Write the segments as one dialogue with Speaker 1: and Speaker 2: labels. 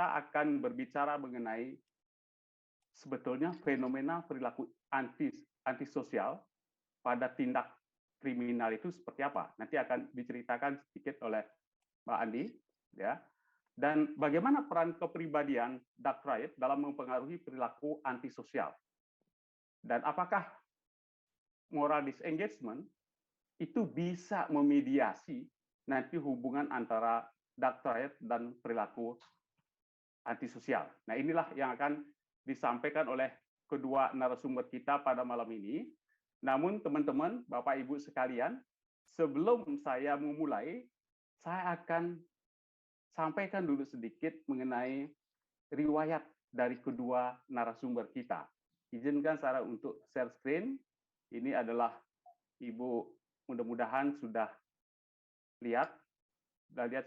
Speaker 1: kita akan berbicara mengenai sebetulnya fenomena perilaku antisosial pada tindak kriminal itu seperti apa. Nanti akan diceritakan sedikit oleh Mbak Andi, ya. Dan bagaimana peran kepribadian dark triad dalam mempengaruhi perilaku antisosial. Dan apakah moral disengagement itu bisa memediasi nanti hubungan antara dark triad dan perilaku antisosial. Nah, inilah yang akan disampaikan oleh kedua narasumber kita pada malam ini. Namun teman-teman, Bapak Ibu sekalian, sebelum saya memulai, saya akan sampaikan dulu sedikit mengenai riwayat dari kedua narasumber kita. Izinkan saya untuk share screen. Ini adalah Ibu, mudah-mudahan sudah lihat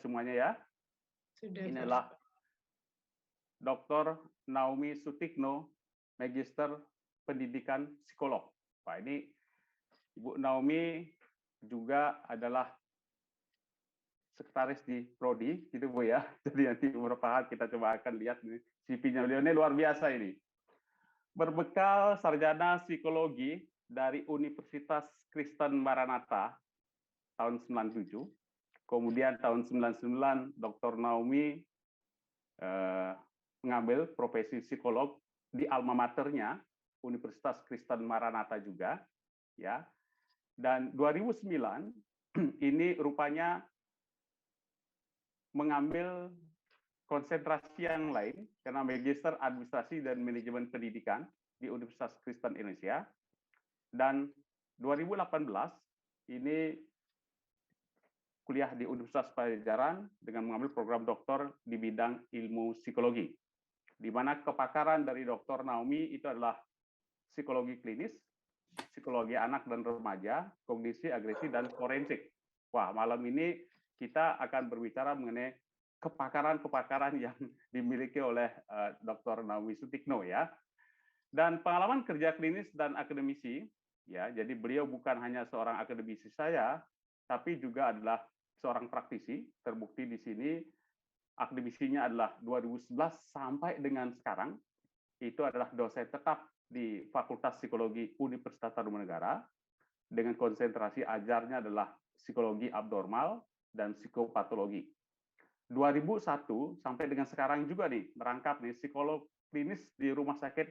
Speaker 1: semuanya ya.
Speaker 2: Sudah.
Speaker 1: Ini adalah Dr. Naomi Sutikno, Magister Pendidikan Psikolog. Pak, ini Ibu Naomi juga adalah sekretaris di Prodi, gitu Bu ya. Jadi nanti beberapa hal kita coba akan lihat CV-nya beliau ini luar biasa ini. Berbekal sarjana psikologi dari Universitas Kristen Maranatha tahun 97, kemudian tahun 99 Dr. Naomi mengambil profesi psikolog di alma maternya Universitas Kristen Maranatha juga, ya. Dan 2009 ini rupanya mengambil konsentrasi yang lain karena Magister Administrasi dan Manajemen Pendidikan di Universitas Kristen Indonesia. Dan 2018 ini kuliah di Universitas Pajajaran dengan mengambil program doktor di bidang ilmu psikologi, di mana kepakaran dari Dr. Naomi itu adalah psikologi klinis, psikologi anak dan remaja, kognisi, agresi, dan forensik. Wah, malam ini kita akan berbicara mengenai kepakaran-kepakaran yang dimiliki oleh Dr. Naomi Sutikno ya. Dan pengalaman kerja klinis dan akademisi, ya, jadi beliau bukan hanya seorang akademisi saya, tapi juga adalah seorang praktisi. Terbukti di sini akademisinya adalah 2011 sampai dengan sekarang itu adalah dosen tetap di Fakultas Psikologi Universitas Tarumanegara dengan konsentrasi ajarnya adalah psikologi abnormal dan psikopatologi. 2001 sampai dengan sekarang juga nih merangkap di psikolog klinis di Rumah Sakit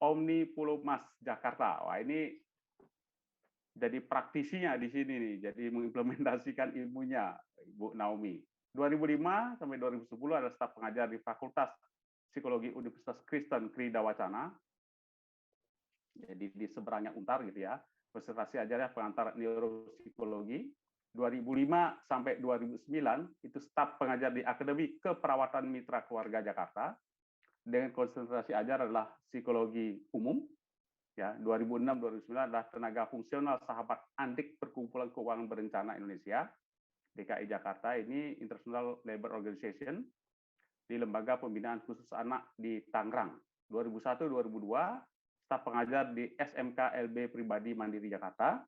Speaker 1: Omni Pulau Mas Jakarta. Wah, ini jadi praktisinya di sini nih, jadi mengimplementasikan ilmunya Ibu Naomi. 2005 sampai 2010 ada staf pengajar di Fakultas Psikologi Universitas Kristen Krida Wacana. Jadi di seberangnya Untar gitu ya. Konsentrasi ajarnya pengantar neuropsikologi. 2005 sampai 2009 itu staf pengajar di Akademi Keperawatan Mitra Keluarga Jakarta dengan konsentrasi ajar adalah psikologi umum. Ya, 2006-2009 adalah tenaga fungsional sahabat Andik Perkumpulan Keuangan Berencana Indonesia, DKI Jakarta, ini International Labor Organization, di Lembaga Pembinaan Khusus Anak di Tangerang. 2001-2002, staf pengajar di SMK LB Pribadi Mandiri Jakarta,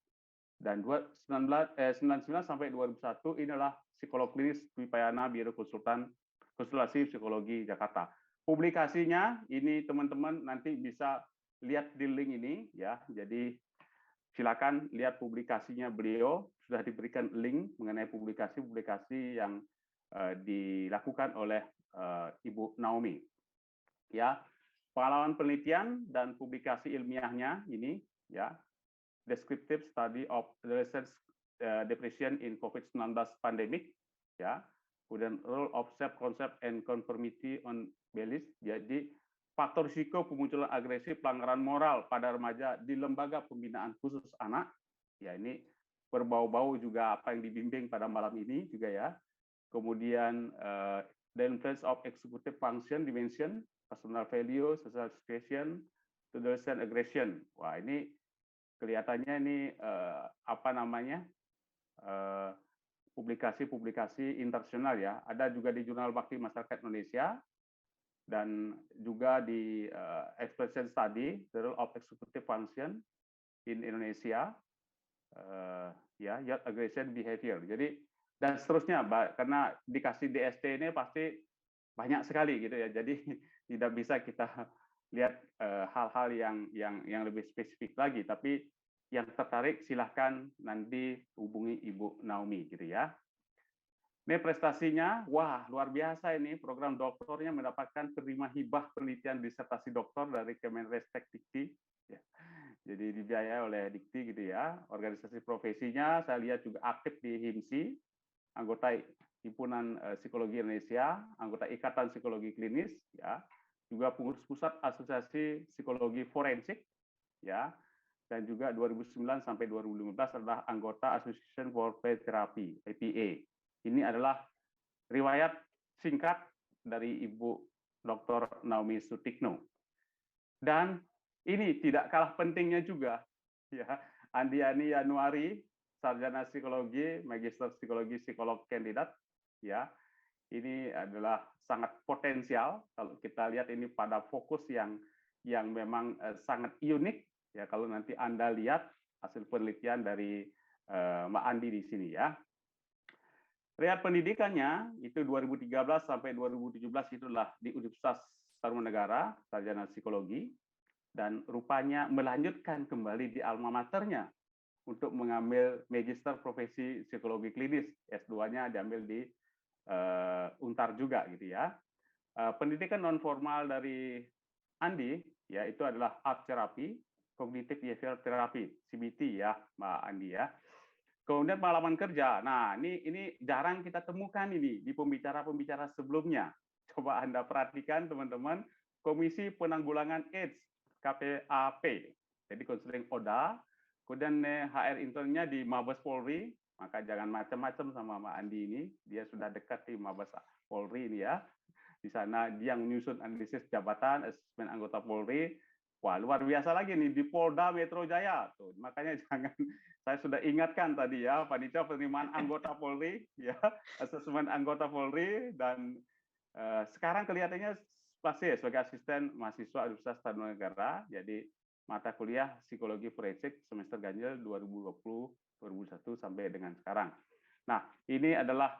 Speaker 1: dan 99 sampai 2001 inilah psikolog klinis Dwi Payana Biro Konsultasi Psikologi Jakarta. Publikasinya ini teman-teman nanti bisa lihat di link ini ya. Jadi silakan lihat publikasinya beliau, sudah diberikan link mengenai publikasi-publikasi yang dilakukan oleh Ibu Naomi. Ya, pengalaman penelitian dan publikasi ilmiahnya ini ya. Descriptive Study of Adolescent Depression in COVID-19 Pandemic, ya, kemudian Role of Self-Concept and Conformity on Beliefs, jadi faktor risiko pemunculan agresi pelanggaran moral pada remaja di lembaga pembinaan khusus anak, ya ini berbau-bau juga apa yang dibimbing pada malam ini juga ya, kemudian the influence of executive function dimension, personal value, social situation, adolescent aggression, wah ini kelihatannya ini publikasi-publikasi internasional ya. Ada juga di Jurnal Bakti Masyarakat Indonesia dan juga di Expression Study, The Role of Executive Function in Indonesia, ya, Youth Aggression Behavior. Jadi dan seterusnya, karena dikasih DST ini pasti banyak sekali gitu ya. Jadi tidak bisa kita lihat hal-hal yang lebih spesifik lagi. Tapi yang tertarik silahkan nanti hubungi Ibu Naomi gitu ya. Ini prestasinya, wah luar biasa ini. Program doktornya mendapatkan penerima hibah penelitian disertasi doktor dari Kemenristek Dikti. Ya. Jadi dibiayai oleh Dikti gitu ya. Organisasi profesinya saya lihat juga aktif di HIMSI, anggota Himpunan Psikologi Indonesia, anggota Ikatan Psikologi Klinis, ya, juga pengurus pusat Asosiasi Psikologi Forensik, ya, dan juga 2009 sampai 2015 adalah anggota Association for Play Therapy (APA). Ini adalah riwayat singkat dari Ibu Dr. Naomi Sutikno. Dan ini tidak kalah pentingnya juga, ya, Andiani Yanuari, sarjana psikologi, magister psikologi, psikolog kandidat, ya. Ini adalah sangat potensial kalau kita lihat ini pada fokus yang memang sangat unik, ya, kalau nanti Anda lihat hasil penelitian dari Mbak Andi di sini ya. Riwayat pendidikannya itu 2013 sampai 2017 itulah di Universitas Tarumanegara, sarjana psikologi, dan rupanya melanjutkan kembali di alma maternya untuk mengambil magister profesi psikologi klinis. S2-nya diambil di Untar juga gitu ya. Pendidikan non formal dari Andi ya itu adalah art therapy, cognitive behavioral therapy, CBT ya, Mbak Andi ya. Kemudian pengalaman kerja. Nah, ini jarang kita temukan ini di pembicara-pembicara sebelumnya. Coba Anda perhatikan teman-teman, Komisi Penanggulangan AIDS, KPAP. Jadi konseling ODA, kemudian HR internnya di Mabes Polri, maka jangan macam-macam sama Mbak Andi ini. Dia sudah dekat di Mabes Polri ini ya. Di sana dia menyusun analisis jabatan, asesmen anggota Polri. Wah, luar biasa lagi nih di Polda Metro Jaya. Tuh, makanya jangan, saya sudah ingatkan tadi ya, panitia penerimaan anggota Polri, ya, asesmen anggota Polri, dan sekarang kelihatannya pasti sebagai asisten mahasiswa Universitas Tarumanegara, jadi mata kuliah psikologi forensik semester ganjil 2020-2021 sampai dengan sekarang. Nah, ini adalah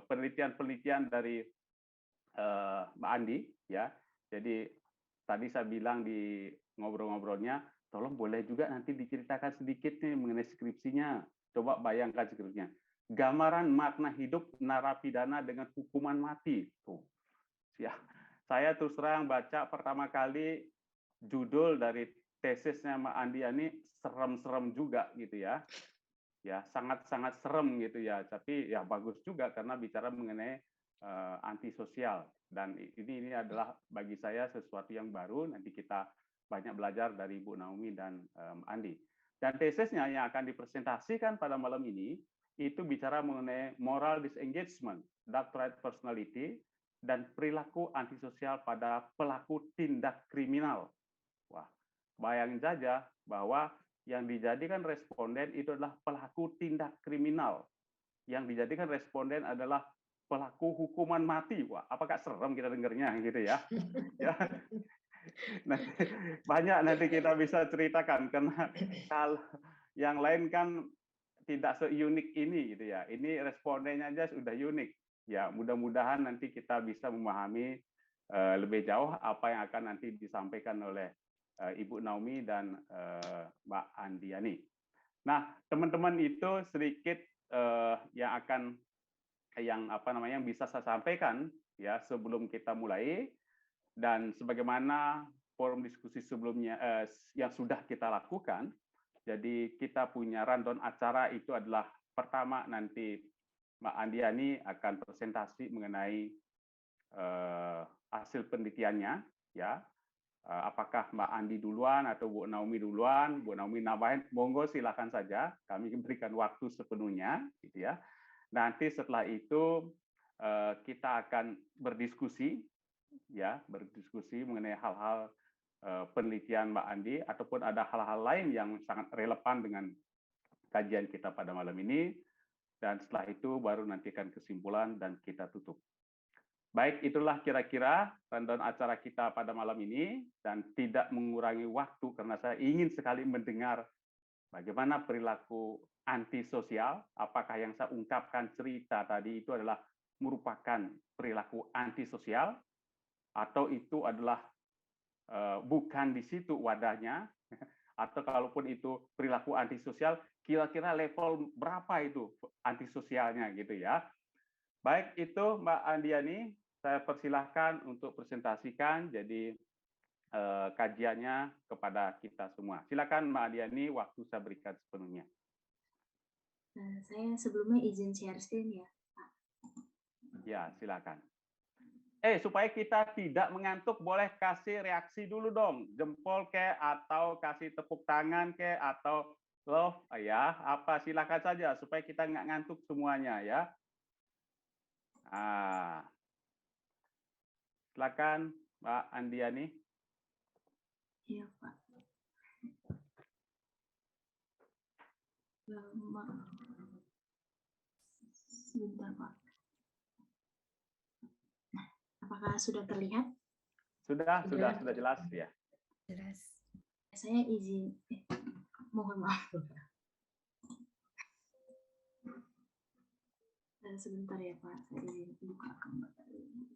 Speaker 1: penelitian-penelitian dari Mbak Andi, ya. Jadi tadi saya bilang di ngobrol-ngobrolnya, tolong boleh juga nanti diceritakan sedikit nih mengenai skripsinya. Coba bayangkan skripsinya. Gambaran makna hidup narapidana dengan hukuman mati. Tuh. Ya, saya terus terang baca pertama kali judul dari tesisnya Mbak Andi ini serem-serem juga gitu ya. Ya, sangat-sangat serem gitu ya. Tapi ya bagus juga karena bicara mengenai antisosial, dan ini adalah bagi saya sesuatu yang baru. Nanti kita banyak belajar dari Bu Naomi dan Andi. Dan tesisnya yang akan dipresentasikan pada malam ini itu bicara mengenai moral disengagement, dark threat personality, dan perilaku antisosial pada pelaku tindak kriminal. Wah, bayangin saja bahwa yang dijadikan responden itu adalah pelaku tindak kriminal. Yang dijadikan responden adalah pelaku hukuman mati. Wah, apakah serem kita dengarnya gitu ya? Ya. Nanti, banyak nanti kita bisa ceritakan karena kalau yang lain kan tidak seunik ini gitu ya. Ini respondennya aja sudah unik. Ya, mudah-mudahan nanti kita bisa memahami lebih jauh apa yang akan nanti disampaikan oleh Ibu Naomi dan Mbak Andiani. Nah, teman-teman itu sedikit yang bisa saya sampaikan ya sebelum kita mulai, dan sebagaimana forum diskusi sebelumnya yang sudah kita lakukan. Jadi kita punya rundown acara itu adalah pertama nanti Mbak Andiani akan presentasi mengenai hasil penelitiannya ya. Apakah Mbak Andi duluan atau Bu Naomi duluan? Bu Naomi nambahin, monggo silakan saja. Kami berikan waktu sepenuhnya gitu ya. Nanti setelah itu kita akan berdiskusi mengenai hal-hal penelitian Mbak Andi, ataupun ada hal-hal lain yang sangat relevan dengan kajian kita pada malam ini. Dan setelah itu baru nantikan kesimpulan dan kita tutup. Baik, itulah kira-kira rundown acara kita pada malam ini, dan tidak mengurangi waktu karena saya ingin sekali mendengar bagaimana perilaku antisosial. Apakah yang saya ungkapkan cerita tadi itu adalah merupakan perilaku antisosial atau itu adalah bukan di situ wadahnya, atau kalaupun itu perilaku antisosial, kira-kira level berapa itu antisosialnya gitu ya. Baik, itu Mbak Andiani, saya persilahkan untuk presentasikan jadi kajiannya kepada kita semua. Silakan Mbak Andiani, waktu saya berikan sepenuhnya.
Speaker 2: Saya sebelumnya izin share screen ya, Pak.
Speaker 1: Ya, silakan. Supaya kita tidak mengantuk, boleh kasih reaksi dulu dong, jempol ke, atau kasih tepuk tangan ke, atau love, ya, apa silakan saja supaya kita nggak ngantuk semuanya ya. Silakan Mbak Andiani.
Speaker 2: Iya, Pak. Sebentar, Pak. Apakah sudah terlihat?
Speaker 1: Sudah jelas ya.
Speaker 2: Jelas. Saya izin, mohon maaf, Bapak. Sebentar ya, Pak. Saya izin buka kembali.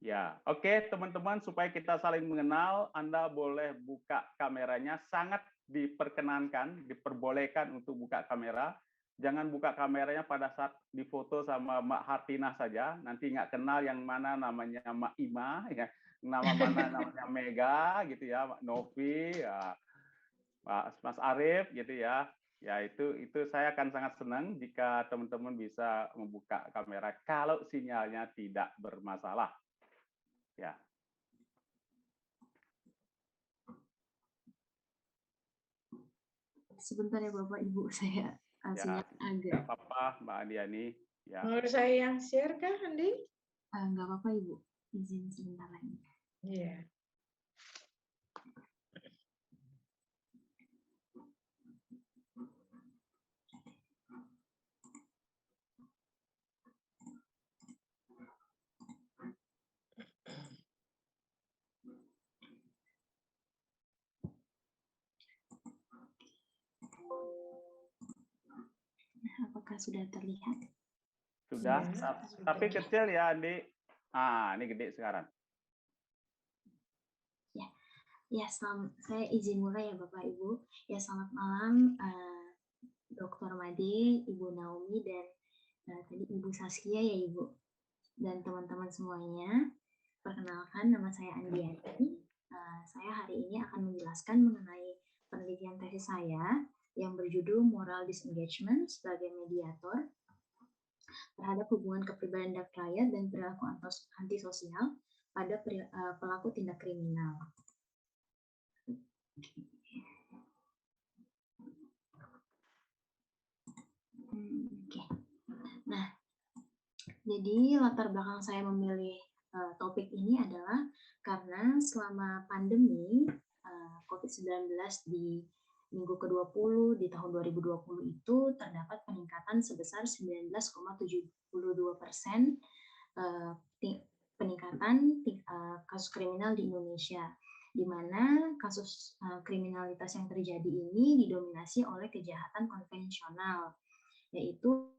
Speaker 1: Ya, oke teman-teman, supaya kita saling mengenal, Anda boleh buka kameranya. Sangat diperkenankan, diperbolehkan untuk buka kamera. Jangan buka kameranya pada saat difoto sama Mbak Hartinah saja. Nanti nggak kenal yang mana namanya Mbak Ima, ya, nama mana namanya Mega, gitu ya, Mbak Novi, ya, Mas Arief, gitu ya. Ya itu saya akan sangat senang jika teman-teman bisa membuka kamera kalau sinyalnya tidak bermasalah. Ya.
Speaker 2: Sebentar ya Bapak Ibu, saya
Speaker 1: Ya,
Speaker 2: agak.
Speaker 1: nggak apa-apa Mbak Andiani. Ya.
Speaker 3: Mau saya yang share kah, Andi?
Speaker 2: Nggak apa-apa Ibu, izin sebentar lagi.
Speaker 3: Iya.
Speaker 2: Apakah sudah terlihat?
Speaker 1: Sudah,
Speaker 3: Ya.
Speaker 1: tapi kecil ya Andi. Ini gede sekarang.
Speaker 2: Ya, saya izin mulai ya Bapak Ibu. Ya, selamat malam Dr. Made, Ibu Naomi, dan tadi Ibu Saskia ya Ibu. Dan teman-teman semuanya, perkenalkan nama saya Andiani. Saya hari ini akan menjelaskan mengenai penelitian tesis saya yang berjudul Moral Disengagement sebagai mediator terhadap hubungan kepribadian dan rakyat dan perilaku antisosial pada pelaku tindak kriminal. Oke. Nah, jadi latar belakang saya memilih topik ini adalah karena selama pandemi COVID-19 di minggu ke-20 di tahun 2020 itu terdapat peningkatan sebesar 19,72% peningkatan kasus kriminal di Indonesia, di mana kasus kriminalitas yang terjadi ini didominasi oleh kejahatan konvensional, yaitu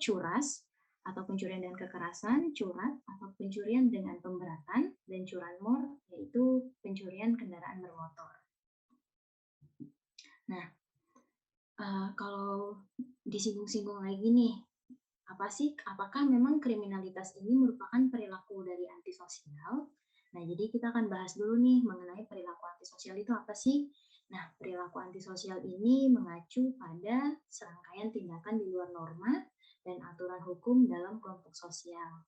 Speaker 2: curas atau pencurian dengan kekerasan, curat atau pencurian dengan pemberatan, dan curanmor yaitu pencurian kendaraan bermotor. Nah, kalau disinggung-singgung lagi nih, apakah memang kriminalitas ini merupakan perilaku dari antisosial? Nah, jadi kita akan bahas dulu nih mengenai perilaku antisosial itu apa sih? Nah, perilaku antisosial ini mengacu pada serangkaian tindakan di luar norma dan aturan hukum dalam kelompok sosial.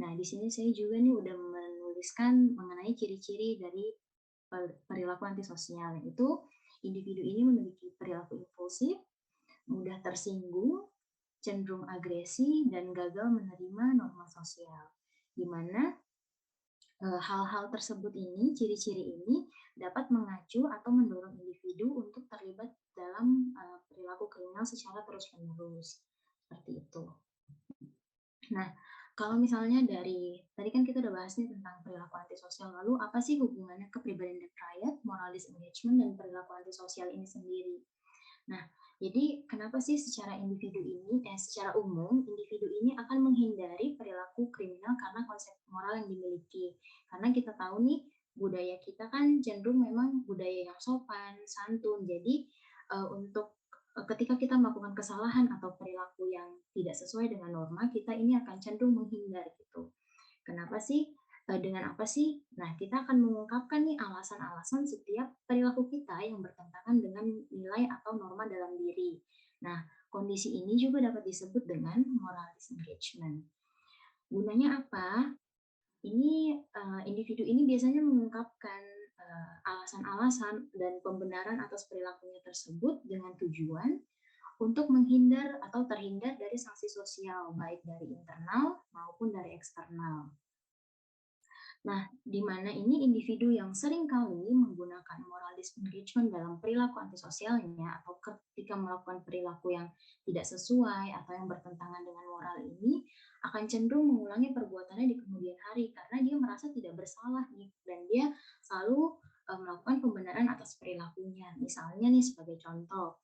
Speaker 2: Nah, di sini saya juga nih udah menuliskan mengenai ciri-ciri dari perilaku antisosial, yaitu individu ini memiliki perilaku impulsif, mudah tersinggung, cenderung agresi, dan gagal menerima norma sosial. Di mana hal-hal tersebut ini, ciri-ciri ini dapat mengacu atau mendorong individu untuk terlibat dalam perilaku kriminal secara terus-menerus. Seperti itu. Nah, kalau misalnya tadi kan kita udah bahas nih tentang perilaku antisosial, lalu apa sih hubungannya kepribadian dan rakyat, moral disengagement, dan perilaku antisosial ini sendiri? Nah, Jadi kenapa sih secara secara umum individu ini akan menghindari perilaku kriminal karena konsep moral yang dimiliki. Karena kita tahu nih budaya kita kan cenderung memang budaya yang sopan, santun. Jadi ketika kita melakukan kesalahan atau perilaku yang tidak sesuai dengan norma, kita ini akan cenderung menghindar gitu. Kenapa sih? Dengan apa sih? Nah, kita akan mengungkapkan nih alasan-alasan setiap perilaku kita yang bertentangan dengan nilai atau norma dalam diri. Nah, kondisi ini juga dapat disebut dengan moral disengagement. Gunanya apa? Individu ini biasanya mengungkapkan alasan-alasan dan pembenaran atas perilakunya tersebut dengan tujuan untuk menghindar atau terhindar dari sanksi sosial, baik dari internal maupun dari eksternal. Nah, di mana ini individu yang sering kali menggunakan moral disengagement dalam perilaku antisosialnya atau ketika melakukan perilaku yang tidak sesuai atau yang bertentangan dengan moral ini akan cenderung mengulangi perbuatannya di kemudian hari karena dia merasa tidak bersalah nih dan dia selalu melakukan pembenaran atas perilakunya. Misalnya nih sebagai contoh,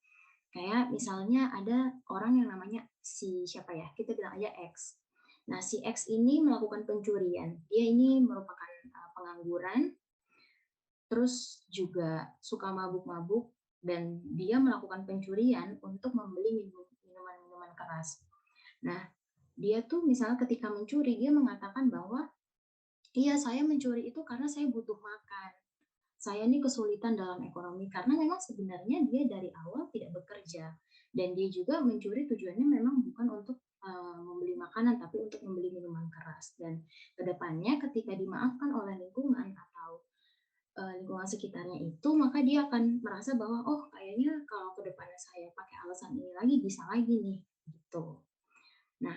Speaker 2: kayak misalnya ada orang yang namanya siapa ya? Kita bilang aja X. Nah, si X ini melakukan pencurian. Dia ini merupakan pengangguran, terus juga suka mabuk-mabuk, dan dia melakukan pencurian untuk membeli minuman-minuman keras. Nah, dia tuh misalnya ketika mencuri, dia mengatakan bahwa, iya saya mencuri itu karena saya butuh makan. Saya ini kesulitan dalam ekonomi, karena memang sebenarnya dia dari awal tidak bekerja. Dan dia juga mencuri tujuannya memang bukan untuk membeli makanan, tapi untuk membeli minuman keras. Dan kedepannya ketika dimaafkan oleh lingkungan atau lingkungan sekitarnya itu, maka dia akan merasa bahwa, oh kayaknya kalau kedepannya saya pakai alasan ini lagi, bisa lagi nih. Gitu. Nah,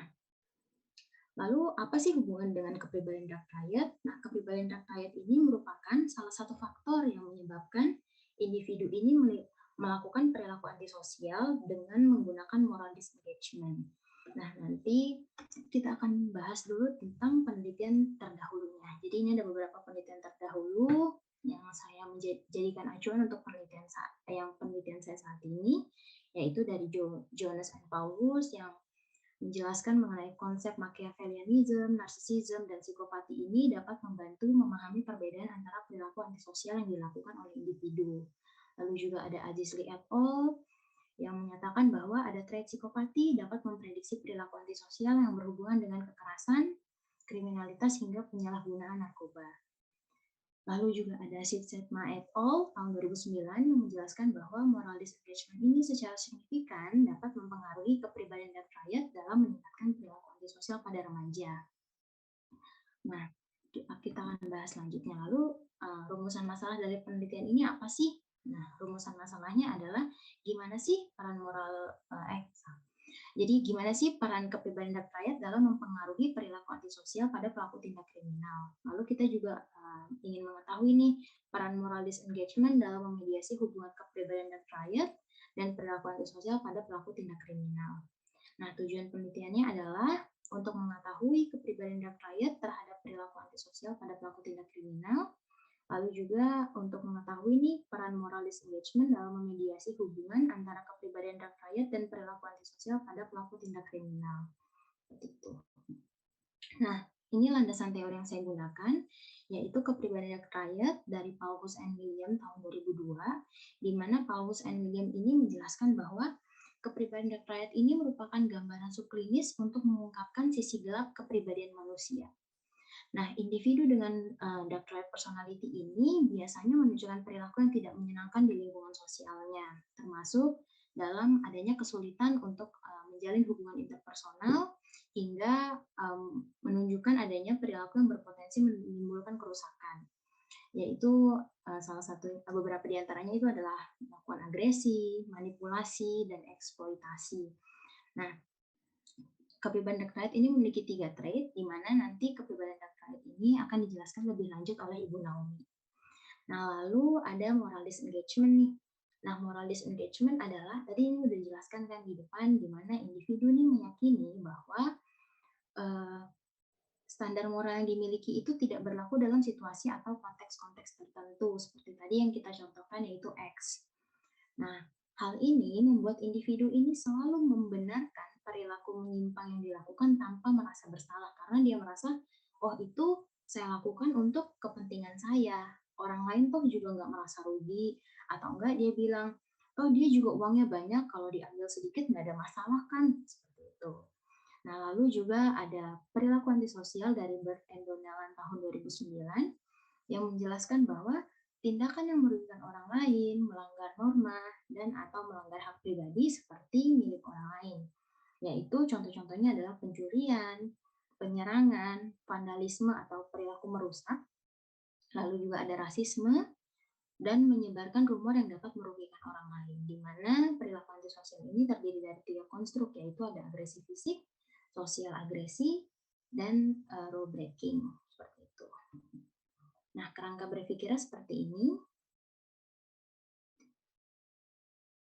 Speaker 2: lalu apa sih hubungan dengan kepribadian dark triad? Nah, kepribadian dark triad ini merupakan salah satu faktor yang menyebabkan individu ini melakukan perilaku antisosial dengan menggunakan moral disengagement. Nah, nanti kita akan bahas dulu tentang penelitian terdahulunya. Jadi ini ada beberapa penelitian terdahulu yang saya menjadikan acuan untuk penelitian saya saat ini, yaitu dari Jonas and Paulus yang menjelaskan mengenai konsep Machiavellianism, narsisism, dan psikopati ini dapat membantu memahami perbedaan antara perilaku antisosial yang dilakukan oleh individu. Lalu juga ada Azizli et al. Yang menyatakan bahwa ada trait psikopati dapat memprediksi perilaku antisosial yang berhubungan dengan kekerasan, kriminalitas, hingga penyalahgunaan narkoba. Lalu juga ada Sidsema et al. Tahun 2009 yang menjelaskan bahwa moral disengagement ini secara signifikan dapat mempengaruhi kepribadian dark triad dalam meningkatkan perilaku antisosial pada remaja. Nah, kita akan bahas selanjutnya. Lalu rumusan masalah dari penelitian ini apa sih? Nah, rumusan masalahnya adalah gimana sih gimana sih peran kepribadian dark triad dalam mempengaruhi perilaku antisosial pada pelaku tindak kriminal. Lalu kita juga ingin mengetahui nih peran moral disengagement dalam memediasi hubungan kepribadian dark triad dan perilaku antisosial pada pelaku tindak kriminal. Nah, tujuan penelitiannya adalah untuk mengetahui kepribadian dark triad terhadap perilaku antisosial pada pelaku tindak kriminal, lalu juga untuk mengetahui nih peran moral disengagement dalam memediasi hubungan antara kepribadian dark triad dan perilaku antisosial pada pelaku tindak kriminal. Begitu. Nah, ini landasan teori yang saya gunakan, yaitu kepribadian dark triad dari Paulus and William tahun 2002, di mana Paulus and William ini menjelaskan bahwa kepribadian dark triad ini merupakan gambaran subklinis untuk mengungkapkan sisi gelap kepribadian manusia. Nah, individu dengan dark triad personality ini biasanya menunjukkan perilaku yang tidak menyenangkan di lingkungan sosialnya, termasuk dalam adanya kesulitan untuk menjalin hubungan interpersonal hingga menunjukkan adanya perilaku yang berpotensi menimbulkan kerusakan. Yaitu salah satu beberapa di antaranya itu adalah melakukan agresi, manipulasi, dan eksploitasi. Nah, kepribadian dark triad ini memiliki 3 trait, di mana nanti kepribadian dark triad ini akan dijelaskan lebih lanjut oleh Ibu Naomi. Nah, lalu ada moral disengagement nih. Nah, moral disengagement adalah, tadi ini udah dijelaskan kan di depan, di mana individu ini meyakini bahwa standar moral yang dimiliki itu tidak berlaku dalam situasi atau konteks-konteks tertentu, seperti tadi yang kita contohkan yaitu X. Nah, Hal ini membuat individu ini selalu membenarkan perilaku menyimpang yang dilakukan tanpa merasa bersalah karena dia merasa, oh itu saya lakukan untuk kepentingan saya. Orang lain toh juga nggak merasa rugi atau enggak dia bilang, oh dia juga uangnya banyak kalau diambil sedikit nggak ada masalah kan seperti itu. Nah lalu juga ada perilaku antisosial dari Bert and Donnelan tahun 2009 yang menjelaskan bahwa tindakan yang merugikan orang lain, melanggar norma, dan atau melanggar hak pribadi seperti milik orang lain. Yaitu contoh-contohnya adalah pencurian, penyerangan, vandalisme atau perilaku merusak, lalu juga ada rasisme, dan menyebarkan rumor yang dapat merugikan orang lain, di mana perilaku antisosial ini terdiri dari 3 konstruk, yaitu ada agresi fisik, sosial agresi, dan rule breaking, seperti itu. Nah, kerangka berpikirnya seperti ini.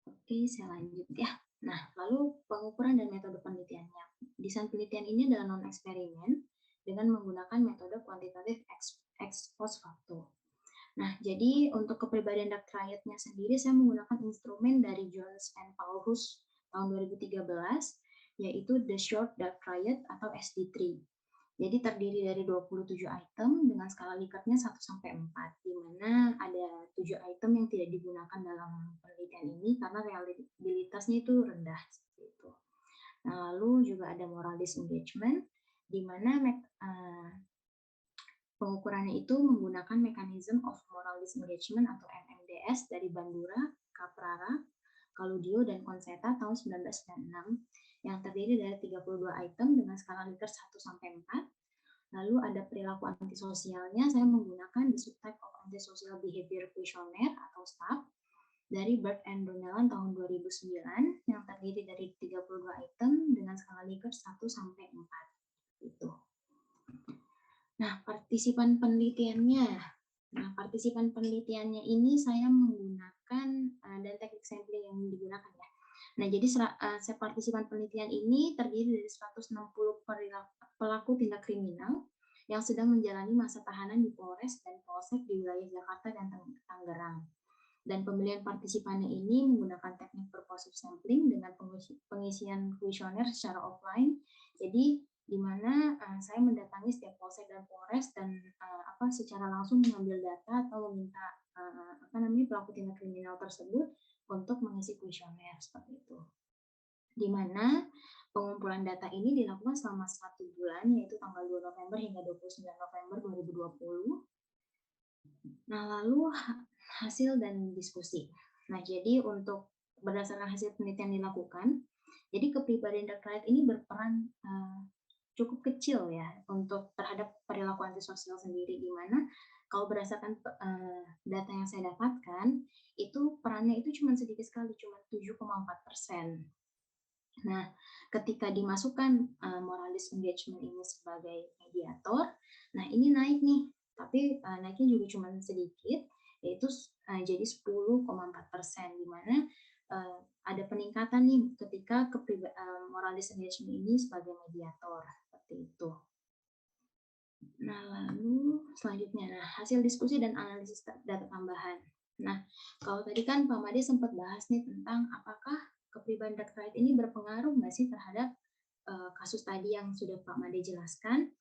Speaker 2: Oke, saya lanjut ya. Nah, lalu pengukuran dan metode penelitiannya. Desain penelitian ini adalah non-eksperimen dengan menggunakan metode kuantitatif ex post facto. Nah, jadi untuk kepribadian dark triad-nya sendiri, saya menggunakan instrumen dari Jones and Paulus tahun 2013, yaitu The Short Dark Triad atau SD3. Jadi terdiri dari 27 item dengan skala Likert-nya 1-4, di mana ada 7 item yang tidak digunakan dalam penelitian ini karena reliabilitasnya itu rendah. Seperti itu. Nah, lalu juga ada moral disengagement, di mana pengukurannya itu menggunakan Mechanism of Moral Disengagement atau MMDS dari Bandura, Caprara, Caludio, dan Concetta tahun 1996 yang terdiri dari 32 item dengan skala Likert 1-4. Lalu ada perilaku antisosialnya, saya menggunakan the subtype of antisocial behavior questionnaire atau STAB dari Bert and Donnelan tahun 2009 yang terdiri dari 32 item dengan skala Likert 1-4. Itu. Nah, partisipan penelitiannya ini saya menggunakan dan teknik sampling yang digunakan ya. Nah, jadi partisipan penelitian ini terdiri dari 160 pelaku tindak kriminal yang sedang menjalani masa tahanan di Polres dan Polsek di wilayah Jakarta dan Tangerang. Dan pemilihan partisipannya ini menggunakan teknik purposive sampling dengan pengisian kuesioner secara offline. Jadi di mana saya mendatangi setiap Polsek dan Polres dan secara langsung mengambil data atau meminta pelaku tindak kriminal tersebut untuk mengisi kuesioner seperti itu. Di mana pengumpulan data ini dilakukan selama 1 bulan, yaitu tanggal 2 November hingga 29 November 2020. Nah, lalu hasil dan diskusi. Nah, jadi untuk berdasarkan hasil penelitian dilakukan, jadi kepribadian dark triad ini berperan cukup kecil ya untuk terhadap perilaku antisosial sendiri, di mana kalau berdasarkan data yang saya dapatkan, itu perannya itu cuma sedikit sekali, cuma 7,4%. Nah, ketika dimasukkan moral disengagement ini sebagai mediator, nah ini naik nih, tapi naiknya juga cuma sedikit, yaitu jadi 10,4%, di mana ada peningkatan nih ketika moral disengagement ini sebagai mediator, seperti itu. Nah, lalu selanjutnya, hasil diskusi dan analisis data tambahan. Nah, kalau tadi kan Pak Made sempat bahas nih tentang apakah kepribadian dark triad ini berpengaruh nggak sih terhadap kasus tadi yang sudah Pak Made jelaskan.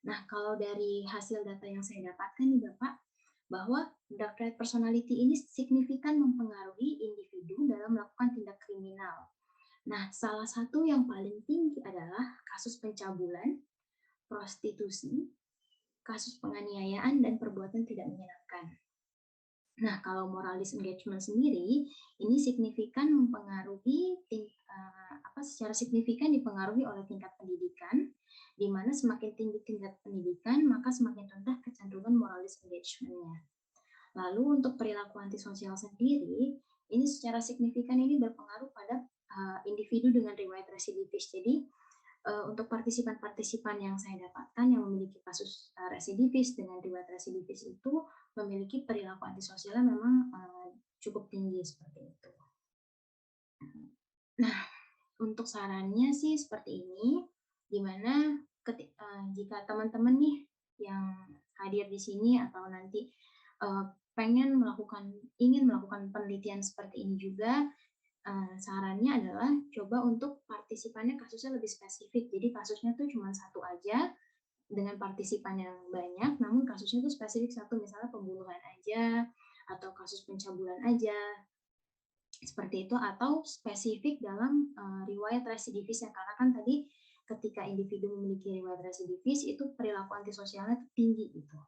Speaker 2: Nah, kalau dari hasil data yang saya dapatkan nih Bapak, bahwa dark triad personality ini signifikan mempengaruhi individu dalam melakukan tindak kriminal. Nah, salah satu yang paling tinggi adalah kasus pencabulan, prostitusi, kasus penganiayaan, dan perbuatan tidak menyenangkan. Nah, kalau moral disengagement sendiri, ini signifikan mempengaruhi, secara signifikan dipengaruhi oleh tingkat pendidikan, di mana semakin tinggi tingkat pendidikan, maka semakin rendah kecenderungan moral disengagement-nya. Lalu untuk perilaku antisosial sendiri, ini secara signifikan ini berpengaruh pada individu dengan riwayat residivis. Jadi, untuk partisipan-partisipan yang saya dapatkan yang memiliki kasus residivis dengan riwayat residivis itu memiliki perilaku antisosialnya memang cukup tinggi seperti itu. Nah, untuk sarannya sih seperti ini, di mana jika teman-teman nih yang hadir di sini atau nanti ingin melakukan penelitian seperti ini juga, sarannya adalah coba untuk partisipannya kasusnya lebih spesifik. Jadi kasusnya tuh cuma satu aja dengan partisipan yang banyak, namun kasusnya tuh spesifik satu, misalnya pembunuhan aja atau kasus pencabulan aja seperti itu, atau spesifik dalam riwayat residivisnya, karena kan tadi ketika individu memiliki riwayat residivis itu perilaku antisosialnya tinggi gitu.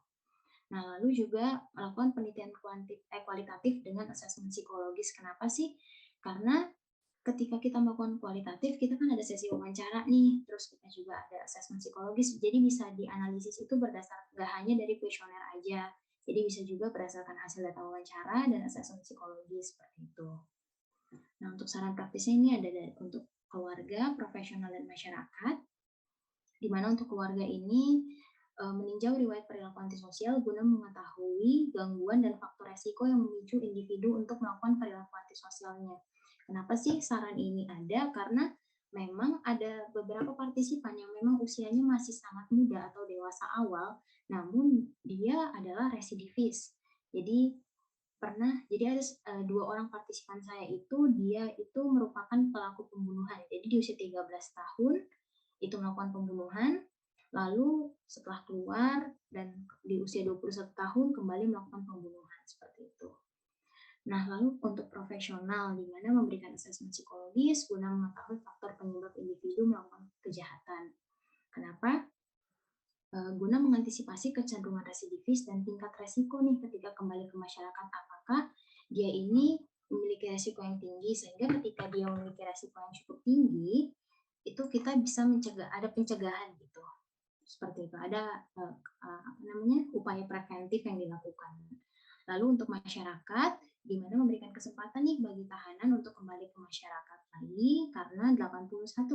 Speaker 2: Nah, lalu juga melakukan penelitian kualitatif dengan asesmen psikologis. Kenapa sih? Karena ketika kita melakukan kualitatif, kita kan ada sesi wawancara nih, terus kita juga ada asesmen psikologis, jadi bisa dianalisis itu berdasarkan nggak hanya dari kuesioner aja, jadi bisa juga berdasarkan hasil data wawancara dan asesmen psikologis seperti itu. Nah, untuk saran praktisnya ini ada untuk keluarga, profesional, dan masyarakat, di mana untuk keluarga ini meninjau riwayat perilaku antisosial guna mengetahui gangguan dan faktor resiko yang memicu individu untuk melakukan perilaku antisosialnya. Kenapa sih saran ini ada? Karena memang ada beberapa partisipan yang memang usianya masih sangat muda atau dewasa awal, namun dia adalah residivis. Jadi ada 2 orang partisipan saya itu, dia itu merupakan pelaku pembunuhan. Jadi di usia 13 tahun itu melakukan pembunuhan, lalu setelah keluar dan di usia 21 tahun kembali melakukan pembunuhan seperti itu. Nah, lalu untuk profesional, di mana memberikan asesmen psikologis guna mengetahui faktor penyebab individu melakukan kejahatan. Kenapa? Guna mengantisipasi kecenderungan residivis dan tingkat resiko nih ketika kembali ke masyarakat. Apakah dia ini memiliki resiko yang tinggi, sehingga ketika dia memiliki resiko yang cukup tinggi, itu kita bisa ada pencegahan gitu. Seperti itu, ada upaya preventif yang dilakukan. Lalu untuk masyarakat, di mana memberikan kesempatan nih bagi tahanan untuk kembali ke masyarakat lagi, karena 81,9%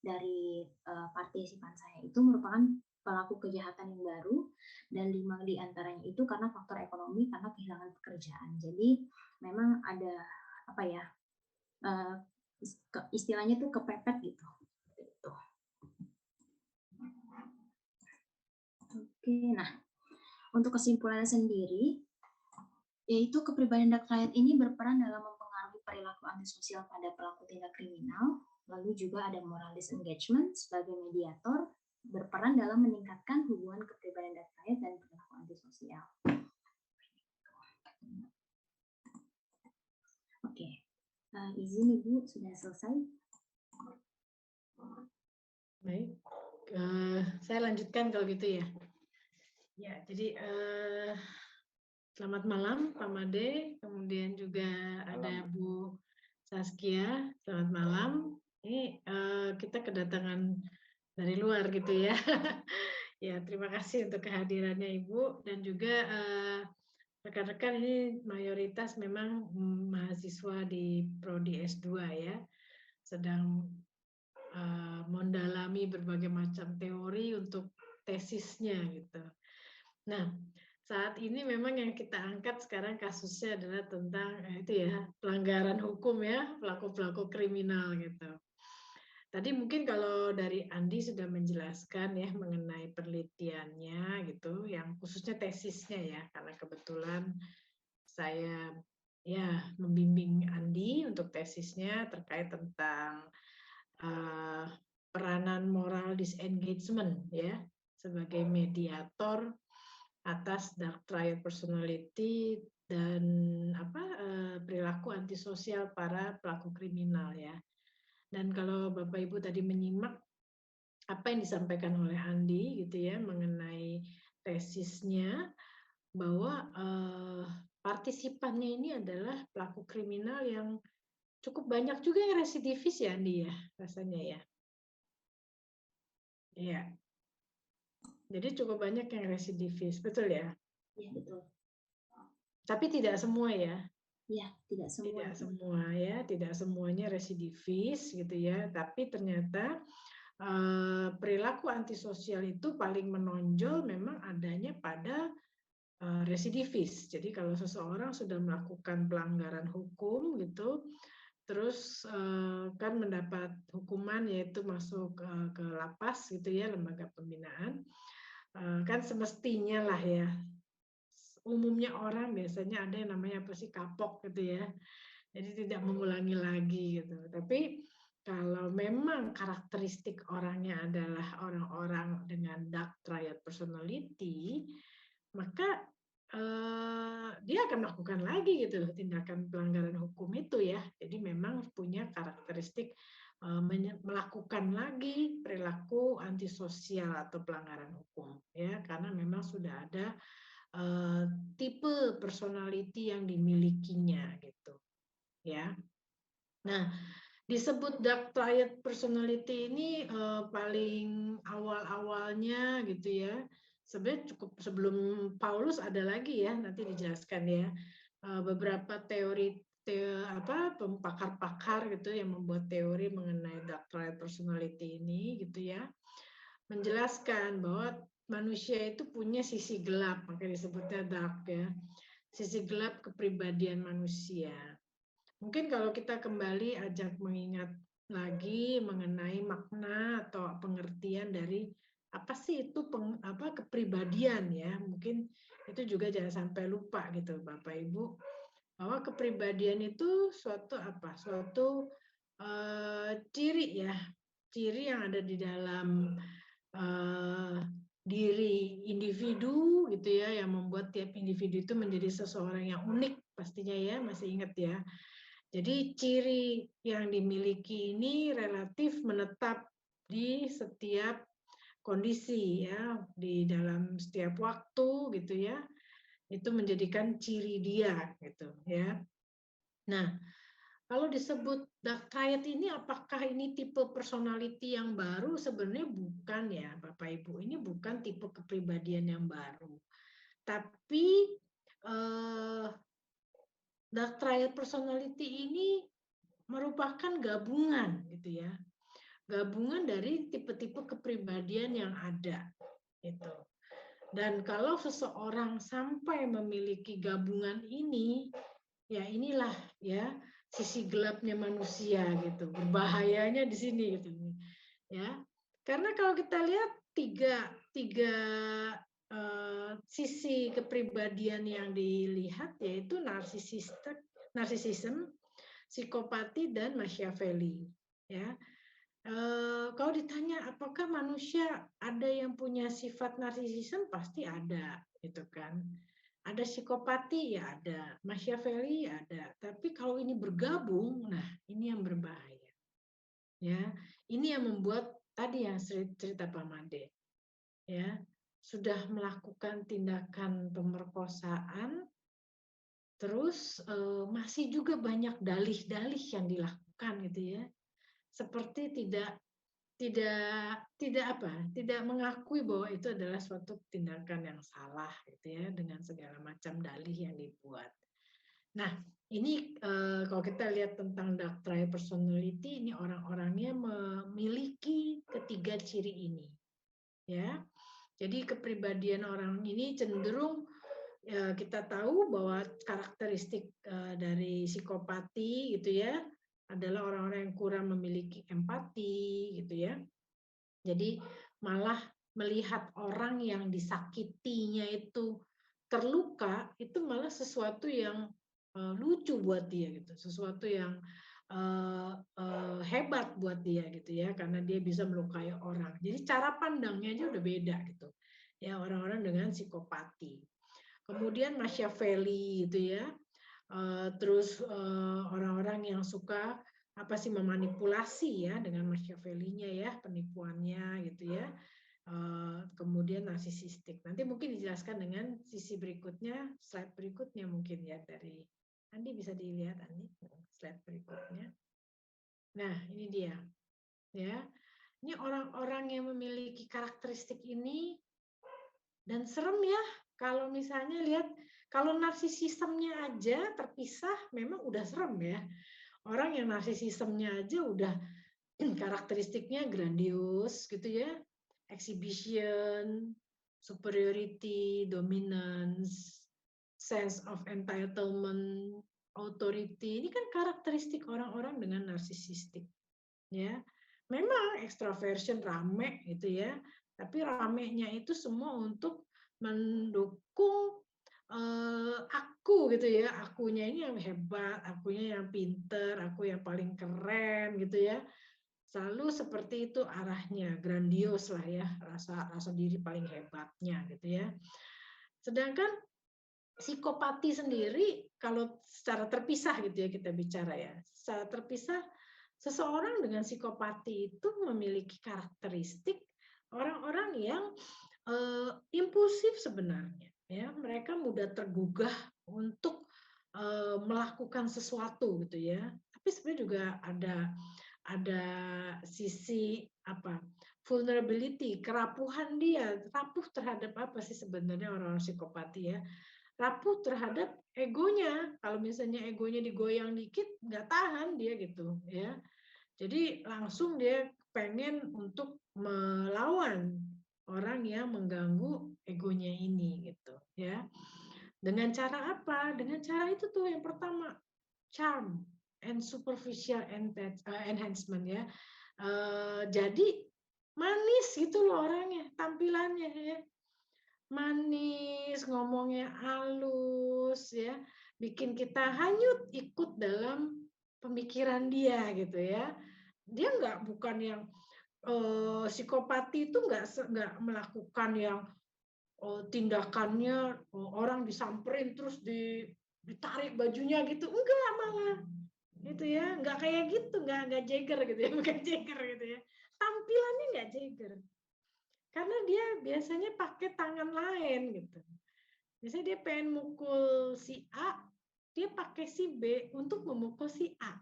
Speaker 2: dari partisipan saya itu merupakan pelaku kejahatan yang baru, dan 5 diantaranya itu karena faktor ekonomi, karena kehilangan pekerjaan. Jadi memang ada istilahnya tuh kepepet gitu. Oke, nah untuk kesimpulannya sendiri, yaitu kepribadian dark triad ini berperan dalam mempengaruhi perilaku antisosial pada pelaku tindak kriminal, lalu juga ada moral disengagement sebagai mediator, berperan dalam meningkatkan hubungan kepribadian dark triad dan perilaku antisosial. Oke, izin Ibu sudah selesai.
Speaker 3: Baik, saya lanjutkan kalau gitu ya. Ya, jadi selamat malam Pak Made, kemudian juga ada Bu Saskia, selamat malam. Ini kita kedatangan dari luar gitu ya. Ya, terima kasih untuk kehadirannya Ibu, dan juga rekan-rekan ini mayoritas memang mahasiswa di Prodi S2 ya, sedang mendalami berbagai macam teori untuk tesisnya gitu. Nah, saat ini memang yang kita angkat sekarang kasusnya adalah tentang itu ya, pelanggaran hukum ya, pelaku-pelaku kriminal gitu. Tadi mungkin kalau dari Andi sudah menjelaskan ya mengenai penelitiannya gitu, yang khususnya tesisnya ya, karena kebetulan saya ya membimbing Andi untuk tesisnya terkait tentang peranan moral disengagement ya sebagai mediator atas dark triad personality dan perilaku antisosial para pelaku kriminal ya. Dan kalau Bapak Ibu tadi menyimak apa yang disampaikan oleh Andi gitu ya mengenai tesisnya, bahwa partisipannya ini adalah pelaku kriminal yang cukup banyak juga yang residivis ya Andi ya rasanya ya. Iya. Jadi cukup banyak yang residivis, betul ya?
Speaker 2: Iya, betul.
Speaker 3: Tapi tidak semua ya?
Speaker 2: Iya, tidak semua.
Speaker 3: Tidak semua ya, tidak semuanya residivis gitu ya. Tapi ternyata perilaku antisosial itu paling menonjol memang adanya pada residivis. Jadi kalau seseorang sudah melakukan pelanggaran hukum gitu, terus kan mendapat hukuman yaitu masuk ke lapas gitu ya, lembaga pembinaan, kan semestinya lah ya, umumnya orang biasanya ada yang namanya apa sih kapok gitu ya. Jadi tidak mengulangi lagi gitu. Tapi kalau memang karakteristik orangnya adalah orang-orang dengan dark triad personality, maka dia akan melakukan lagi gitu tindakan pelanggaran hukum itu ya. Jadi memang punya karakteristik melakukan lagi perilaku antisosial atau pelanggaran hukum ya, karena memang sudah ada tipe personality yang dimilikinya gitu ya. Nah, disebut dark triad personality ini paling awal-awalnya gitu ya. Sebenarnya cukup sebelum Paulus ada lagi ya, nanti dijelaskan ya. Beberapa teori pakar-pakar gitu yang membuat teori mengenai dark triad personality ini gitu ya. Menjelaskan bahwa manusia itu punya sisi gelap, makanya disebutnya dark ya. Sisi gelap kepribadian manusia. Mungkin kalau kita kembali ajak mengingat lagi mengenai makna atau pengertian dari apa sih itu kepribadian ya. Mungkin itu juga jangan sampai lupa gitu Bapak Ibu, bahwa kepribadian itu suatu apa? Suatu ciri ya, ciri yang ada di dalam diri individu gitu ya, yang membuat tiap individu itu menjadi seseorang yang unik pastinya ya, masih ingat ya. Jadi ciri yang dimiliki ini relatif menetap di setiap kondisi ya, di dalam setiap waktu gitu ya. Itu menjadikan ciri dia gitu ya. Nah, kalau disebut dark triad ini apakah ini tipe personality yang baru? Sebenarnya bukan ya, Bapak Ibu. Ini bukan tipe kepribadian yang baru. Tapi dark triad personality ini merupakan gabungan gitu ya. Gabungan dari tipe-tipe kepribadian yang ada gitu. Dan kalau seseorang sampai memiliki gabungan ini, ya inilah ya sisi gelapnya manusia gitu. Berbahayanya di sini gitu. Ya. Karena kalau kita lihat tiga sisi kepribadian yang dilihat yaitu narsisisme, psikopati dan Machiavelli ya. Kalau ditanya apakah manusia ada yang punya sifat narsisisme, pasti ada gitu kan. Ada psikopati ya ada, Machiavelli ya ada. Tapi kalau ini bergabung, nah ini yang berbahaya. Ya, ini yang membuat tadi yang cerita Pak Made. Ya, sudah melakukan tindakan pemerkosaan, terus masih juga banyak dalih-dalih yang dilakukan gitu ya. Seperti tidak mengakui bahwa itu adalah suatu tindakan yang salah gitu ya, dengan segala macam dalih yang dibuat. Nah, ini kalau kita lihat tentang dark triad personality, ini orang-orangnya memiliki ketiga ciri ini. Ya. Jadi kepribadian orang ini cenderung kita tahu bahwa karakteristik dari psikopati gitu ya adalah orang-orang yang kurang memiliki empati gitu ya. Jadi malah melihat orang yang disakitinya itu terluka itu malah sesuatu yang lucu buat dia gitu, sesuatu yang hebat buat dia gitu ya, karena dia bisa melukai orang. Jadi cara pandangnya aja udah beda gitu. Ya orang-orang dengan psikopati. Kemudian Machiavelli gitu ya. Terus orang-orang yang suka apa sih memanipulasi ya dengan Machiavelli-nya ya, penipuannya gitu ya. Kemudian narsisistik. Nanti mungkin dijelaskan dengan sisi berikutnya, slide berikutnya mungkin ya dari Andi, bisa dilihat Andi slide berikutnya. Nah, ini dia. Ya. Ini orang-orang yang memiliki karakteristik ini dan serem ya kalau misalnya lihat kalau narsisismnya aja terpisah memang udah serem ya. Orang yang narsisismnya aja udah karakteristiknya grandios gitu ya. Exhibition, superiority, dominance, sense of entitlement, authority. Ini kan karakteristik orang-orang dengan narsisistik. Ya. Memang extraversion rame gitu ya. Tapi ramenya itu semua untuk mendukung aku gitu ya, akunya ini yang hebat, akunya yang pinter, aku yang paling keren gitu ya. Selalu seperti itu arahnya, grandios lah ya, rasa diri paling hebatnya gitu ya. Sedangkan psikopati sendiri kalau secara terpisah gitu ya kita bicara ya. Secara terpisah seseorang dengan psikopati itu memiliki karakteristik orang-orang yang impulsif sebenarnya ya. Mereka mudah tergugah untuk melakukan sesuatu gitu ya. Tapi sebenarnya juga ada sisi apa? Vulnerability, kerapuhan dia, rapuh terhadap apa sih sebenarnya orang-orang psikopati ya? Rapuh terhadap egonya. Kalau misalnya egonya digoyang dikit, nggak tahan dia gitu ya. Jadi langsung dia pengen untuk melawan orang yang mengganggu egonya ini gitu ya. Dengan cara apa? Dengan cara itu tuh yang pertama, charm and superficial enhancement ya. Jadi manis gitu loh orangnya, tampilannya ya. Manis, ngomongnya halus ya, bikin kita hanyut ikut dalam pemikiran dia gitu ya. Dia bukan yang psikopati itu nggak melakukan yang tindakannya orang disamperin terus ditarik bajunya gitu, enggak malah gitu ya, nggak kayak gitu, nggak Jagger gitu ya, bukan Jagger gitu ya, tampilannya nggak Jagger karena dia biasanya pakai tangan lain gitu. Biasanya dia pengen mukul si A, dia pakai si B untuk memukul si A.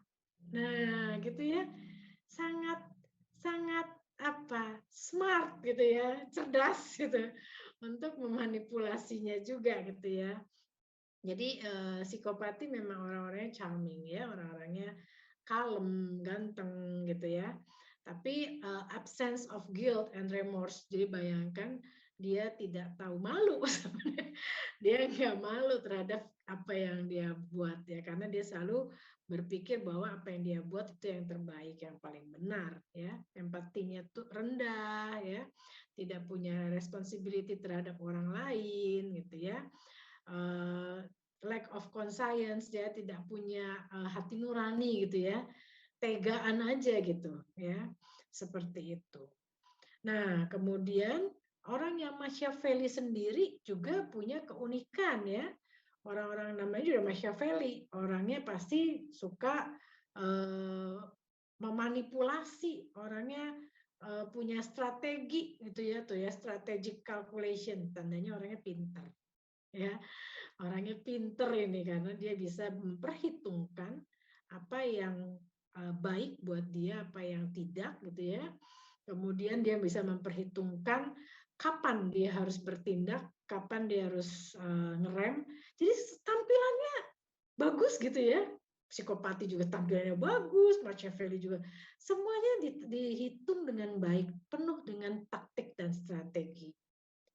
Speaker 3: Nah, gitu ya. Sangat smart gitu ya, cerdas gitu untuk memanipulasinya juga gitu ya. Jadi psikopati memang orang-orangnya charming ya, orang-orangnya kalem, ganteng gitu ya. Tapi absence of guilt and remorse. Jadi bayangkan dia tidak tahu malu sebenarnya. Dia nggak malu terhadap apa yang dia buat ya, karena dia selalu berpikir bahwa apa yang dia buat itu yang terbaik, yang paling benar ya. Empatinya tuh rendah ya, tidak punya responsibility terhadap orang lain gitu ya. Lack of conscience, dia tidak punya hati nurani gitu ya, tegaan aja gitu ya, seperti itu. Nah kemudian orang yang Machiavelli sendiri juga punya keunikan ya. Orang-orang namanya juga Machiavelli, orangnya pasti suka memanipulasi, orangnya punya strategi gitu ya, tuh ya, strategic calculation, tandanya orangnya pintar ya. Orangnya pinter ini karena dia bisa memperhitungkan apa yang baik buat dia, apa yang tidak gitu ya. Kemudian dia bisa memperhitungkan kapan dia harus bertindak, kapan dia harus ngerem. Jadi tampilannya bagus gitu ya. Psikopati juga tampilannya bagus, Machiavelli juga. Semuanya dihitung dengan baik, penuh dengan taktik dan strategi.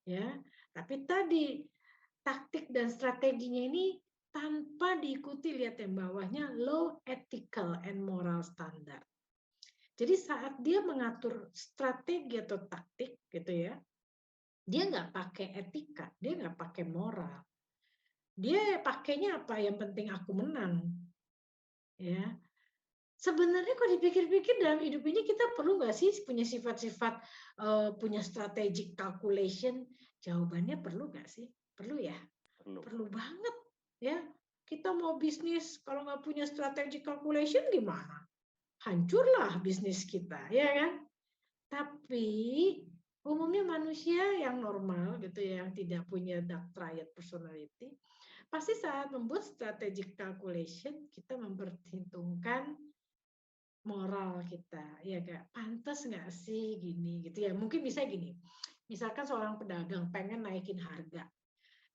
Speaker 3: Ya, tapi tadi taktik dan strateginya ini tanpa diikuti, lihat yang bawahnya, low ethical and moral standard. Jadi saat dia mengatur strategi atau taktik gitu ya, dia nggak pakai etika, dia nggak pakai moral. Dia pakainya apa? Yang penting aku menang. Ya. Sebenarnya kalau dipikir-pikir dalam hidup ini kita perlu nggak sih punya sifat-sifat punya strategic calculation? Jawabannya perlu nggak sih? Perlu ya? Perlu banget ya. Kita mau bisnis kalau nggak punya strategic calculation gimana? Hancurlah bisnis kita, ya kan? Tapi umumnya manusia yang normal gitu ya, yang tidak punya dark triad personality, pasti saat membuat strategic calculation kita memperhitungkan moral kita, ya gak? Pantas nggak sih gini gitu ya? Mungkin bisa gini, misalkan seorang pedagang pengen naikin harga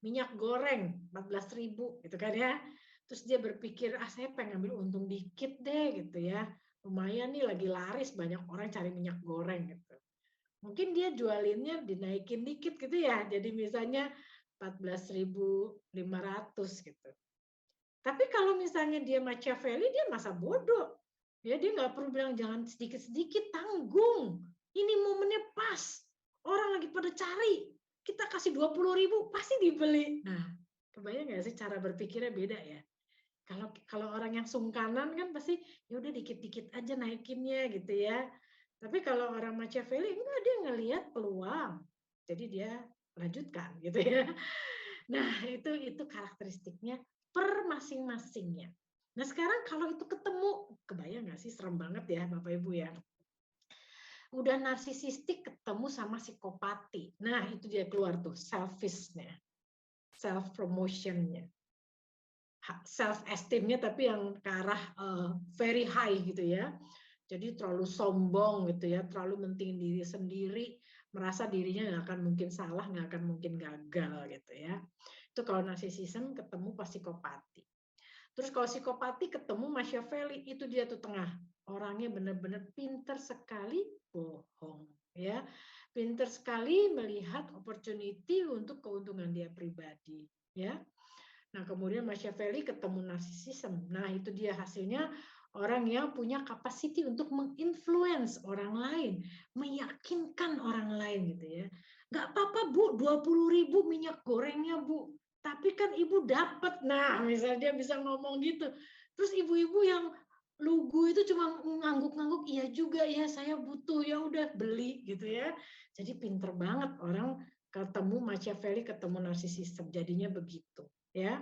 Speaker 3: minyak goreng 14.000 gitu kan ya, terus dia berpikir saya pengen ambil untung dikit deh gitu ya, lumayan nih lagi laris banyak orang cari minyak goreng gitu, mungkin dia jualinnya dinaikin dikit gitu ya, jadi misalnya 14.500 gitu. Tapi kalau misalnya dia Machiavelli, dia masa bodoh ya, dia nggak perlu bilang jangan sedikit-sedikit, tanggung, ini momennya pas, orang lagi pada cari, kita kasih 20.000 pasti dibeli. Nah, Kebayang nggak sih cara berpikirnya beda ya? Kalau orang yang sungkanan kan pasti ya udah dikit-dikit aja naikinnya gitu ya. Tapi kalau orang Machiavelli enggak, dia ngelihat peluang. Jadi dia lanjutkan gitu ya. Nah, itu karakteristiknya per masing-masingnya. Nah, sekarang kalau itu ketemu, kebayang nggak sih, serem banget ya Bapak Ibu ya. Udah narsisistik ketemu sama psikopati. Nah, itu dia keluar tuh selfish-nya, self promotion-nya. Self esteem-nya tapi yang ke arah very high gitu ya. Jadi terlalu sombong gitu ya, terlalu mentingin diri sendiri, merasa dirinya nggak akan mungkin salah, nggak akan mungkin gagal gitu ya. Itu kalau narsisism ketemu pas psikopati. Terus kalau psikopati ketemu Machiavelli, itu dia tuh tengah. Orangnya benar-benar pinter sekali bohong ya. Pinter sekali melihat opportunity untuk keuntungan dia pribadi ya. Nah, kemudian Machiavelli ketemu narsisism. Nah, itu dia hasilnya orang yang punya capacity untuk menginfluence orang lain, meyakinkan orang lain gitu ya. Nggak apa-apa Bu, 20.000 minyak gorengnya Bu, tapi kan Ibu dapat. Nah, misalnya dia bisa ngomong gitu. Terus ibu-ibu yang lugu itu cuma ngangguk-ngangguk, iya juga ya, saya butuh, ya udah beli gitu ya. Jadi pinter banget orang ketemu Machiavelli, ketemu narsisism, jadinya begitu. Ya,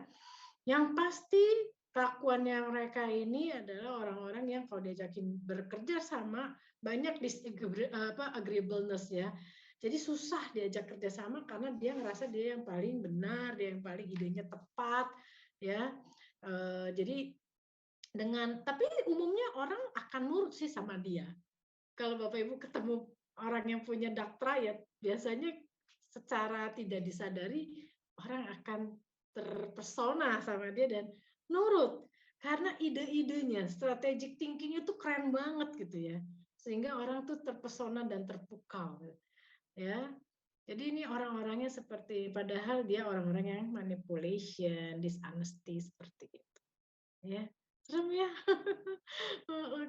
Speaker 3: yang pasti kelakuannya mereka ini adalah orang-orang yang kalau diajakin bekerja sama banyak agreeableness ya. Jadi susah diajak kerjasama karena dia ngerasa dia yang paling benar, dia yang paling idenya tepat, ya. Jadi tapi umumnya orang akan nurut sih sama dia. Kalau Bapak Ibu ketemu orang yang punya dark triad, biasanya secara tidak disadari orang akan terpesona sama dia dan nurut karena ide-idenya, strategic thinking itu keren banget gitu ya, sehingga orang tuh terpesona dan terpukau ya. Jadi ini orang-orangnya seperti, padahal dia orang-orang yang manipulation, dishonesty seperti itu ya. Serem ya.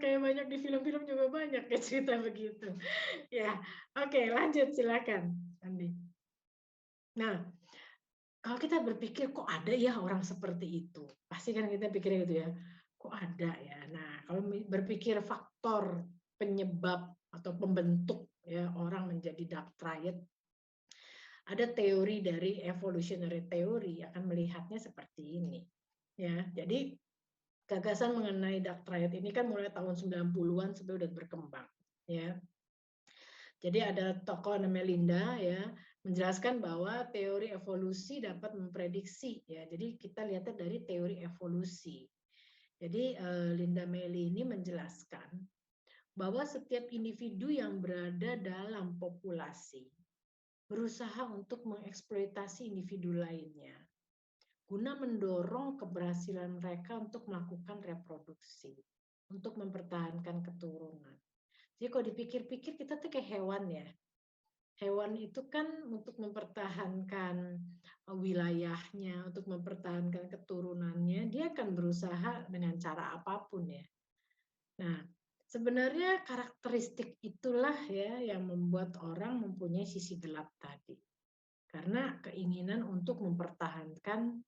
Speaker 3: Kayak banyak di film-film juga banyak ya cerita begitu ya. Oke, lanjut silakan Andi. Nah, kalau kita berpikir kok ada ya orang seperti itu, pasti kan kita pikirnya gitu ya, kok ada ya. Nah, kalau berpikir faktor penyebab atau pembentuk ya orang menjadi dark triad, ada teori dari evolutionary theory akan melihatnya seperti ini. Ya, jadi gagasan mengenai dark triad ini kan mulai tahun 90-an sebenarnya udah berkembang ya. Jadi ada tokoh namanya Linda ya, menjelaskan bahwa teori evolusi dapat memprediksi ya. Jadi kita lihatnya dari teori evolusi. Jadi Linda Meli ini menjelaskan bahwa setiap individu yang berada dalam populasi berusaha untuk mengeksploitasi individu lainnya guna mendorong keberhasilan mereka untuk melakukan reproduksi, untuk mempertahankan keturunan. Jadi kalau dipikir-pikir kita tuh kayak hewan ya. Hewan itu kan untuk mempertahankan wilayahnya, untuk mempertahankan keturunannya, dia akan berusaha dengan cara apapun ya. Nah, sebenarnya karakteristik itulah ya yang membuat orang mempunyai sisi gelap tadi. Karena keinginan untuk mempertahankan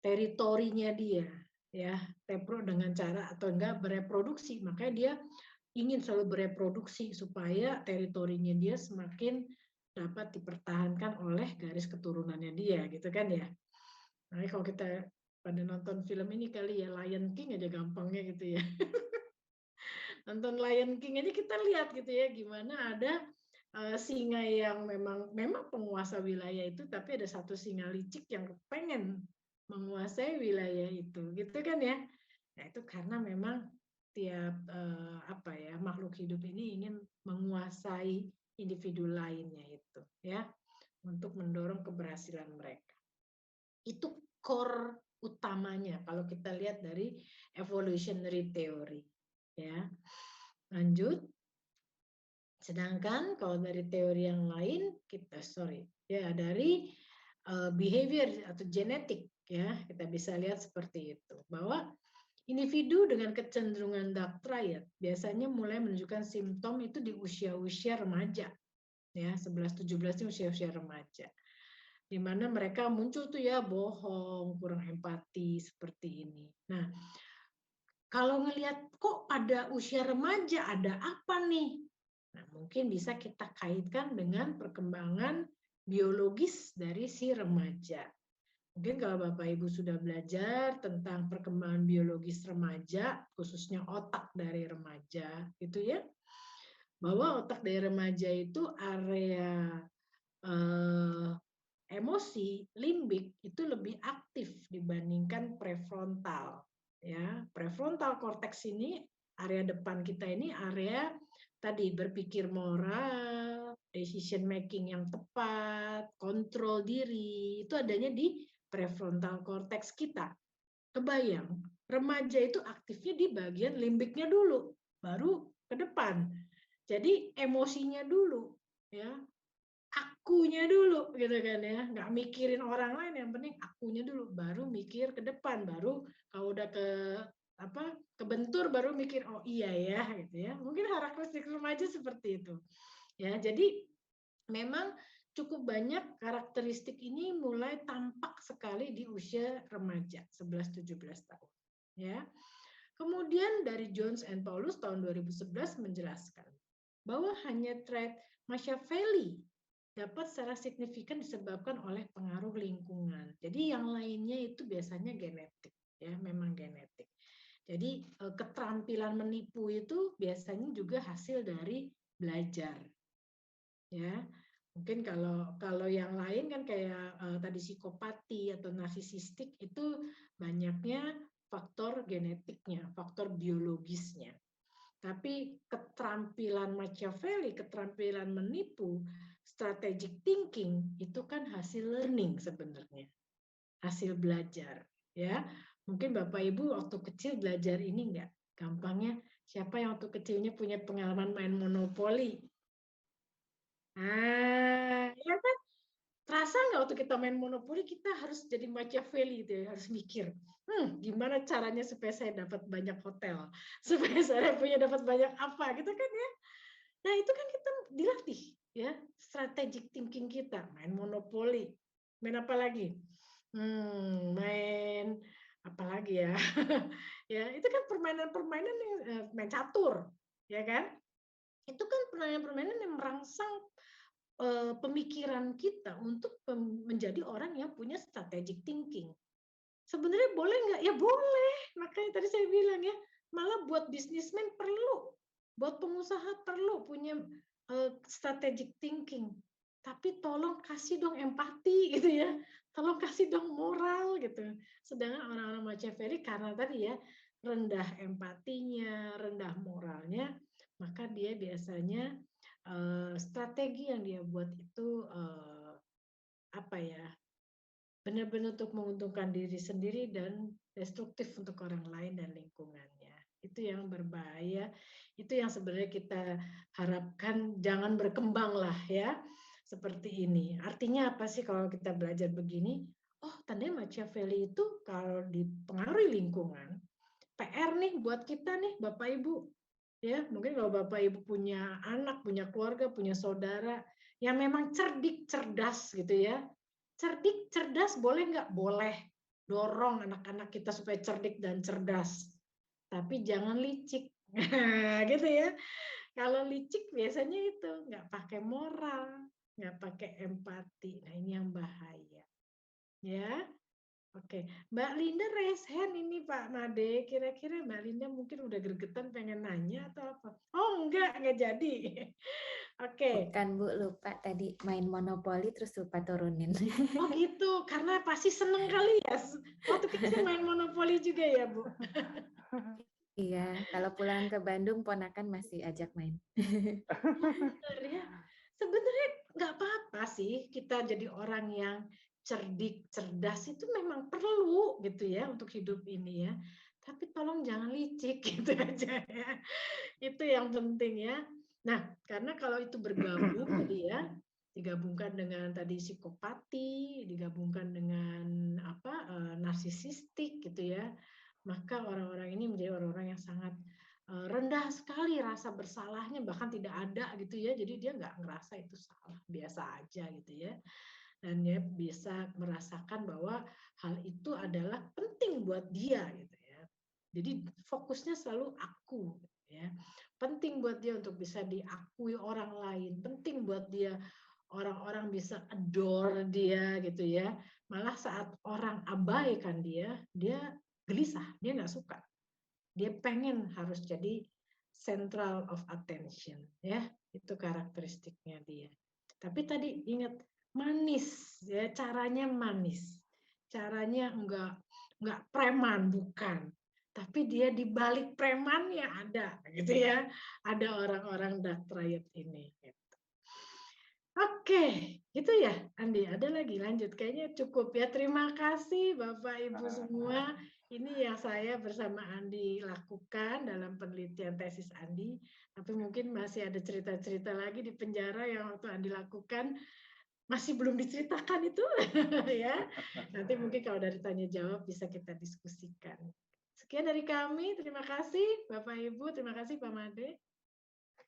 Speaker 3: teritorinya dia ya, dengan cara atau enggak bereproduksi, makanya dia ingin selalu bereproduksi supaya teritorinya dia semakin dapat dipertahankan oleh garis keturunannya dia gitu kan ya. Nah, kalau kita pada nonton film ini kali ya, Lion King aja gampangnya gitu ya. Nonton Lion King aja kita lihat gitu ya gimana ada singa yang memang penguasa wilayah itu, tapi ada satu singa licik yang pengen menguasai wilayah itu, gitu kan ya. Nah, itu karena memang tiap makhluk hidup ini ingin menguasai individu lainnya itu, ya, untuk mendorong keberhasilan mereka. Itu core utamanya kalau kita lihat dari evolutionary theory, ya. Lanjut. Sedangkan kalau dari teori yang lain dari behavior atau genetik ya, kita bisa lihat seperti itu bahwa individu dengan kecenderungan dark triad biasanya mulai menunjukkan simptom itu di usia-usia remaja ya, 11-17 itu usia-usia remaja. di mana mereka muncul tuh ya bohong, kurang empati seperti ini. Nah, kalau ngelihat kok pada usia remaja ada apa nih? Nah, mungkin bisa kita kaitkan dengan perkembangan biologis dari si remaja. Mungkin kalau Bapak Ibu sudah belajar tentang perkembangan biologis remaja, khususnya otak dari remaja, gitu ya, bahwa otak dari remaja itu area emosi limbik itu lebih aktif dibandingkan prefrontal. Ya, prefrontal cortex ini area depan kita ini area tadi berpikir moral, decision making yang tepat, kontrol diri, itu adanya di prefrontal cortex kita. Kebayang, remaja itu aktifnya di bagian limbiknya dulu, baru ke depan. Jadi emosinya dulu, ya, akunya dulu gitu kan ya, nggak mikirin orang lain, yang penting akunya dulu, baru mikir ke depan, baru kalau udah kebentur baru mikir oh iya ya gitu ya. Mungkin karakteristik remaja seperti itu ya. Jadi memang cukup banyak karakteristik ini mulai tampak sekali di usia remaja 11-17 tahun ya. Kemudian dari Jones and Paulus tahun 2011 menjelaskan bahwa hanya trait Machiavelli dapat secara signifikan disebabkan oleh pengaruh lingkungan. Jadi yang lainnya itu biasanya genetik, ya, memang genetik. Jadi keterampilan menipu itu biasanya juga hasil dari belajar, ya. Mungkin kalau yang lain kan kayak tadi psikopati atau narsisistik itu banyaknya faktor genetiknya, faktor biologisnya. Tapi keterampilan Machiavelli, keterampilan menipu, strategic thinking itu kan hasil learning sebenarnya, hasil belajar, ya. Mungkin Bapak Ibu waktu kecil belajar ini enggak? Gampangnya siapa yang waktu kecilnya punya pengalaman main monopoli? Nah, ya kan? Terasa nggak waktu kita main monopoli kita harus jadi Machiavelli gitu ya, harus mikir, gimana caranya supaya saya dapat banyak hotel, supaya saya punya dapat banyak apa gitu kan ya. Nah itu kan kita dilatih ya, strategic thinking kita, main monopoli, main apa lagi? Main apa lagi ya? Ya itu kan permainan-permainan yang main catur, ya kan? Itu kan permainan-permainan yang merangsang pemikiran kita untuk menjadi orang yang punya strategic thinking. Sebenarnya boleh nggak? Ya boleh. Makanya tadi saya bilang ya, malah buat bisnismen perlu, buat pengusaha perlu punya strategic thinking. Tapi tolong kasih dong empati gitu ya, tolong kasih dong moral gitu. Sedangkan orang-orang Machiavelli karena tadi ya rendah empatinya, rendah moralnya, maka dia biasanya strategi yang dia buat itu apa ya, benar-benar untuk menguntungkan diri sendiri dan destruktif untuk orang lain dan lingkungannya. Itu yang berbahaya, itu yang sebenarnya kita harapkan jangan berkembang lah ya, seperti ini. Artinya apa sih kalau kita belajar begini? Oh, tandanya Machiavelli itu kalau dipengaruhi lingkungan, PR nih buat kita nih Bapak Ibu. Ya, mungkin kalau Bapak Ibu punya anak, punya keluarga, punya saudara yang memang cerdik, cerdas gitu ya. Cerdik, cerdas boleh nggak? Boleh. Dorong anak-anak kita supaya cerdik dan cerdas. Tapi jangan licik. Gitu ya. Kalau licik biasanya itu nggak pakai moral, nggak pakai empati. Nah, ini yang bahaya. Ya. Oke, Mbak Linda raise hand ini Pak Made. Kira-kira Mbak Linda mungkin udah gregetan pengen nanya atau apa? Oh enggak jadi. Oke.
Speaker 4: Bukan Bu, lupa tadi main monopoli terus lupa turunin.
Speaker 3: Oh gitu, karena pasti seneng kali ya. Waktu kecil main monopoli juga ya Bu.
Speaker 4: Iya, kalau pulang ke Bandung ponakan masih ajak main.
Speaker 3: Sebenarnya nggak apa-apa sih kita jadi orang yang cerdik, cerdas itu memang perlu gitu ya untuk hidup ini ya. Tapi tolong jangan licik gitu aja ya. Itu yang penting ya. Nah, karena kalau itu bergabung tadi ya, digabungkan dengan tadi psikopati, digabungkan dengan narsisistik gitu ya, maka orang-orang ini menjadi orang-orang yang sangat rendah sekali rasa bersalahnya, bahkan tidak ada gitu ya. Jadi dia nggak ngerasa itu salah, biasa aja gitu ya. dan dia bisa merasakan bahwa hal itu adalah penting buat dia gitu ya. Jadi fokusnya selalu aku ya. Penting buat dia untuk bisa diakui orang lain, penting buat dia orang-orang bisa adore dia gitu ya. Malah saat orang abaikan dia gelisah, dia nggak suka. Dia pengen harus jadi central of attention ya. Itu karakteristiknya dia. Tapi tadi ingat manis ya, caranya manis. Caranya enggak preman, bukan. Tapi dia di balik preman ya ada gitu ya. Ada orang-orang dark triad ini gitu. Oke, gitu ya Andi. Ada lagi lanjut, kayaknya cukup ya. Terima kasih Bapak Ibu semua. Ini yang saya bersama Andi lakukan dalam penelitian tesis Andi. Tapi mungkin masih ada cerita-cerita lagi di penjara yang waktu Andi lakukan masih belum diceritakan itu ya. Nanti mungkin kalau dari tanya jawab bisa kita diskusikan. Sekian dari kami. Terima kasih Bapak Ibu. Terima kasih Pak Made.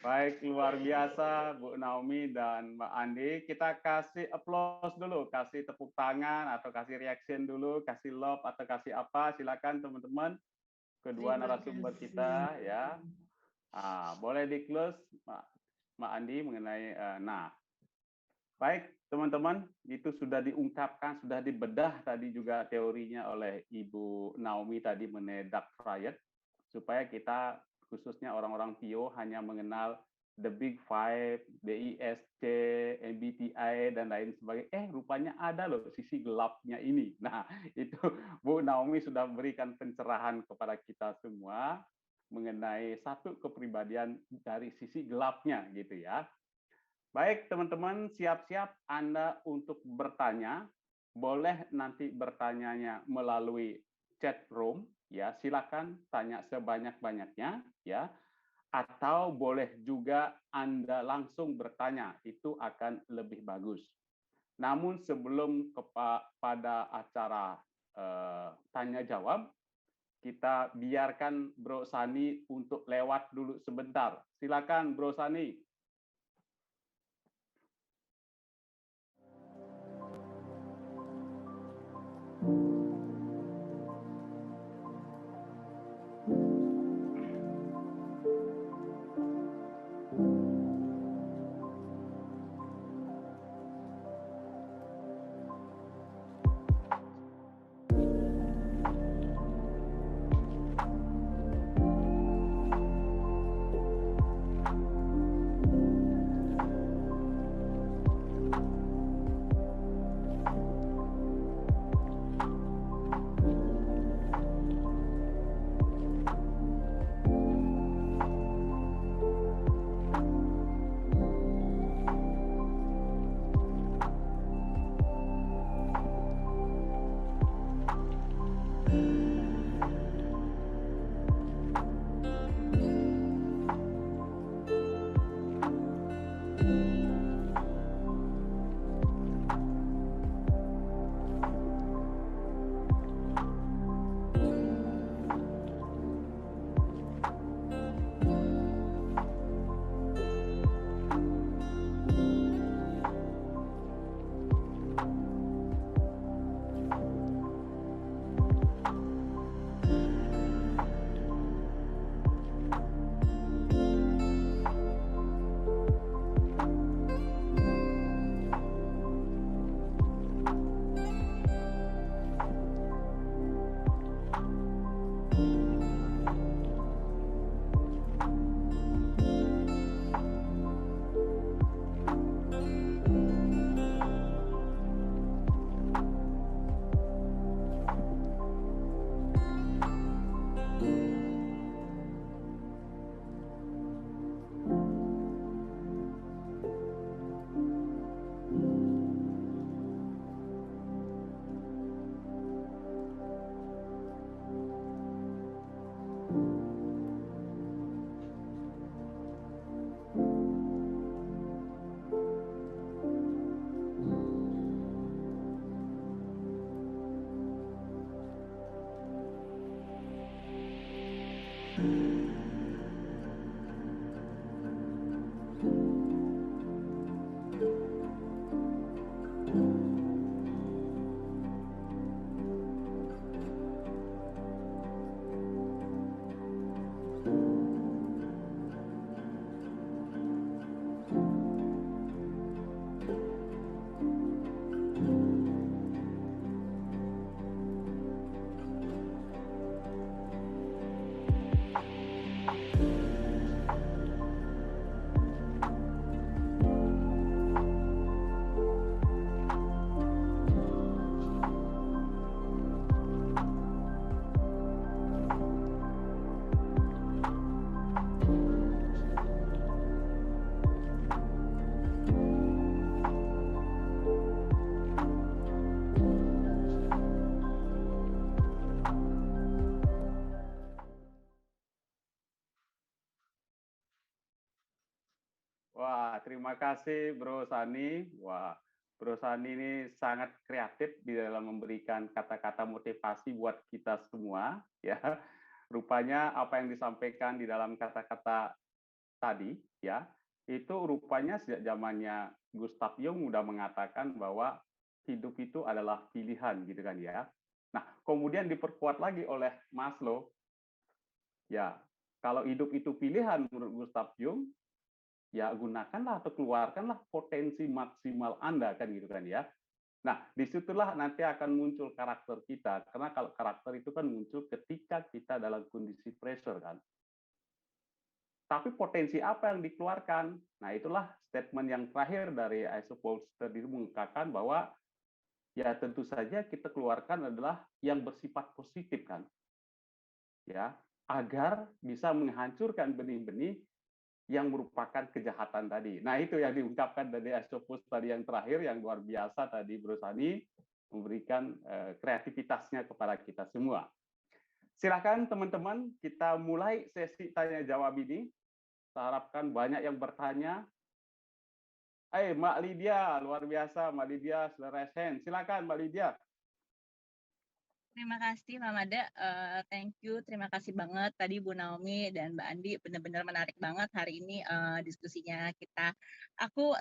Speaker 1: Baik, luar biasa Bu Naomi dan Mbak Andi. Kita kasih applause dulu, kasih tepuk tangan atau kasih reaction dulu, kasih love atau kasih apa. Silakan teman-teman, kedua narasumber kita ya. Boleh di close Mbak Andi mengenai baik teman-teman, itu sudah diungkapkan, sudah dibedah tadi juga teorinya oleh Ibu Naomi tadi mengenai dark triad, supaya kita khususnya orang-orang PIO hanya mengenal the big five, DISC, MBTI dan lain sebagainya. Rupanya ada loh sisi gelapnya ini. Nah, itu Bu Naomi sudah memberikan pencerahan kepada kita semua mengenai satu kepribadian dari sisi gelapnya gitu ya. Baik, teman-teman, siap-siap Anda untuk bertanya. Boleh nanti bertanyanya melalui chat room, ya. Silakan tanya sebanyak-banyaknya, ya. Atau boleh juga Anda langsung bertanya, itu akan lebih bagus. Namun sebelum kepada acara tanya jawab, kita biarkan Bro Sani untuk lewat dulu sebentar. Silakan Bro Sani. Wah, terima kasih Bro Sani. Wah, Bro Sani ini sangat kreatif di dalam memberikan kata-kata motivasi buat kita semua. Ya, rupanya apa yang disampaikan di dalam kata-kata tadi, ya, itu rupanya sejak zamannya Gustav Jung udah mengatakan bahwa hidup itu adalah pilihan, gitu kan ya. Nah, kemudian diperkuat lagi oleh Maslow, ya, kalau hidup itu pilihan menurut Gustav Jung, ya gunakanlah atau keluarkanlah potensi maksimal Anda, kan gitu kan ya. Nah, disitulah nanti akan muncul karakter kita, karena kalau karakter itu kan muncul ketika kita dalam kondisi pressure kan. Tapi potensi apa yang dikeluarkan? Nah, itulah statement yang terakhir dari Aesopus tadi mengungkapkan bahwa ya tentu saja kita keluarkan adalah yang bersifat positif kan. Ya, agar bisa menghancurkan benih-benih yang merupakan kejahatan tadi. Nah, itu yang diungkapkan dari Aesopus tadi yang terakhir, yang luar biasa tadi Bro Sani memberikan kreativitasnya kepada kita semua. Silakan teman-teman, kita mulai sesi tanya jawab ini. Saya harapkan banyak yang bertanya. Mbak Lydia, luar biasa. Mbak Lydia sudah raise hand. Silakan Mbak Lydia.
Speaker 5: Terima kasih Pak Mada, thank you, terima kasih banget tadi Bu Naomi dan Mbak Andi, benar-benar menarik banget hari ini diskusinya kita. Aku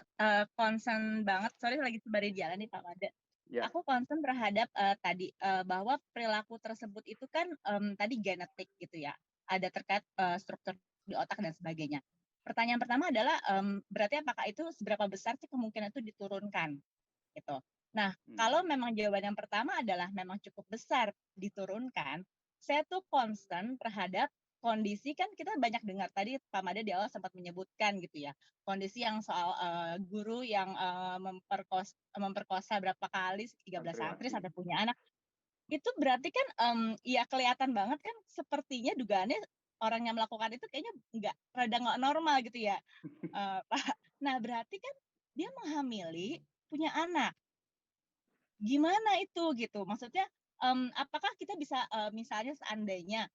Speaker 5: concern banget, sorry lagi sembari jalan nih Pak Mada.
Speaker 1: Ya.
Speaker 5: Aku concern terhadap tadi bahwa perilaku tersebut itu kan tadi genetik gitu ya, ada terkait struktur di otak dan sebagainya. Pertanyaan pertama adalah berarti apakah itu seberapa besar sih kemungkinan itu diturunkan gitu. Nah, kalau memang jawaban yang pertama adalah memang cukup besar diturunkan, saya tuh concern terhadap kondisi, kan kita banyak dengar tadi Pak Mada di awal sempat menyebutkan gitu ya, kondisi yang soal guru yang memperkosa berapa kali, 13 santri sampai punya anak. Itu berarti kan ya kelihatan banget kan sepertinya dugaannya orang yang melakukan itu kayaknya rada nggak normal gitu ya, Pak. Nah, berarti kan dia menghamili, punya anak. Gimana itu gitu? Maksudnya apakah kita bisa misalnya seandainya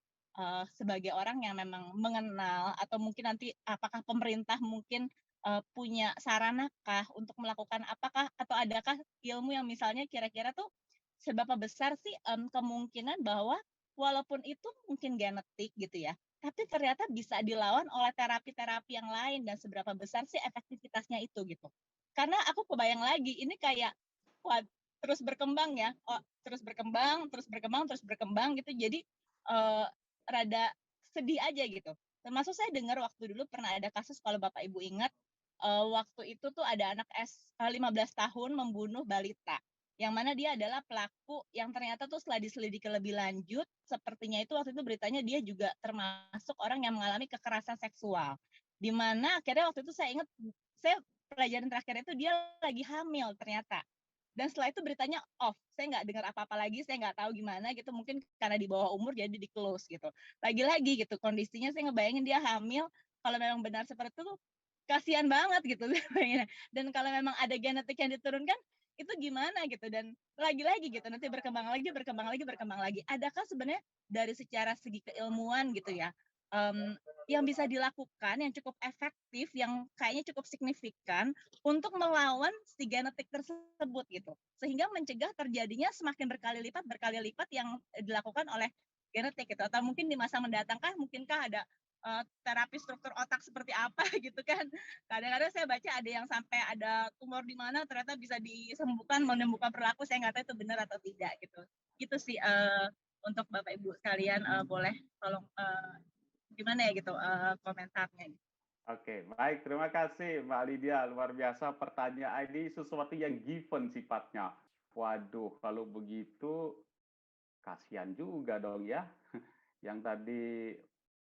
Speaker 5: sebagai orang yang memang mengenal, atau mungkin nanti apakah pemerintah mungkin punya saranakah untuk melakukan apakah atau adakah ilmu yang misalnya kira-kira tuh seberapa besar sih kemungkinan bahwa walaupun itu mungkin genetik gitu ya, tapi ternyata bisa dilawan oleh terapi-terapi yang lain, dan seberapa besar sih efektivitasnya itu gitu. Karena aku kebayang lagi ini kayak wah, terus berkembang ya, terus berkembang gitu. Jadi rada sedih aja gitu. Termasuk saya dengar waktu dulu pernah ada kasus, kalau Bapak Ibu ingat, waktu itu tuh ada anak 15 tahun membunuh balita. Yang mana dia adalah pelaku yang ternyata tuh setelah diselidiki lebih lanjut, sepertinya itu waktu itu beritanya dia juga termasuk orang yang mengalami kekerasan seksual. Di mana akhirnya waktu itu saya ingat, saya pelajaran terakhir itu dia lagi hamil ternyata. Dan setelah itu beritanya off, saya nggak dengar apa-apa lagi, saya nggak tahu gimana gitu, mungkin karena di bawah umur jadi di close gitu. Lagi-lagi gitu kondisinya, saya ngebayangin dia hamil, kalau memang benar seperti itu kasihan banget gitu. Dan kalau memang ada genetik yang diturunkan, itu gimana gitu. Dan lagi-lagi gitu, nanti berkembang lagi. Adakah sebenarnya dari secara segi keilmuan gitu ya, yang bisa dilakukan yang cukup efektif, yang kayaknya cukup signifikan untuk melawan si genetik tersebut gitu, sehingga mencegah terjadinya semakin berkali lipat yang dilakukan oleh genetik gitu, atau mungkin di masa mendatang mungkinkah ada terapi struktur otak seperti apa gitu kan. Kadang-kadang saya baca ada yang sampai ada tumor di mana ternyata bisa disembuhkan, menyembuhkan perilaku, saya nggak tahu itu benar atau tidak gitu. Gitu sih untuk Bapak Ibu sekalian, boleh tolong gimana ya gitu komentarnya.
Speaker 1: Oke, baik. Terima kasih Mbak Lydia. Luar biasa pertanyaan ini, sesuatu yang given sifatnya. Waduh, kalau begitu kasihan juga dong ya. Yang tadi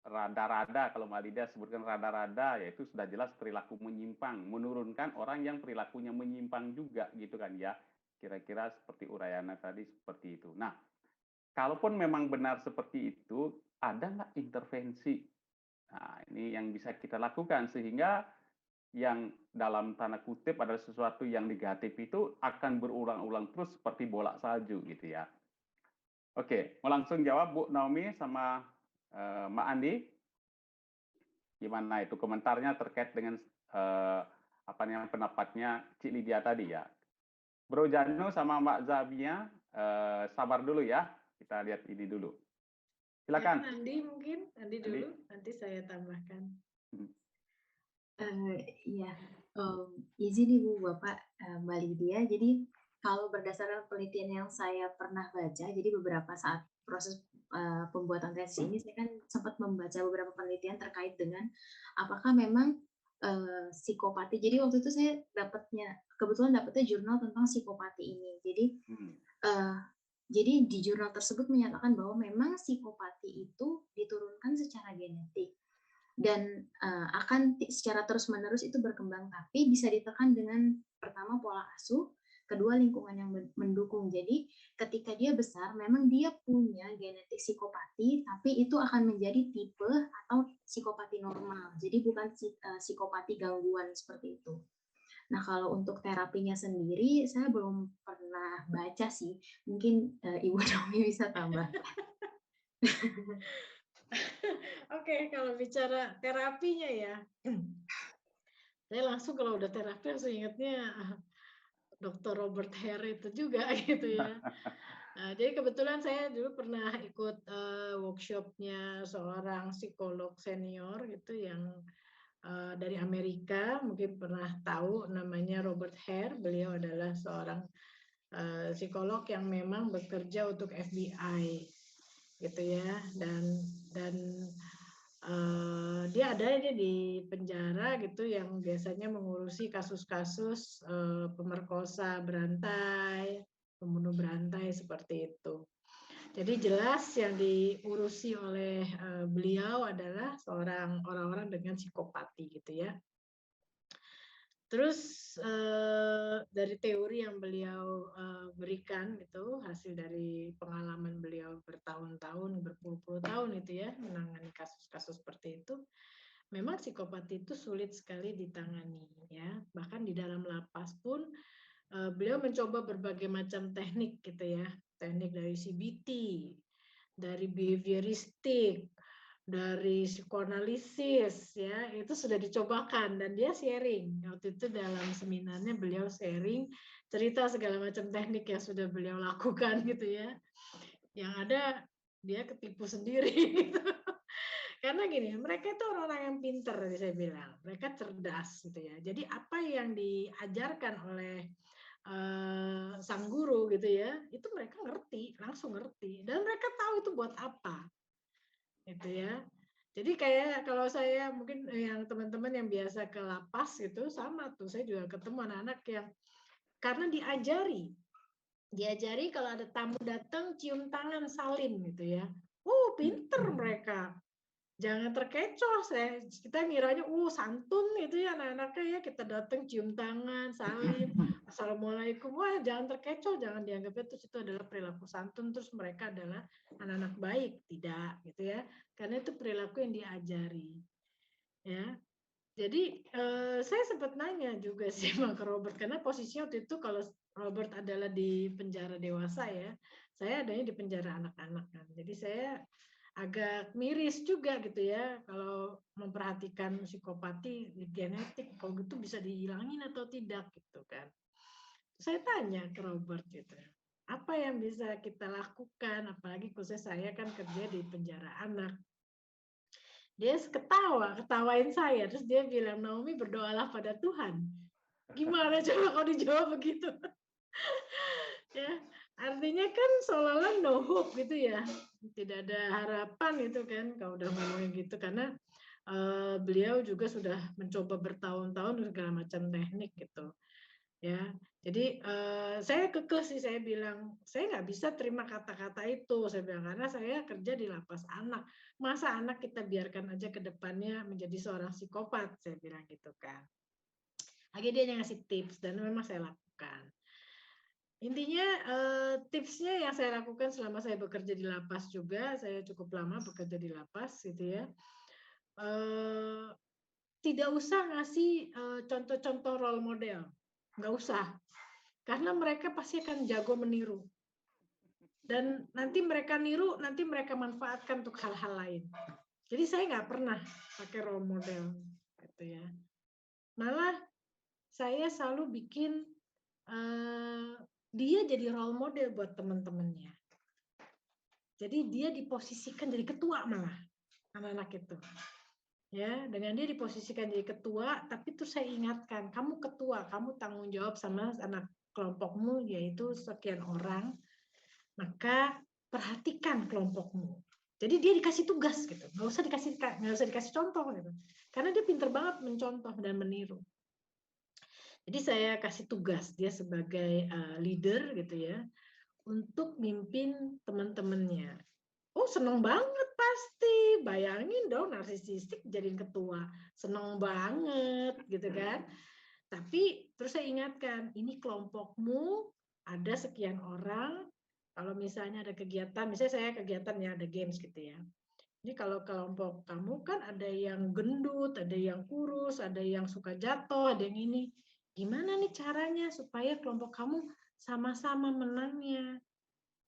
Speaker 1: rada-rada, kalau Mbak Lydia sebutkan rada-rada, yaitu sudah jelas perilaku menyimpang, menurunkan orang yang perilakunya menyimpang juga gitu kan ya. Kira-kira seperti urayana tadi seperti itu. Nah, kalaupun memang benar seperti itu, ada nggak intervensi? Nah, ini yang bisa kita lakukan sehingga yang dalam tanda kutip adalah sesuatu yang negatif itu akan berulang-ulang terus seperti bola salju gitu ya. Oke, mau langsung jawab Bu Naomi sama Mbak Andi. Gimana itu komentarnya terkait dengan apa yang pendapatnya Cik Lydia tadi ya. Bro Jano sama Mbak Zabia, sabar dulu ya. Kita lihat ini dulu. Silakan.
Speaker 3: Ya, Andi mungkin, Andi dulu, nanti saya tambahkan.
Speaker 2: Iya, izin Ibu Bapak, Mbak Lydia. Jadi kalau berdasarkan penelitian yang saya pernah baca, jadi beberapa saat proses pembuatan tesis ini saya kan sempat membaca beberapa penelitian terkait dengan apakah memang psikopati. Jadi waktu itu saya kebetulan dapatnya jurnal tentang psikopati ini. Jadi di jurnal tersebut menyatakan bahwa memang psikopati itu diturunkan secara genetik dan akan secara terus-menerus itu berkembang, tapi bisa ditekan dengan pertama pola asuh, kedua lingkungan yang mendukung. Jadi ketika dia besar, memang dia punya genetik psikopati, tapi itu akan menjadi tipe atau psikopati normal. Jadi bukan psikopati gangguan seperti itu. Nah, kalau untuk terapinya sendiri, saya belum pernah baca sih. Mungkin Ibu Nomi bisa tambah.
Speaker 3: Oke, kalau bicara terapinya ya, saya langsung kalau udah terapi langsung ingatnya Dr. Robert Hare itu juga gitu ya. Nah, jadi kebetulan saya dulu pernah ikut workshopnya seorang psikolog senior gitu yang dari Amerika, mungkin pernah tahu namanya Robert Hare. Beliau adalah seorang psikolog yang memang bekerja untuk FBI gitu ya, dan dia ada di penjara gitu yang biasanya mengurusi kasus-kasus pemerkosa berantai, pembunuh berantai seperti itu. Jadi jelas yang diurusi oleh beliau adalah orang-orang dengan psikopati gitu ya. Terus dari teori yang beliau berikan itu hasil dari pengalaman beliau bertahun-tahun, berpuluh-puluh tahun itu ya menangani kasus-kasus seperti itu. Memang psikopati itu sulit sekali ditangani ya. Bahkan di dalam lapas pun beliau mencoba berbagai macam teknik gitu ya. Teknik dari CBT, dari behavioristik, dari psikoanalisis ya, itu sudah dicobakan dan dia sharing. Waktu itu dalam seminarnya beliau sharing cerita segala macam teknik yang sudah beliau lakukan gitu ya. Yang ada dia ketipu sendiri gitu. Karena gini, mereka itu orang-orang yang pinter tadi saya bilang. Mereka cerdas gitu ya. Jadi apa yang diajarkan oleh sang guru gitu ya, itu mereka ngerti, langsung ngerti. Dan mereka tahu itu buat apa. Gitu ya. Jadi kayak kalau saya mungkin yang teman-teman yang biasa ke lapas gitu sama tuh, saya juga ketemu anak-anak yang karena diajari kalau ada tamu datang cium tangan salim gitu ya. Pinter mereka. Jangan terkecoh, kita ngiranya santun itu ya anak-anaknya ya, kita datang cium tangan, salim, assalamualaikum, wah jangan terkecoh, jangan dianggap itu adalah perilaku santun, terus mereka adalah anak-anak baik, tidak gitu ya, karena itu perilaku yang diajari, ya. Jadi saya sempat nanya juga sih sama ke Robert, karena posisinya waktu itu kalau Robert adalah di penjara dewasa ya, saya adanya di penjara anak-anak kan, jadi saya agak miris juga gitu ya kalau memperhatikan psikopati genetik, kalau gitu bisa dihilangin atau tidak gitu kan. Saya tanya ke Robert gitu, apa yang bisa kita lakukan, apalagi khusus saya kan kerja di penjara anak. Dia ketawain saya, terus dia bilang, Naomi berdoalah pada Tuhan. Gimana coba kalau dijawab begitu? Ya, artinya kan seolah-olah no hope gitu ya, tidak ada harapan gitu kan kalau udah ngomongin gitu, karena beliau juga sudah mencoba bertahun-tahun segala macam teknik gitu ya. Jadi saya kekeh sih, saya bilang saya nggak bisa terima kata-kata itu, saya bilang, karena saya kerja di lapas anak, masa anak kita biarkan aja ke depannya menjadi seorang psikopat, saya bilang gitu kan. Akhirnya dia ngasih tips dan memang saya lakukan. Intinya tipsnya yang saya lakukan selama saya bekerja di lapas juga, saya cukup lama bekerja di lapas gitu ya. Tidak usah ngasih contoh-contoh role model, nggak usah, karena mereka pasti akan jago meniru. Dan nanti mereka niru, nanti mereka manfaatkan untuk hal-hal lain. Jadi saya nggak pernah pakai role model, gitu ya. Malah saya selalu bikin dia jadi role model buat teman-temannya. Jadi dia diposisikan jadi ketua malah anak-anak itu. Ya, dengan dia diposisikan jadi ketua, tapi terus saya ingatkan, kamu ketua, kamu tanggung jawab sama anak kelompokmu yaitu sekian orang, maka perhatikan kelompokmu. Jadi dia dikasih tugas gitu, nggak usah dikasih contoh gitu, karena dia pinter banget mencontoh dan meniru. Jadi saya kasih tugas dia sebagai leader gitu ya, untuk mimpin teman-temannya. Oh, seneng banget pasti. Bayangin dong narsisistik jadiin ketua. Seneng banget gitu kan. Tapi terus saya ingatkan, ini kelompokmu ada sekian orang. Kalau misalnya ada kegiatan, misalnya saya kegiatan ya ada games gitu ya. Jadi kalau kelompok kamu kan ada yang gendut, ada yang kurus, ada yang suka jatuh, ada yang ini. Gimana nih caranya supaya kelompok kamu sama-sama menangnya?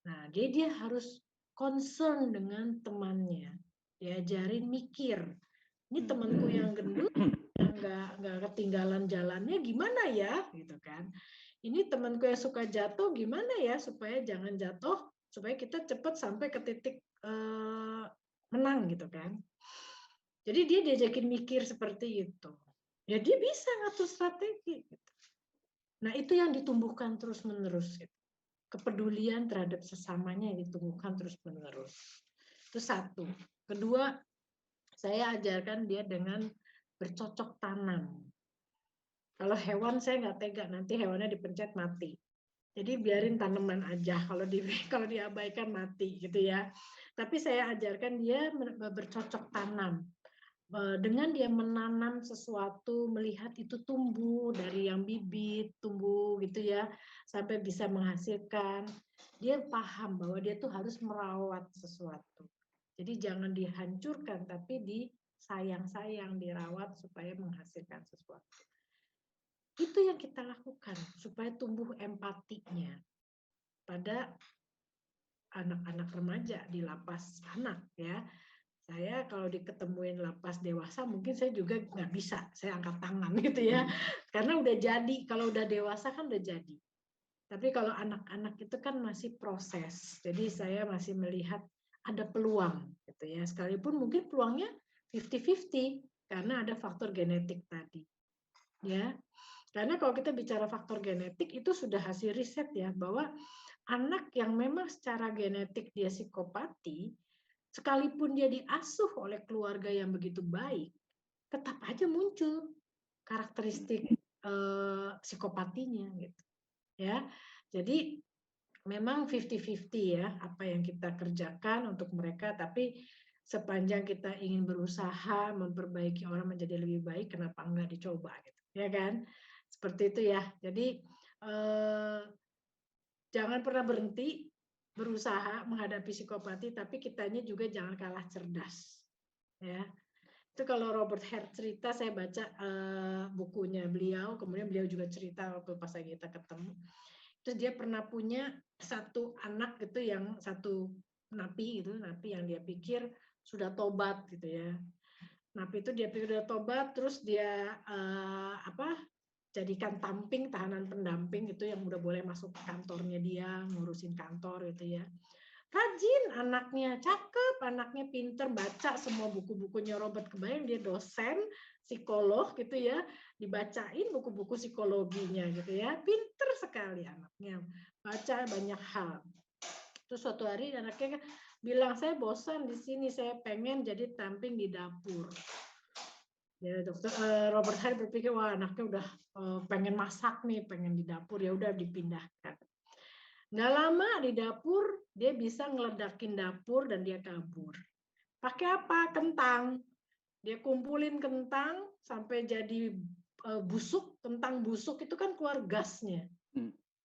Speaker 3: Nah, dia harus concern dengan temannya, diajarin mikir. Ini temanku yang gendut, nggak ketinggalan jalannya, gimana ya, gitu kan? Ini temanku yang suka jatuh, gimana ya supaya jangan jatuh, supaya kita cepat sampai ke titik menang, gitu kan? Jadi dia diajakin mikir seperti itu. Ya dia bisa ngatur strategi. Gitu. Nah itu yang ditumbuhkan terus-menerus. Gitu. Kepedulian terhadap sesamanya yang ditumbuhkan terus-menerus. Itu satu. Kedua, saya ajarkan dia dengan bercocok tanam. Kalau hewan saya nggak tega, nanti hewannya dipencet mati. Jadi biarin tanaman aja, kalau diabaikan mati gitu ya. Tapi saya ajarkan dia bercocok tanam. Dengan dia menanam sesuatu, melihat itu tumbuh dari yang bibit, tumbuh gitu ya, sampai bisa menghasilkan, dia paham bahwa dia tuh harus merawat sesuatu. Jadi jangan dihancurkan, tapi disayang-sayang, dirawat supaya menghasilkan sesuatu. Itu yang kita lakukan, supaya tumbuh empatinya pada anak-anak remaja di lapas anak ya. Saya kalau diketemuin lapas dewasa mungkin saya juga nggak bisa, saya angkat tangan gitu ya, karena udah jadi, kalau udah dewasa kan udah jadi. Tapi kalau anak-anak itu kan masih proses, jadi saya masih melihat ada peluang gitu ya, sekalipun mungkin peluangnya 50-50 karena ada faktor genetik tadi, ya. Karena kalau kita bicara faktor genetik itu sudah hasil riset ya, bahwa anak yang memang secara genetik dia psikopati, sekalipun dia diasuh oleh keluarga yang begitu baik, tetap aja muncul karakteristik psikopatinya gitu. Ya. Jadi memang 50-50 ya apa yang kita kerjakan untuk mereka, tapi sepanjang kita ingin berusaha memperbaiki orang menjadi lebih baik, kenapa enggak dicoba gitu. Ya kan? Seperti itu ya. Jadi jangan pernah berhenti berusaha menghadapi psikopati, tapi kitanya juga jangan kalah cerdas. Ya, itu kalau Robert Hare cerita, saya baca bukunya beliau, kemudian beliau juga cerita waktu pas kita ketemu. Terus dia pernah punya satu anak gitu yang satu napi gitu, napi yang dia pikir sudah tobat gitu ya. Napi itu dia pikir sudah tobat, terus dia jadikan tamping, tahanan pendamping itu yang udah boleh masuk ke kantornya dia, ngurusin kantor gitu ya. Rajin anaknya, cakep, anaknya pinter, baca semua buku-bukunya Robert, kebayang dia dosen, psikolog gitu ya, dibacain buku-buku psikologinya gitu ya, pinter sekali anaknya, baca banyak hal. Terus suatu hari anaknya bilang, saya bosan di sini, saya pengen jadi tamping di dapur. Ya, Robert Hare berpikir, wah anaknya udah pengen masak nih, pengen di dapur, ya udah dipindahkan. Nggak lama di dapur, dia bisa ngeledakin dapur dan dia kabur. Pakai apa? Kentang. Dia kumpulin kentang sampai jadi busuk. Kentang busuk itu kan keluar gasnya.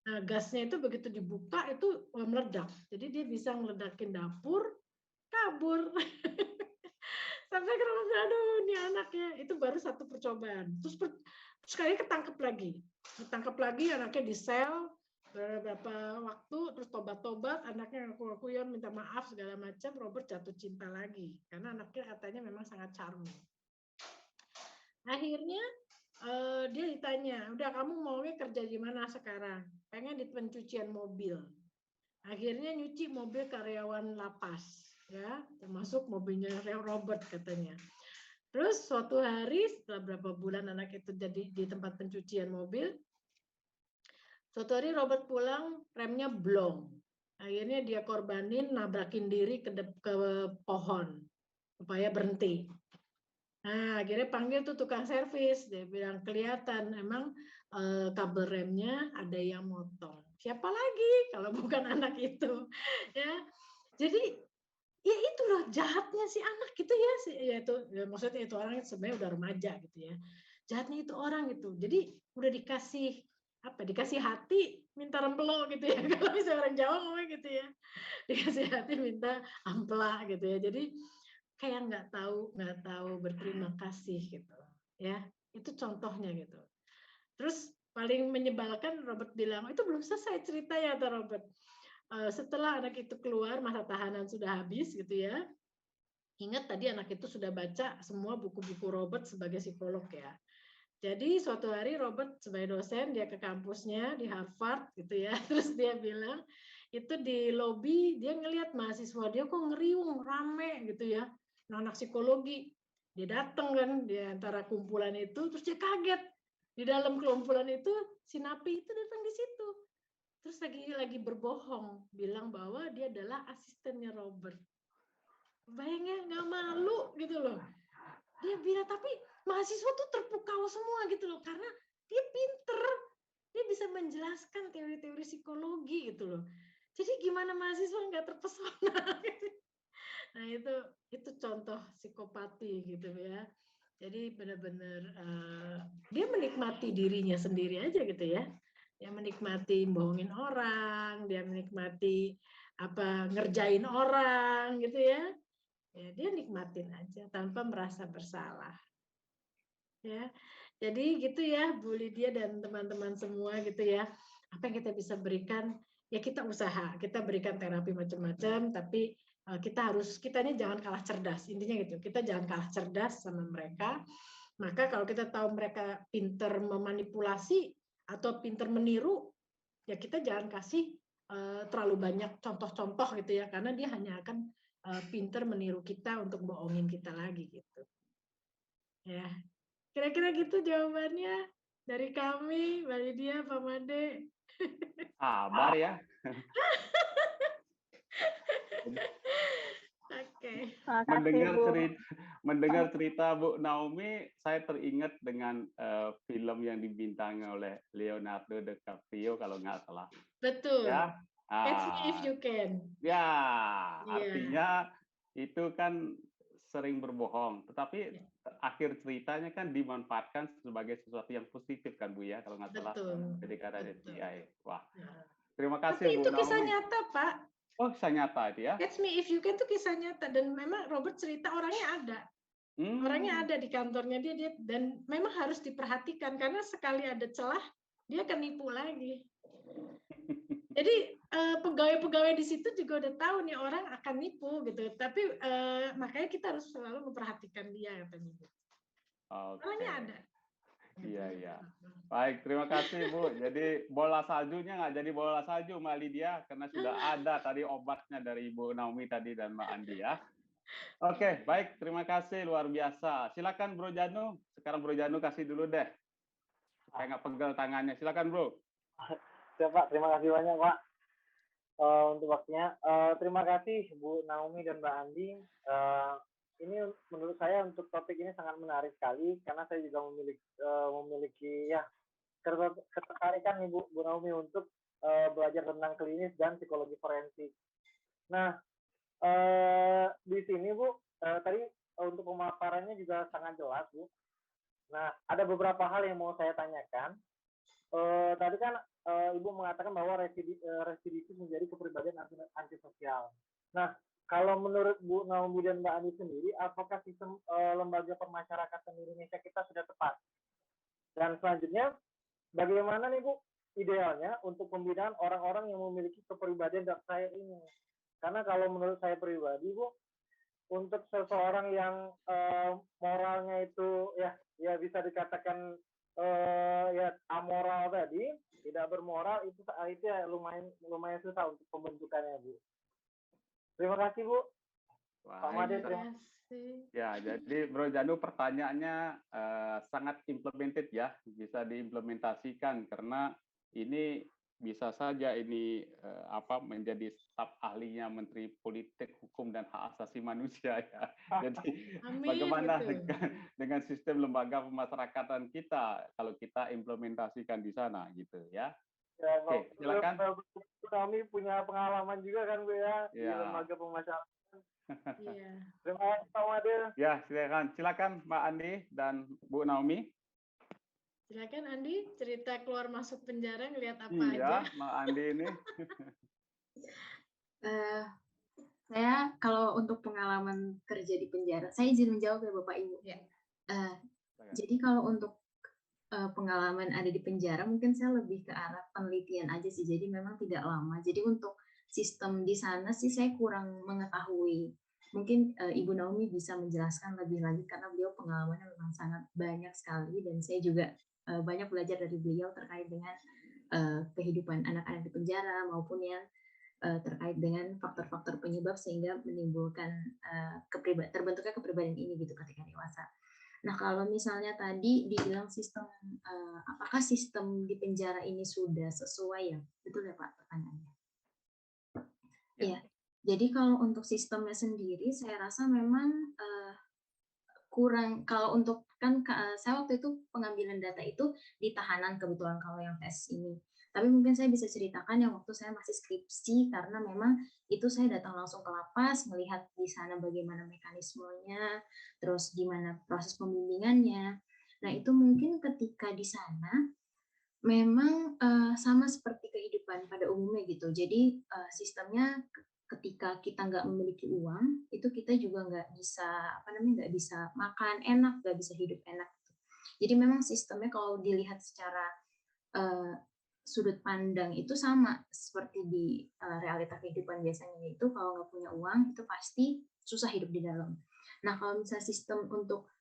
Speaker 3: Nah, gasnya itu begitu dibuka itu meledak. Jadi dia bisa ngeledakin dapur, kabur. Sampai ke rumah, aduh ini anaknya. Itu baru satu percobaan. Terus sekali ketangkep lagi. Ketangkep lagi anaknya di sel, beberapa waktu, terus tobat-tobat, anaknya ngaku-ngaku ya minta maaf segala macam, Robert jatuh cinta lagi. Karena anaknya katanya memang sangat charming. Akhirnya dia ditanya, udah kamu maunya kerja di mana sekarang? Pengen di pencucian mobil. Akhirnya nyuci mobil karyawan lapas, ya, termasuk mobilnya Robert katanya. Terus suatu hari setelah berapa bulan anak itu jadi di tempat pencucian mobil, suatu hari Robert pulang remnya blong. Akhirnya dia korbanin nabrakin diri ke pohon supaya berhenti. Nah, akhirnya panggil tuh tukang servis, dia bilang kelihatan emang kabel remnya ada yang motong. Siapa lagi kalau bukan anak itu, ya. Jadi ya itu loh jahatnya si anak gitu ya, ya itu ya, maksudnya itu orang sebenarnya udah remaja gitu ya. Jahatnya itu orang gitu. Jadi udah dikasih apa? Dikasih hati minta rempelo gitu ya. Kalau misalnya orang Jawa ngomong gitu ya. Dikasih hati minta ampela gitu ya. Jadi kayak nggak tahu berterima kasih gitu ya, itu contohnya gitu. Terus paling menyebalkan Robert bilang itu belum selesai ceritanya kata Robert. Setelah anak itu keluar masa tahanan sudah habis gitu ya, ingat tadi anak itu sudah baca semua buku-buku Robert sebagai psikolog ya. Jadi suatu hari Robert sebagai dosen dia ke kampusnya di Harvard gitu ya, terus dia bilang itu di lobi dia ngelihat mahasiswa dia kok ngeriung rame gitu ya, anak psikologi. Dia datang kan di antara kumpulan itu, terus dia kaget di dalam kumpulan itu si Napi itu datang di situ. Terus lagi berbohong bilang bahwa dia adalah asistennya Robert. Bayangnya nggak malu gitu loh. Dia bilang tapi mahasiswa tuh terpukau semua gitu loh karena dia pinter, dia bisa menjelaskan teori-teori psikologi gitu loh. Jadi gimana mahasiswa nggak terpesona? Nah itu contoh psikopati gitu ya. Jadi benar-benar dia menikmati dirinya sendiri aja gitu ya. Dia menikmati bohongin orang, dia menikmati apa ngerjain orang gitu ya. Ya dia nikmatin aja tanpa merasa bersalah. Ya. Jadi gitu ya Bu Lydia dan teman-teman semua gitu ya. Apa yang kita bisa berikan ya kita usaha, kita berikan terapi macam-macam tapi kitanya jangan kalah cerdas. Intinya gitu. Kita jangan kalah cerdas sama mereka. Maka kalau kita tahu mereka pinter memanipulasi atau pinter meniru, ya kita jangan kasih terlalu banyak contoh-contoh gitu ya karena dia hanya akan pinter meniru kita untuk bohongin kita lagi gitu. Ya. Kira-kira gitu jawabannya dari kami, Mbak Lydia, Pak Made.
Speaker 1: Sabar ya.
Speaker 3: Oke.
Speaker 1: Mendengar cerita Bu Naomi, saya teringat dengan film yang dibintangi oleh Leonardo DiCaprio kalau nggak salah.
Speaker 3: Betul.
Speaker 1: Ya.
Speaker 3: Catch me if you can.
Speaker 1: Ya, artinya itu kan sering berbohong, tetapi akhir ceritanya kan dimanfaatkan sebagai sesuatu yang positif kan Bu ya, kalau nggak salah. Ketika ada DCI. Wah, terima kasih
Speaker 3: tapi
Speaker 1: Bu
Speaker 3: itu
Speaker 1: Naomi.
Speaker 3: kisah nyata Pak.
Speaker 1: Oh, kisah nyata itu ya?
Speaker 3: Catch me if you can itu kisah nyata dan memang Robert cerita orangnya ada. Orangnya ada di kantornya dia dan memang harus diperhatikan karena sekali ada celah dia akan nipu lagi. Jadi pegawai-pegawai di situ juga udah tahu nih orang akan nipu gitu. Tapi makanya kita harus selalu memperhatikan dia katanya. Orangnya ada.
Speaker 1: Iya. Baik, terima kasih Bu. Jadi bola saljunya nggak jadi bola salju Mbak Lydia karena sudah ada tadi obatnya dari Ibu Naomi tadi dan Mbak Andi ya. Oke, baik. Terima kasih luar biasa. Silakan Bro Janu. Sekarang Bro Janu kasih dulu deh. Saya nggak pegel tangannya. Silakan Bro.
Speaker 6: Ya, Pak, terima kasih banyak Pak untuk waktunya. Terima kasih Bu Naomi dan Mbak Andi. Ini menurut saya untuk topik ini sangat menarik sekali karena saya juga memiliki ya ketertarikan nih Bu Naomi untuk belajar tentang klinis dan psikologi forensik. Nah, di sini Bu tadi untuk pemaparannya juga sangat jelas Bu. Nah, ada beberapa hal yang mau saya tanyakan. Tadi kan Ibu mengatakan bahwa residivis menjadi kepribadian antisosial. Nah, kalau menurut Bu Naomi dan Mbak Andi sendiri, apakah sistem lembaga pemasyarakatan Indonesia kita sudah tepat? Dan selanjutnya, bagaimana nih Bu idealnya untuk pembinaan orang-orang yang memiliki kepribadian dark side ini? Karena kalau menurut saya pribadi Bu, untuk seseorang yang moralnya itu ya bisa dikatakan ya amoral tadi, tidak bermoral itu ya lumayan susah untuk pembentukannya, Bu. Terima kasih, Bu. Pak Made, terima
Speaker 3: kasih.
Speaker 1: Ya, jadi Bro Janu pertanyaannya sangat implemented ya, bisa diimplementasikan karena ini bisa saja ini menjadi staf ahlinya Menteri Politik, Hukum dan Hak Asasi Manusia ya. Jadi
Speaker 3: Amin,
Speaker 1: bagaimana
Speaker 3: gitu.
Speaker 1: dengan sistem lembaga pemasyarakatan kita kalau kita implementasikan di sana gitu ya.
Speaker 6: Ya,
Speaker 1: Oke, silakan.
Speaker 6: Kami punya pengalaman juga kan, Bu ya, di
Speaker 1: Ya.
Speaker 6: lembaga pemasyarakatan.
Speaker 3: Iya.
Speaker 6: Terima kasih, Pak Made.
Speaker 1: Ya, silakan Mbak Andi dan Bu Naomi.
Speaker 3: Silakan Andi, cerita keluar masuk penjara ngelihat apa
Speaker 1: Iya,
Speaker 3: aja.
Speaker 1: Mbak Andi ini.
Speaker 2: Saya kalau untuk pengalaman kerja di penjara, saya izin menjawab ya Bapak Ibu.
Speaker 3: Ya.
Speaker 2: Jadi kalau untuk pengalaman ada di penjara, mungkin saya lebih ke arah penelitian aja sih. Jadi memang tidak lama. Jadi untuk sistem di sana sih saya kurang mengetahui. Mungkin Ibu Naomi bisa menjelaskan lebih lanjut karena beliau pengalamannya memang sangat banyak sekali dan saya juga banyak belajar dari beliau terkait dengan kehidupan anak-anak di penjara maupun yang terkait dengan faktor-faktor penyebab sehingga menimbulkan terbentuknya kepribadian ini gitu ketika dewasa. Nah, kalau misalnya tadi dibilang sistem, apakah sistem di penjara ini sudah sesuai ya? Betul ya Pak pertanyaannya? Ya. Jadi kalau untuk sistemnya sendiri, saya rasa memang kurang. Kalau untuk saya waktu itu pengambilan data itu di tahanan kebetulan kalau yang tes ini. Tapi mungkin saya bisa ceritakan yang waktu saya masih skripsi karena memang itu saya datang langsung ke lapas, melihat di sana bagaimana mekanismenya, terus gimana proses pembimbingannya. Nah itu mungkin ketika di sana memang sama seperti kehidupan pada umumnya gitu. Jadi sistemnya ketika kita nggak memiliki uang, itu kita juga nggak bisa makan enak, nggak bisa hidup enak. Jadi memang sistemnya kalau dilihat secara sudut pandang itu sama seperti di realita kehidupan biasanya, itu kalau nggak punya uang itu pasti susah hidup di dalam. Nah kalau misalnya sistem untuk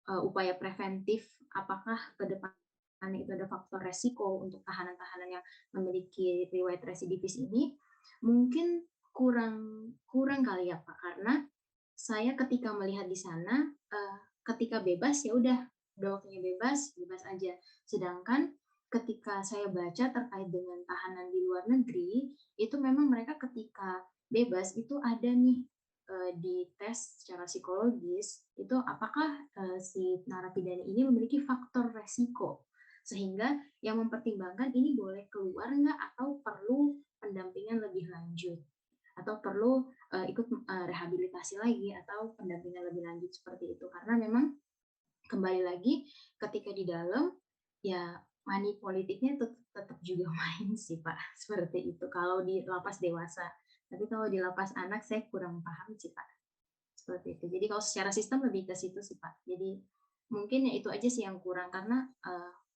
Speaker 2: upaya preventif, apakah ke depannya itu ada faktor resiko untuk tahanan-tahanan yang memiliki riwayat residivis ini, mungkin kurang kali ya Pak, karena saya ketika melihat di sana, ketika bebas ya udah waktunya bebas aja. Sedangkan ketika saya baca terkait dengan tahanan di luar negeri, itu memang mereka ketika bebas itu ada nih di tes secara psikologis, itu apakah si narapidana ini memiliki faktor resiko, sehingga yang mempertimbangkan ini boleh keluar nggak atau perlu pendampingan lebih lanjut, atau perlu ikut rehabilitasi lagi atau pendampingan lebih lanjut seperti itu. Karena memang kembali lagi ketika di dalam ya money politiknya tetap juga main sih Pak, seperti itu kalau di lapas dewasa. Tapi kalau di lapas anak saya kurang paham sih Pak, seperti itu. Jadi kalau secara sistem lebih ke situ sih Pak. Jadi mungkin ya itu aja sih yang kurang, karena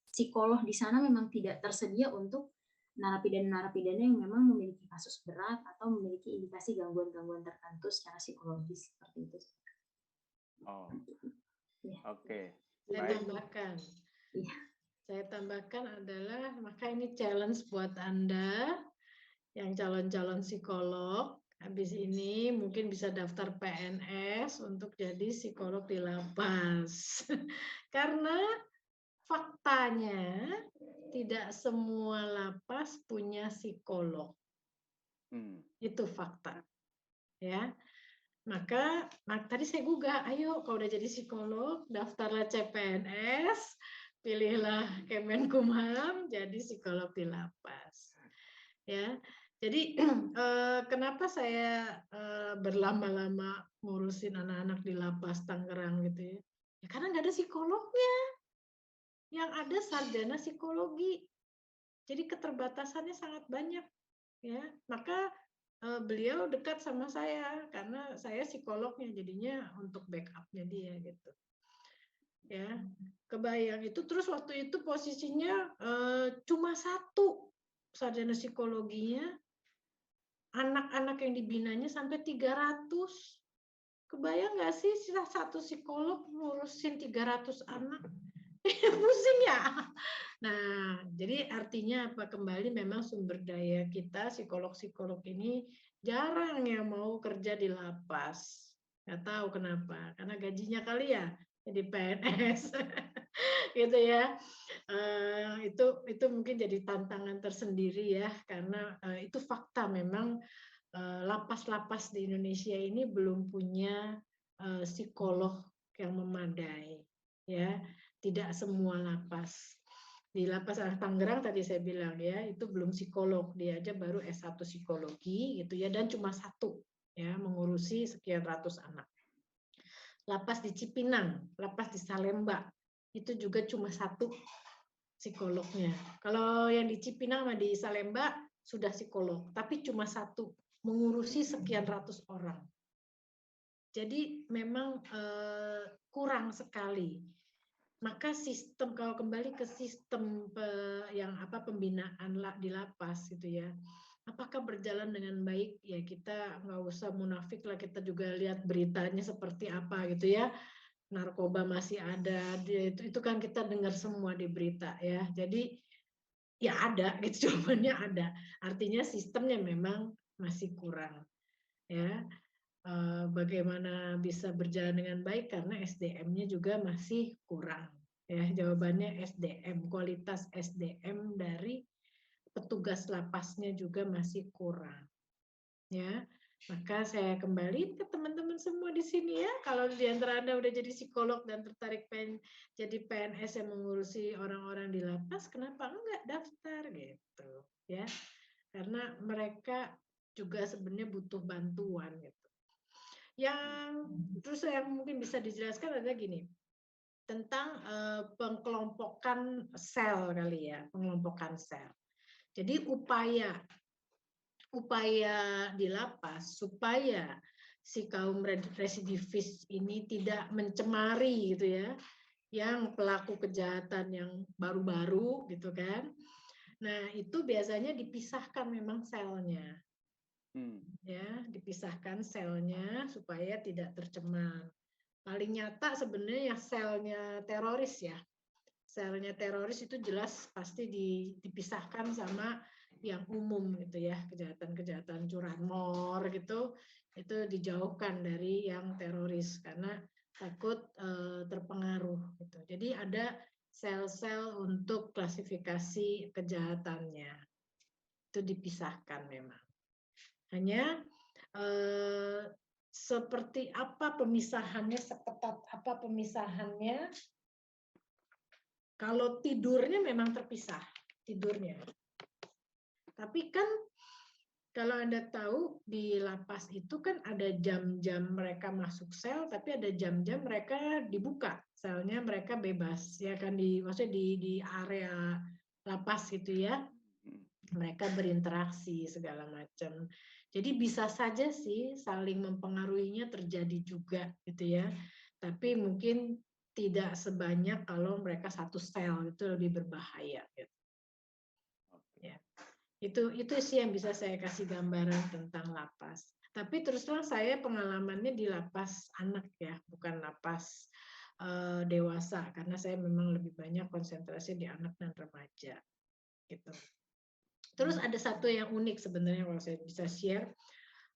Speaker 2: psikolog di sana memang tidak tersedia untuk narapidana yang memang memiliki kasus berat atau memiliki indikasi gangguan-gangguan tertentu secara psikologis, seperti itu.
Speaker 1: Oh,
Speaker 2: ya.
Speaker 1: Oke.
Speaker 3: Saya tambahkan adalah, maka ini challenge buat Anda yang calon-calon psikolog. Habis ini mungkin bisa daftar PNS untuk jadi psikolog di lapas. Karena faktanya tidak semua lapas punya psikolog. Itu fakta. Ya. Maka tadi saya gugah, ayo kalau udah jadi psikolog, daftarlah CPNS, pilihlah Kemenkumham, jadi psikolog di lapas. Ya, jadi kenapa saya berlama-lama ngurusin anak-anak di lapas Tangerang gitu ya? Ya karena nggak ada psikolognya, yang ada sarjana psikologi. Jadi keterbatasannya sangat banyak, ya. Maka beliau dekat sama saya karena saya psikolognya, jadinya untuk backupnya dia gitu. Ya, kebayang itu. Terus waktu itu posisinya cuma satu sarjana psikologinya, anak-anak yang dibinanya sampai 300. Kebayang nggak sih satu psikolog ngurusin 300 anak? Pusing ya. Nah, jadi artinya apa? Kembali memang sumber daya kita, psikolog-psikolog ini jarang yang mau kerja di lapas. Nggak tahu kenapa, karena gajinya kali ya jadi PNS. Gitu ya. Itu mungkin jadi tantangan tersendiri ya, karena itu fakta memang lapas-lapas di Indonesia ini belum punya psikolog yang memadai, ya. Tidak semua lapas. Di lapas Tangerang tadi saya bilang ya, itu belum psikolog, dia aja baru S1 psikologi gitu ya, dan cuma satu ya mengurusi sekian ratus anak. Lapas di Cipinang, lapas di Salemba, itu juga cuma satu psikolognya. Kalau yang di Cipinang sama di Salemba sudah psikolog, tapi cuma satu mengurusi sekian ratus orang. Jadi memang kurang sekali. Maka sistem, kalau kembali ke sistem pembinaan di lapas gitu ya, apakah berjalan dengan baik? Ya kita nggak usah munafik lah, kita juga lihat beritanya seperti apa gitu ya. Narkoba masih ada, itu kan kita dengar semua di berita ya. Jadi ya ada gitu, jawabannya ada. Artinya sistemnya memang masih kurang ya. Bagaimana bisa berjalan dengan baik karena SDM-nya juga masih kurang ya. Jawabannya SDM, kualitas SDM dari petugas lapasnya juga masih kurang ya. Maka saya kembali ke teman-teman semua di sini ya, kalau di antara Anda udah jadi psikolog dan tertarik jadi PNS yang mengurusi orang-orang di lapas, kenapa enggak daftar gitu ya, karena mereka juga sebenarnya butuh bantuan gitu. Yang terus yang mungkin bisa dijelaskan adalah gini, tentang pengkelompokan sel kali ya, pengelompokan sel. Jadi upaya di lapas supaya si kaum residivis ini tidak mencemari gitu ya, yang pelaku kejahatan yang baru-baru gitu kan. Nah, itu biasanya dipisahkan memang selnya. Ya, dipisahkan selnya supaya tidak tercemar. Paling nyata sebenarnya ya selnya teroris ya. Selnya teroris itu jelas pasti dipisahkan sama yang umum gitu ya, kejahatan-kejahatan curanmor gitu, itu dijauhkan dari yang teroris karena takut terpengaruh gitu. Jadi ada sel-sel untuk klasifikasi kejahatannya. Itu dipisahkan memang. Hanya seperti apa pemisahannya, seketat apa pemisahannya. Kalau tidurnya memang terpisah, tidurnya. Tapi kan kalau Anda tahu di lapas itu kan ada jam-jam mereka masuk sel, tapi ada jam-jam mereka dibuka, selnya mereka bebas, ya kan, maksudnya di area lapas gitu ya. Mereka berinteraksi segala macam. Jadi bisa saja sih saling mempengaruhinya terjadi juga gitu ya. Tapi mungkin tidak sebanyak kalau mereka satu sel, itu lebih berbahaya gitu. Ya. Itu sih yang bisa saya kasih gambaran tentang lapas. Tapi terus terang saya pengalamannya di lapas anak ya, bukan lapas dewasa, karena saya memang lebih banyak konsentrasi di anak dan remaja gitu. Terus ada satu yang unik sebenarnya kalau saya bisa share.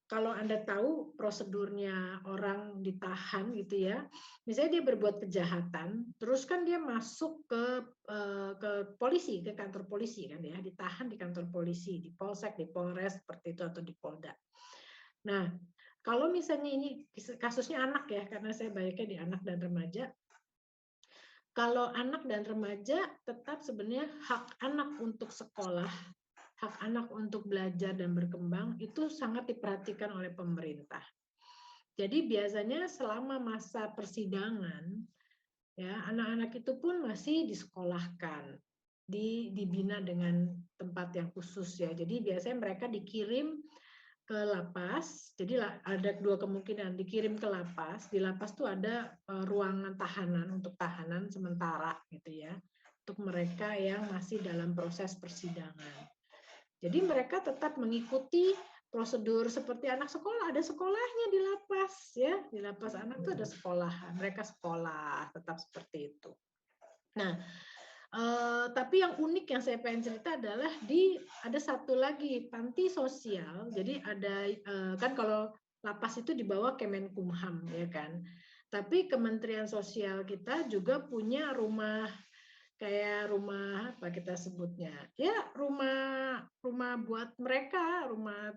Speaker 3: Kalau Anda tahu prosedurnya orang ditahan gitu ya, misalnya dia berbuat kejahatan, terus kan dia masuk ke polisi, ke kantor polisi kan ya, ditahan di kantor polisi, di polsek, di polres seperti itu atau di polda. Nah, kalau misalnya ini kasusnya anak ya, karena saya banyaknya di anak dan remaja. Kalau anak dan remaja tetap sebenarnya hak anak untuk sekolah, hak anak untuk belajar dan berkembang itu sangat diperhatikan oleh pemerintah. Jadi biasanya selama masa persidangan, ya anak-anak itu pun masih disekolahkan, dibina dengan tempat yang khusus ya. Jadi biasanya mereka dikirim ke lapas. Jadi ada dua kemungkinan, dikirim ke lapas. Di lapas tuh ada ruangan tahanan untuk tahanan sementara gitu ya, untuk mereka yang masih dalam proses persidangan. Jadi mereka tetap mengikuti prosedur seperti anak sekolah, ada sekolahnya di lapas ya, di lapas anak tuh ada sekolah, mereka sekolah tetap seperti itu. Nah, tapi yang unik yang saya pengen cerita adalah ada satu lagi panti sosial. Jadi ada kan kalau lapas itu di bawah Kemenkumham ya kan. Tapi Kementerian Sosial kita juga punya rumah kayak rumah apa kita sebutnya ya rumah buat mereka rumah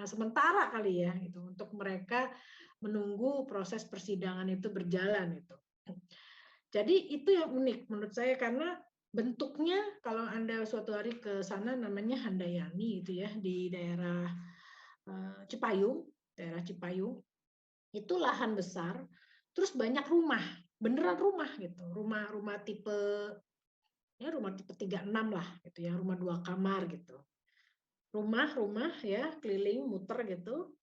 Speaker 3: sementara kali ya itu untuk mereka menunggu proses persidangan itu berjalan itu. Jadi itu yang unik menurut saya karena bentuknya kalau Anda suatu hari ke sana namanya Handayani itu ya di daerah Cipayung, daerah Cipayung. Itu lahan besar, terus banyak rumah, beneran rumah gitu. Rumah tipe 36 lah gitu ya, rumah 2 kamar gitu. Rumah ya keliling muter gitu.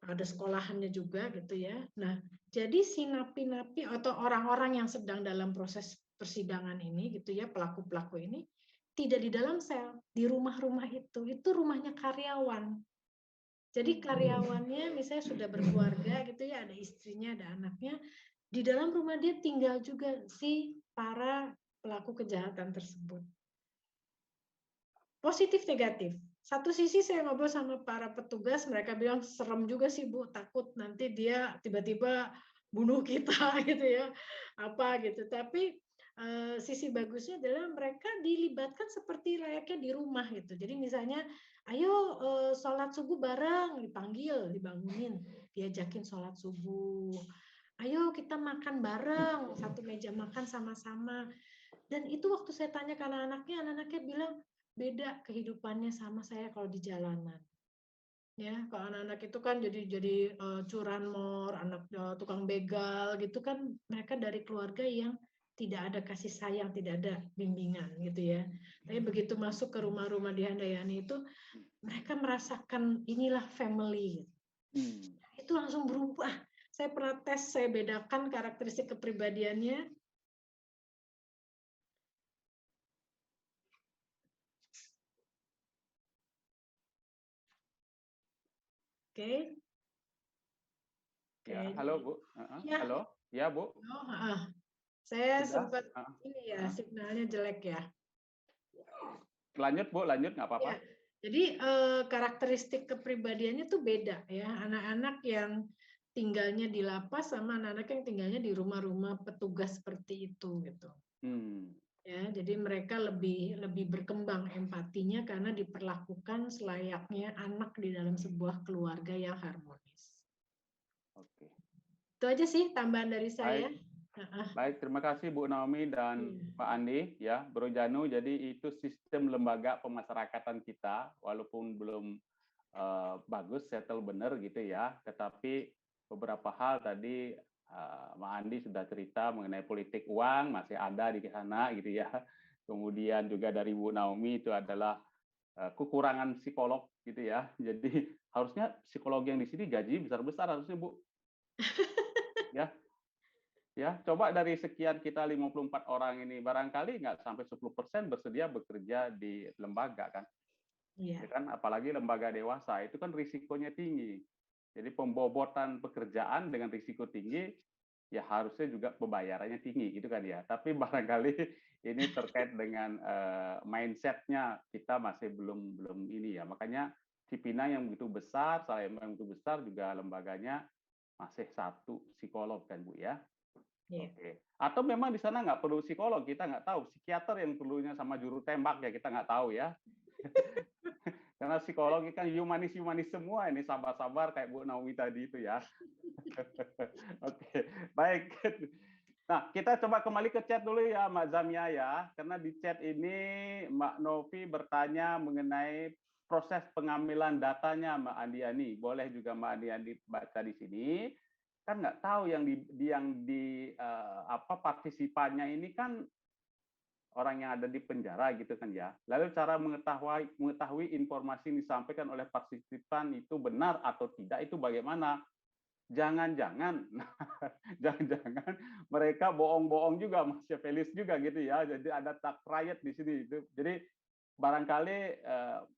Speaker 3: Ada sekolahannya juga gitu ya. Nah, jadi si napi-napi atau orang-orang yang sedang dalam proses persidangan ini gitu ya, pelaku-pelaku ini tidak di dalam sel, di rumah-rumah itu rumahnya karyawan. Jadi karyawannya misalnya sudah berkeluarga gitu ya, ada istrinya, ada anaknya, di dalam rumah dia tinggal juga si para pelaku kejahatan tersebut. Positif negatif. Satu sisi saya ngobrol sama para petugas, mereka bilang serem juga sih Bu, takut nanti dia tiba-tiba bunuh kita gitu ya, apa gitu. Tapi sisi bagusnya adalah mereka dilibatkan seperti layaknya di rumah gitu. Jadi misalnya, ayo sholat subuh bareng, dipanggil, dibangunin, diajakin sholat subuh. Ayo kita makan bareng, satu meja makan sama-sama. Dan itu waktu saya tanya ke anak-anaknya bilang, beda kehidupannya sama saya kalau di jalanan. Ya, kalau anak-anak itu kan jadi curanmor, anak tukang begal gitu kan, mereka dari keluarga yang tidak ada kasih sayang, tidak ada bimbingan gitu ya. Tapi begitu masuk ke rumah-rumah di Handayani itu, mereka merasakan inilah family. Itu langsung berubah. Saya pernah tes, saya bedakan karakteristik kepribadiannya. Oke.
Speaker 1: Ya, halo Bu.
Speaker 3: Ya.
Speaker 1: Halo, ya Bu.
Speaker 3: Saya sempat ini ya signalnya jelek ya.
Speaker 1: Lanjut Bu, lanjut nggak apa-apa.
Speaker 3: Ya, jadi karakteristik kepribadiannya tuh beda ya. Anak-anak yang tinggalnya di lapas sama anak-anak yang tinggalnya di rumah-rumah petugas seperti itu gitu. Ya, jadi mereka lebih berkembang empatinya karena diperlakukan selayaknya anak di dalam sebuah keluarga yang harmonis. Oke. Itu aja sih tambahan dari saya.
Speaker 1: Baik, terima kasih Bu Naomi dan Pak Andi ya, Bro Janu. Jadi itu sistem lembaga pemasyarakatan kita walaupun belum bagus settle benar gitu ya, tetapi beberapa hal tadi Pak Andi sudah cerita mengenai politik uang masih ada di sana gitu ya. Kemudian juga dari Bu Naomi itu adalah kekurangan psikolog gitu ya. Jadi harusnya psikolog yang di sini gaji besar-besar harusnya Bu. Ya, coba dari sekian kita 54 orang ini barangkali nggak sampai 10% bersedia bekerja di lembaga kan. Iya. Kan apalagi lembaga dewasa itu kan risikonya tinggi. Jadi pembobotan pekerjaan dengan risiko tinggi ya harusnya juga pembayarannya tinggi gitu kan ya. Tapi barangkali ini terkait dengan mindsetnya kita masih belum ini ya. Makanya Cipinang yang begitu besar, Salemba yang begitu besar juga lembaganya masih satu psikolog kan Bu ya. Yeah. Oke. Atau memang di sana nggak perlu psikolog, kita nggak tahu. Psikiater yang perlunya sama juru tembak ya kita nggak tahu ya. Karena psikologi kan humanis semua ini, sabar-sabar kayak Bu Naomi tadi itu ya. Oke, baik. Nah, kita coba kembali ke chat dulu ya Mbak Zamia ya. Karena di chat ini Mbak Novi bertanya mengenai proses pengambilan datanya Mbak Andiani. Boleh juga Mbak Andiani baca di sini. Kan nggak tahu yang di partisipannya ini kan orang yang ada di penjara gitu kan ya. Lalu cara mengetahui informasi yang disampaikan oleh partisipan itu benar atau tidak itu bagaimana? Jangan-jangan mereka bohong-bohong juga, Mas Felis juga gitu ya. Jadi ada dark riot di sini itu. Jadi barangkali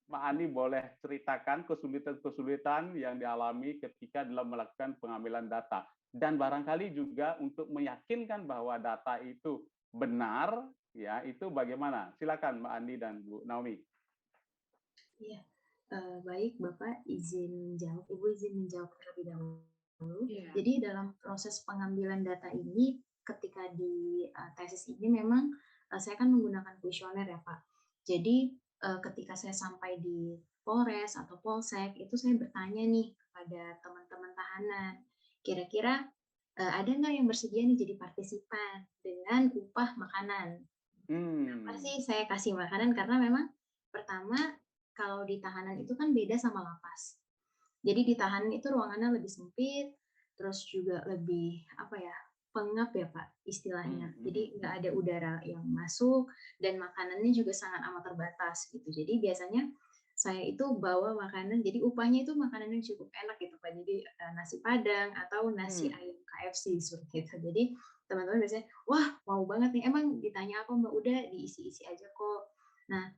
Speaker 1: Mbak Andi boleh ceritakan kesulitan-kesulitan yang dialami ketika dalam melakukan pengambilan data. Dan barangkali juga untuk meyakinkan bahwa data itu benar, ya itu bagaimana? Silakan Mbak Andi dan Bu Naomi.
Speaker 2: Iya, baik Bapak izin menjawab, Ibu izin menjawab terlebih dahulu.
Speaker 3: Iya.
Speaker 2: Jadi dalam proses pengambilan data ini, ketika di tesis ini memang saya kan menggunakan kuesioner ya Pak. Jadi ketika saya sampai di Polres atau Polsek, itu saya bertanya nih kepada teman-teman tahanan, kira-kira ada nggak yang bersedia nih jadi partisipan dengan upah makanan? Kenapa sih saya kasih makanan? Karena memang pertama, kalau di tahanan itu kan beda sama lapas. Jadi di tahanan itu ruangannya lebih sempit, terus juga lebih pengap ya Pak istilahnya. Jadi nggak ada udara yang masuk dan makanannya juga sangat amat terbatas gitu. Jadi biasanya saya itu bawa makanan, jadi upahnya itu makanan yang cukup enak gitu Pak. Jadi nasi Padang atau nasi ayam KFC seperti itu. Jadi teman-teman biasanya, wah mau banget nih, emang ditanya apa Mbak? Udah diisi-isi aja kok. Nah,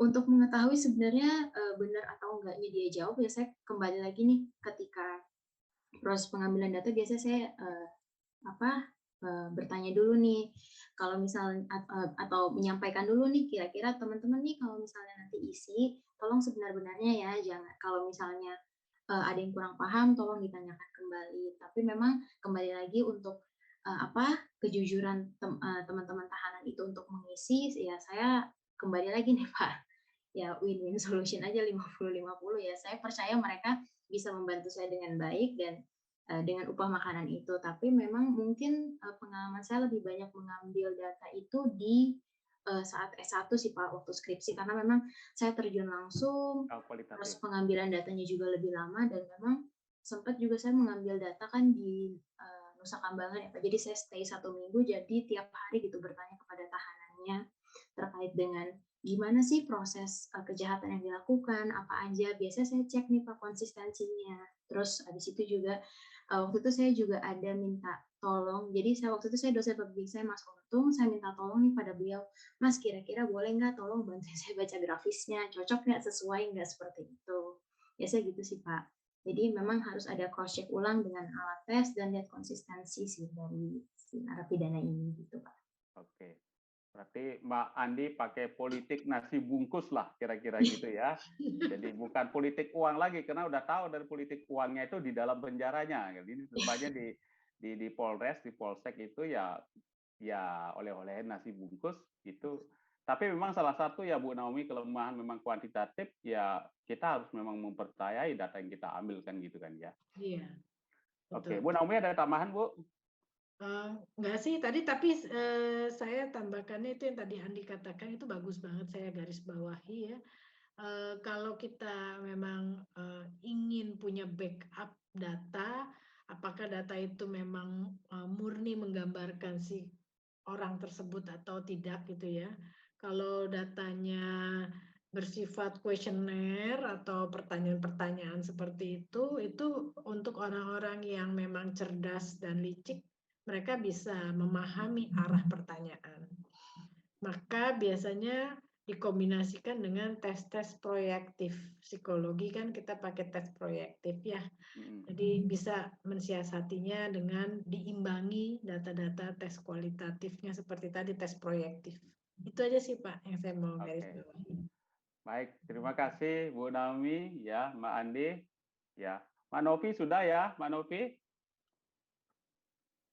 Speaker 2: untuk mengetahui sebenarnya benar atau enggaknya dia jawab, ya saya kembali lagi nih ketika proses pengambilan data, biasanya saya bertanya dulu nih, kalau misalnya atau menyampaikan dulu nih, kira-kira teman-teman nih kalau misalnya nanti isi, tolong sebenar-benarnya ya, jangan kalau misalnya ada yang kurang paham, tolong ditanyakan kembali. Tapi memang kembali lagi untuk kejujuran teman-teman tahanan itu untuk mengisi, ya saya kembali lagi nih Pak, ya win-win solution aja 50-50 ya. Saya percaya mereka bisa membantu saya dengan baik dan dengan upah makanan itu. Tapi memang mungkin pengalaman saya lebih banyak mengambil data itu di saat S1 sih Pak, waktu skripsi, karena memang saya terjun langsung, terus pengambilan datanya juga lebih lama, dan memang sempat juga saya mengambil data kan di Nusa Kambangan ya Pak. Jadi saya stay 1 minggu, jadi tiap hari gitu bertanya kepada tahanannya terkait dengan gimana sih proses kejahatan yang dilakukan, apa aja. Biasanya saya cek nih Pak konsistensinya. Terus habis itu juga waktu itu saya juga ada minta tolong. Jadi waktu itu saya dosen pembimbing saya Mas Untung, saya minta tolong nih pada beliau, Mas kira-kira boleh nggak tolong bantuin saya baca grafisnya, cocok nggak, sesuai nggak, seperti itu. Biasanya gitu sih Pak. Jadi memang harus ada cross check ulang dengan alat tes dan lihat konsistensi sih dari si narapidana ini gitu Pak.
Speaker 1: Oke. Berarti Mbak Andi pakai politik nasi bungkus lah, kira-kira gitu ya. Jadi bukan politik uang lagi, karena udah tahu dari politik uangnya itu di dalam penjaranya. Jadi rupanya di Polres, di Polsek itu ya oleh-oleh nasi bungkus itu. Tapi memang salah satu ya Bu Naomi, kelemahan memang kuantitatif, ya kita harus memang mempercayai data yang kita ambil kan gitu kan ya.
Speaker 3: Iya.
Speaker 1: Oke, Bu Naomi ada tambahan Bu?
Speaker 3: Enggak sih tadi, tapi saya tambahkannya itu yang tadi Andi katakan itu bagus banget, saya garis bawahi ya. Kalau kita memang ingin punya backup data, apakah data itu memang murni menggambarkan si orang tersebut atau tidak gitu ya. Kalau datanya bersifat kuesioner atau pertanyaan-pertanyaan seperti itu untuk orang-orang yang memang cerdas dan licik, mereka bisa memahami arah pertanyaan. Maka biasanya dikombinasikan dengan tes-tes proyektif. Psikologi kan kita pakai tes proyektif ya. Jadi bisa mensiasatinya dengan diimbangi data-data tes kualitatifnya seperti tadi tes proyektif. Itu aja sih Pak yang saya mau garis bawahi.
Speaker 1: Baik, terima kasih Bu Naomi ya, Mbak Andi ya. Mbak Novi sudah ya, Mbak Novi?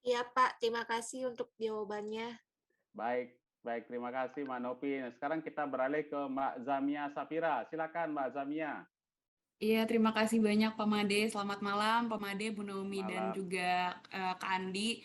Speaker 7: Iya Pak, terima kasih untuk jawabannya.
Speaker 1: Baik, terima kasih Mbak Novi. Nah, sekarang kita beralih ke Mbak Zamia Safira. Silakan Mbak Zamia.
Speaker 8: Iya, terima kasih banyak Pak Made. Selamat malam Pak Made, Bu Naomi, dan juga Kak Andi.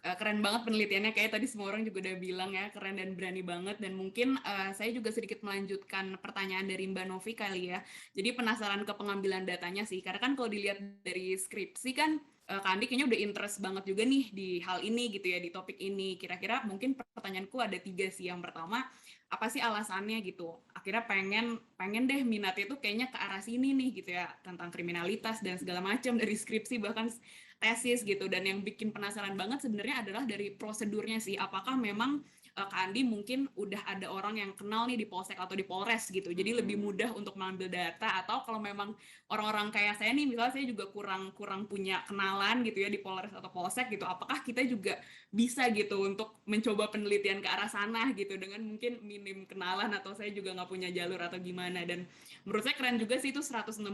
Speaker 8: Keren banget penelitiannya, kayak tadi semua orang juga udah bilang ya, keren dan berani banget. Dan mungkin saya juga sedikit melanjutkan pertanyaan dari Mbak Novi kali ya. Jadi penasaran ke pengambilan datanya sih, karena kan kalau dilihat dari skripsi kan, Kak Andi kayaknya udah interest banget juga nih di hal ini gitu ya, di topik ini. Kira-kira mungkin pertanyaanku ada 3 sih. Yang pertama, apa sih alasannya gitu? Akhirnya pengen deh minatnya itu kayaknya ke arah sini nih gitu ya, tentang kriminalitas dan segala macam dari skripsi bahkan tesis gitu. Dan yang bikin penasaran banget sebenarnya adalah dari prosedurnya sih. Apakah memang Kak Andi mungkin udah ada orang yang kenal nih di Polsek atau di Polres gitu. Jadi lebih mudah untuk mengambil data, atau kalau memang orang-orang kayak saya nih, misalnya saya juga kurang punya kenalan gitu ya di Polres atau Polsek gitu. Apakah kita juga bisa gitu untuk mencoba penelitian ke arah sana gitu dengan mungkin minim kenalan, atau saya juga nggak punya jalur atau gimana. Dan menurut saya keren juga sih itu 160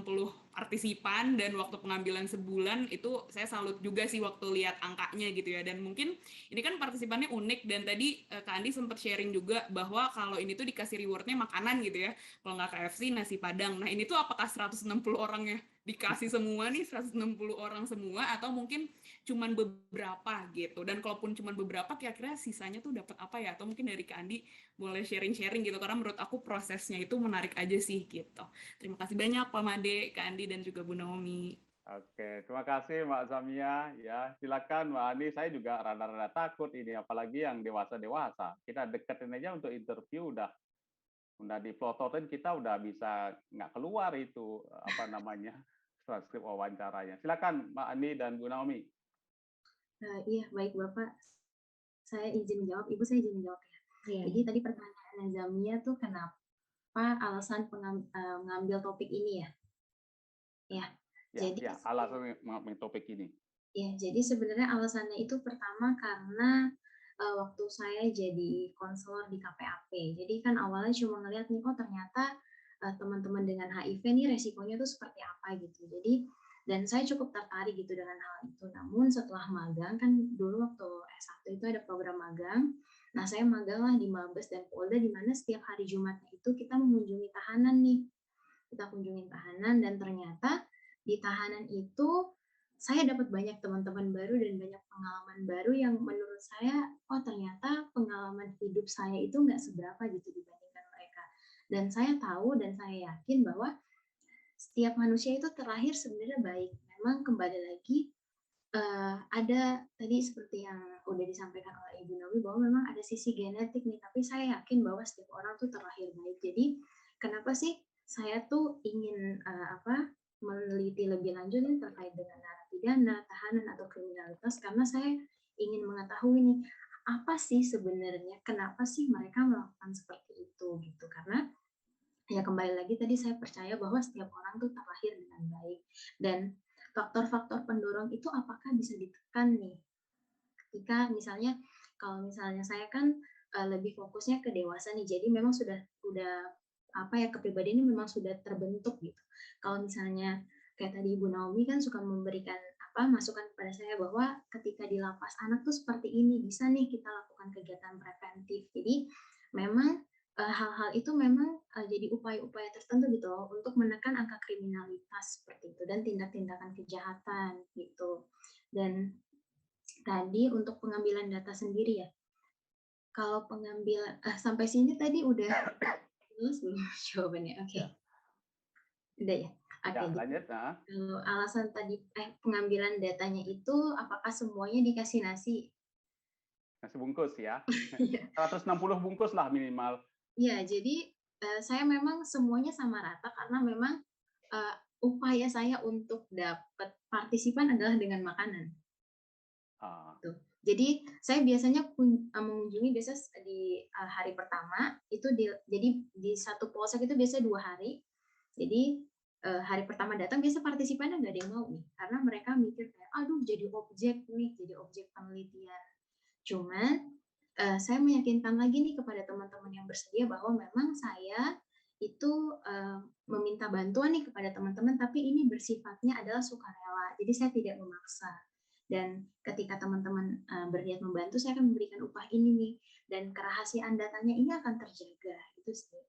Speaker 8: partisipan dan waktu pengambilan sebulan, itu saya salut juga sih waktu lihat angkanya gitu ya. Dan mungkin ini kan partisipannya unik, dan tadi Kak Andi sempat sharing juga bahwa kalau ini tuh dikasih rewardnya makanan gitu ya, kalau nggak KFC nasi Padang. Nah ini tuh apakah 160 orangnya dikasih semua nih, 160 orang semua, atau mungkin cuman beberapa gitu? Dan kalaupun cuman beberapa, kira-kira sisanya tuh dapat apa ya? Atau mungkin dari Kak Andi boleh sharing-sharing gitu, karena menurut aku prosesnya itu menarik aja sih gitu. Terima kasih banyak Pak Made, Kak Andi, dan juga Bu Naomi.
Speaker 1: Oke, terima kasih Mbak Zamia. Ya, silakan Mbak Ani. Saya juga rada-rada takut ini, apalagi yang dewasa-dewasa. Kita deketin aja untuk interview udah diplototin, kita udah bisa nggak keluar itu apa namanya transkrip wawancaranya. Silakan Mbak Ani dan Bu Naomi.
Speaker 2: Iya, baik Bapak. Saya izin menjawab, Ibu saya izin menjawab ya.
Speaker 3: Iya.
Speaker 2: Jadi tadi pertanyaan Zamia tuh kenapa alasan mengambil topik ini ya? Ya. Jadi
Speaker 1: alasan mengambil topik ini.
Speaker 2: Ya, jadi sebenarnya alasannya itu pertama karena waktu saya jadi konselor di KPAP. Jadi kan awalnya cuma ngeliat nih, oh ternyata teman-teman dengan HIV nih resikonya tuh seperti apa gitu. Jadi dan saya cukup tertarik gitu dengan hal itu. Namun setelah magang, kan dulu waktu S1 itu ada program magang. Nah, saya magang lah di Mabes dan Polda, di mana setiap hari Jumatnya itu kita mengunjungi tahanan nih. Kita kunjungin tahanan, dan ternyata di tahanan itu saya dapat banyak teman-teman baru dan banyak pengalaman baru yang menurut saya, oh ternyata pengalaman hidup saya itu nggak seberapa gitu dibandingkan mereka. Dan saya tahu dan saya yakin bahwa setiap manusia itu terlahir sebenarnya baik. Memang kembali lagi ada tadi seperti yang udah disampaikan oleh Ibu Naomi bahwa memang ada sisi genetik nih, tapi saya yakin bahwa setiap orang tuh terlahir baik. Jadi kenapa sih saya tuh ingin meneliti lebih lanjut nih terkait dengan narapidana, tahanan atau kriminalitas, karena saya ingin mengetahui nih apa sih sebenarnya, kenapa sih mereka melakukan seperti itu gitu. Karena ya kembali lagi tadi saya percaya bahwa setiap orang tuh terlahir dengan baik, dan faktor-faktor pendorong itu apakah bisa ditekan nih ketika misalnya, kalau misalnya saya kan lebih fokusnya ke dewasa nih, jadi memang sudah kepribadian ini memang sudah terbentuk gitu. Kalau misalnya kayak tadi Ibu Naomi kan suka memberikan masukan kepada saya bahwa ketika di lapas anak tuh seperti ini, bisa nih kita lakukan kegiatan preventif. Jadi memang hal-hal itu memang jadi upaya-upaya tertentu gitu untuk menekan angka kriminalitas seperti itu dan tindak-tindakan kejahatan gitu. Dan tadi untuk pengambilan data sendiri ya, kalau pengambilan sampai sini tadi udah belum jawabannya? Oke. Udah ya? Oke.
Speaker 1: Lanjut.
Speaker 2: Kalau alasan tadi pengambilan datanya itu apakah semuanya dikasih nasi?
Speaker 1: Nasi bungkus ya. 160 bungkus lah minimal.
Speaker 2: Iya, jadi saya memang semuanya sama rata karena memang upaya saya untuk dapat partisipan adalah dengan makanan. Tuh. Jadi saya biasanya mengunjungi biasa di hari pertama itu jadi di satu polsek itu biasa 2 hari. Jadi hari pertama datang biasa partisipannya nggak ada yang mau nih, karena mereka mikir kayak aduh jadi objek penelitian. Cuman saya meyakinkan lagi nih kepada teman-teman yang bersedia bahwa memang saya itu meminta bantuan nih kepada teman-teman, tapi ini bersifatnya adalah sukarela. Jadi saya tidak memaksa. Dan ketika teman-teman berniat membantu, saya akan memberikan upah ini nih, dan kerahasiaan datanya ini akan terjaga gitu sih.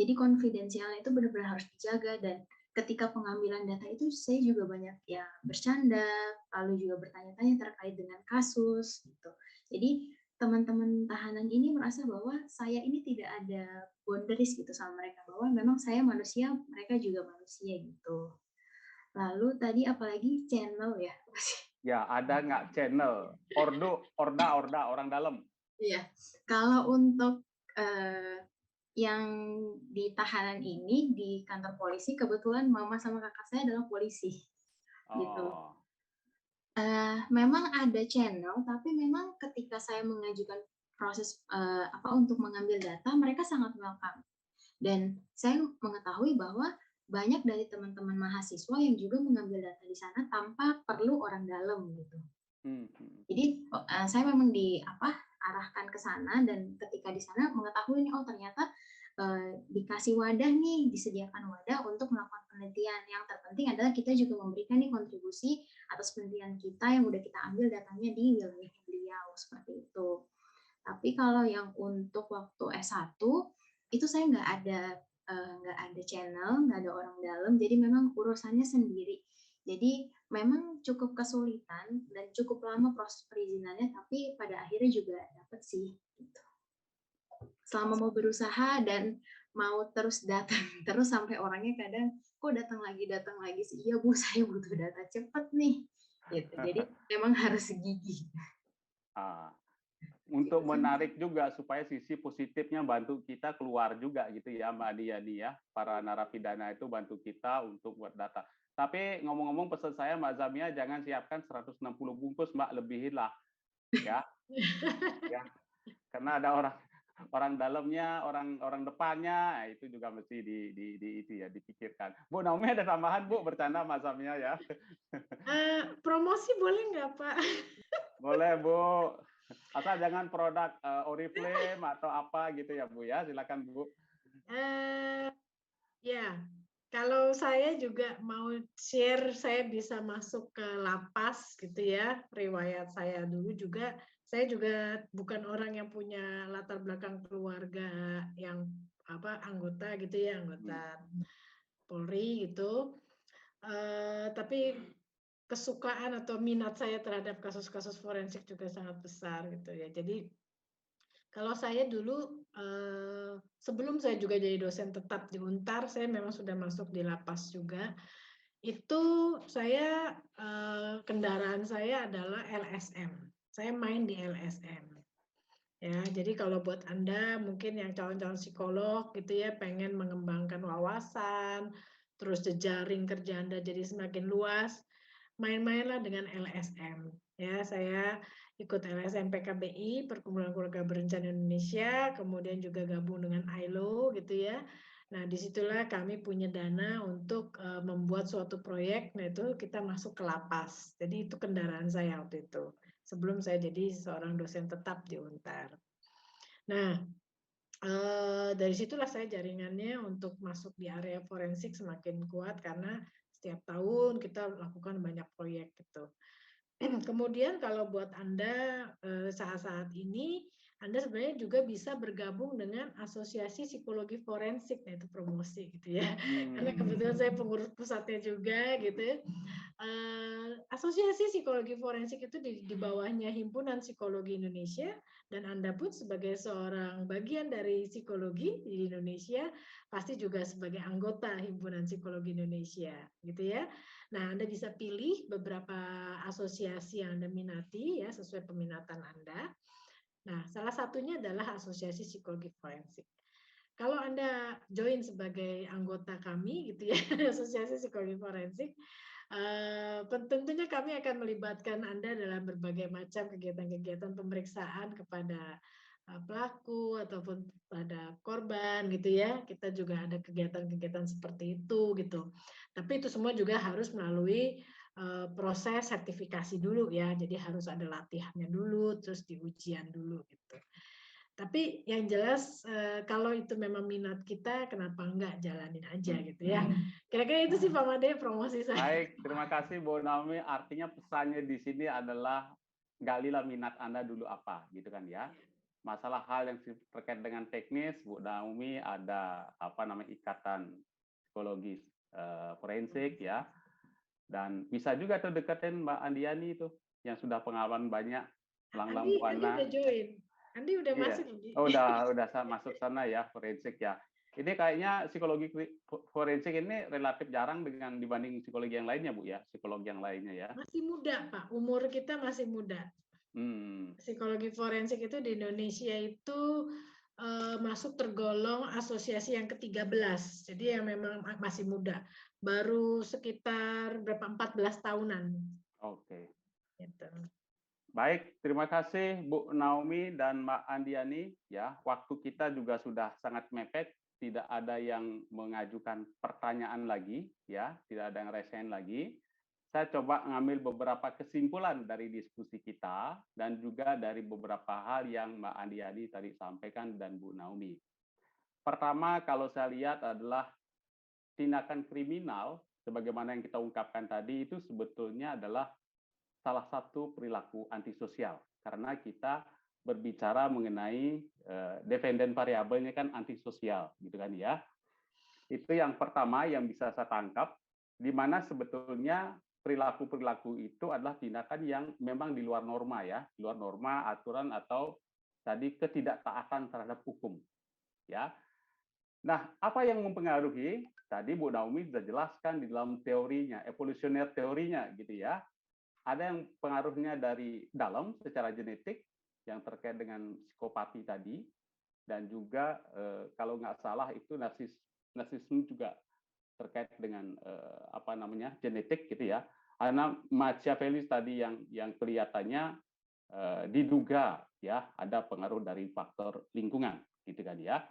Speaker 2: Jadi konfidensialnya itu benar-benar harus dijaga, dan ketika pengambilan data itu saya juga banyak ya bercanda, lalu juga bertanya-tanya terkait dengan kasus gitu. Jadi teman-teman tahanan ini merasa bahwa saya ini tidak ada boundaries gitu sama mereka, bahwa memang saya manusia, mereka juga manusia gitu. Lalu tadi apalagi channel ya?
Speaker 1: Ya, ada nggak channel? Orda, orang dalam.
Speaker 2: Iya, kalau untuk yang di tahanan ini di kantor polisi, kebetulan mama sama kakak saya adalah polisi, gitu. Memang ada channel, tapi memang ketika saya mengajukan proses untuk mengambil data, mereka sangat welcome. Dan saya mengetahui bahwa banyak dari teman-teman mahasiswa yang juga mengambil data di sana tanpa perlu orang dalam gitu. Jadi saya memang arahkan ke sana, dan ketika di sana mengetahui nih, oh ternyata dikasih wadah nih, disediakan wadah untuk melakukan penelitian. Yang terpenting adalah kita juga memberikan nih kontribusi atas penelitian kita yang udah kita ambil datanya di wilayah beliau, seperti itu. Tapi kalau yang untuk waktu S1 itu saya nggak ada channel, nggak ada orang dalam, jadi memang urusannya sendiri. Jadi memang cukup kesulitan dan cukup lama proses perizinannya, tapi pada akhirnya juga dapat sih. Gitu. Selama mau berusaha dan mau terus datang terus sampai orangnya kadang kok datang lagi sih, iya Bu, saya butuh data cepet nih. Gitu. Jadi memang harus gigih.
Speaker 1: Untuk menarik juga supaya sisi positifnya bantu kita keluar juga gitu ya Mbak Diani ya, para narapidana itu bantu kita untuk buat data. Tapi ngomong-ngomong, pesan saya Mbak Zamia, jangan siapkan 160 bungkus Mbak, lebihin lah ya. Ya. Karena ada orang dalamnya, orang depannya, itu juga mesti dipikirkan. Bu Naomi ada tambahan Bu, bercanda Mbak Zamia ya.
Speaker 3: Promosi boleh nggak Pak?
Speaker 1: Boleh Bu. Asal jangan produk Oriflame atau apa gitu ya Bu ya, silakan Bu.
Speaker 3: Ya, kalau saya juga mau share, saya bisa masuk ke lapas gitu ya. Riwayat saya dulu juga, saya juga bukan orang yang punya latar belakang keluarga yang anggota gitu ya, anggota Polri gitu. Tapi kesukaan atau minat saya terhadap kasus-kasus forensik juga sangat besar gitu ya. Jadi kalau saya dulu sebelum saya juga jadi dosen tetap di Untar, saya memang sudah masuk di lapas juga. Itu saya kendaraan saya adalah LSM. Saya main di LSM. Ya, jadi kalau buat Anda mungkin yang calon-calon psikolog gitu ya, pengen mengembangkan wawasan, terus jejaring kerja Anda jadi semakin luas, main-mainlah dengan LSM. Ya, saya ikut LSM PKBI, Perkumpulan Keluarga Berencana Indonesia, kemudian juga gabung dengan ILO gitu ya. Nah, disitulah kami punya dana untuk membuat suatu proyek, nah itu kita masuk ke lapas. Jadi itu kendaraan saya waktu itu, sebelum saya jadi seorang dosen tetap di Untar. Nah, dari situlah saya jaringannya untuk masuk di area forensik semakin kuat, karena setiap tahun kita lakukan banyak proyek gitu. Kemudian kalau buat Anda saat-saat ini, Anda sebenarnya juga bisa bergabung dengan Asosiasi Psikologi Forensik, nah itu promosi gitu ya. Karena kebetulan saya pengurus pusatnya juga gitu. Asosiasi Psikologi Forensik itu di bawahnya Himpunan Psikologi Indonesia, dan Anda pun sebagai seorang bagian dari psikologi di Indonesia pasti juga sebagai anggota Himpunan Psikologi Indonesia gitu ya. Nah, Anda bisa pilih beberapa asosiasi yang Anda minati ya, sesuai peminatan Anda. Nah, salah satunya adalah Asosiasi Psikologi Forensik. Kalau Anda join sebagai anggota kami gitu ya, Asosiasi Psikologi Forensik, tentunya kami akan melibatkan Anda dalam berbagai macam kegiatan-kegiatan pemeriksaan kepada pelaku ataupun pada korban gitu ya. Kita juga ada kegiatan-kegiatan seperti itu gitu. Tapi itu semua juga harus melalui proses sertifikasi dulu ya. Jadi harus ada latihannya dulu, terus diujian dulu gitu. Tapi yang jelas kalau itu memang minat kita, kenapa enggak jalanin aja gitu ya. Kira-kira itu sih Pak Made promosi saya.
Speaker 1: Baik, terima kasih Bu Naomi. Artinya pesannya di sini adalah galilah minat Anda dulu apa, gitu kan ya. Masalah hal yang terkait dengan teknis, Bu Naomi ada ikatan psikologi forensik ya. Dan bisa juga tuh deketin Mbak Andiani itu yang sudah pengalaman banyak,
Speaker 3: Andi udah join. Andi udah masuk.
Speaker 1: Oh, udah masuk sana ya, forensik ya. Ini kayaknya psikologi forensik ini relatif jarang dibanding psikologi yang lainnya, Bu ya, psikologi yang lainnya ya.
Speaker 3: Masih muda, Pak. Umur kita masih muda. Psikologi forensik itu di Indonesia itu masuk tergolong asosiasi yang ke-13. Jadi yang memang masih muda. Baru sekitar 14 tahunan.
Speaker 1: Oke.
Speaker 3: Gitu.
Speaker 1: Baik, terima kasih Bu Naomi dan Mbak Andiani. Ya, waktu kita juga sudah sangat mepet. Tidak ada yang mengajukan pertanyaan lagi, ya, tidak ada yang resen lagi. Saya coba ngambil beberapa kesimpulan dari diskusi kita dan juga dari beberapa hal yang Mbak Andiani tadi sampaikan dan Bu Naomi. Pertama, kalau saya lihat adalah tindakan kriminal, sebagaimana yang kita ungkapkan tadi, itu sebetulnya adalah salah satu perilaku antisosial. Karena kita berbicara mengenai dependent variabelnya kan antisosial, gitu kan ya. Itu yang pertama yang bisa saya tangkap, di mana sebetulnya perilaku-perilaku itu adalah tindakan yang memang di luar norma ya, di luar norma, aturan atau tadi ketidaktaatan terhadap hukum. Ya. Nah, apa yang mempengaruhi? Tadi Bu Naomi sudah jelaskan di dalam teorinya, evolusioner teorinya gitu ya. Ada yang pengaruhnya dari dalam secara genetik yang terkait dengan psikopati tadi, dan juga kalau nggak salah itu narsisme juga terkait dengan genetik gitu ya. Karena Machiavelli tadi yang kelihatannya diduga ya ada pengaruh dari faktor lingkungan gitu kan ya.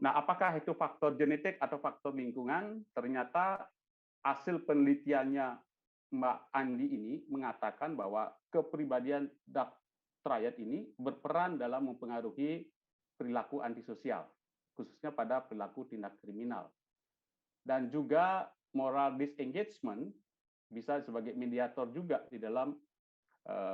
Speaker 1: Nah, apakah itu faktor genetik atau faktor lingkungan? Ternyata hasil penelitiannya Mbak Andi ini mengatakan bahwa kepribadian dark triad ini berperan dalam mempengaruhi perilaku antisosial, khususnya pada perilaku tindak kriminal. Dan juga moral disengagement bisa sebagai mediator juga di dalam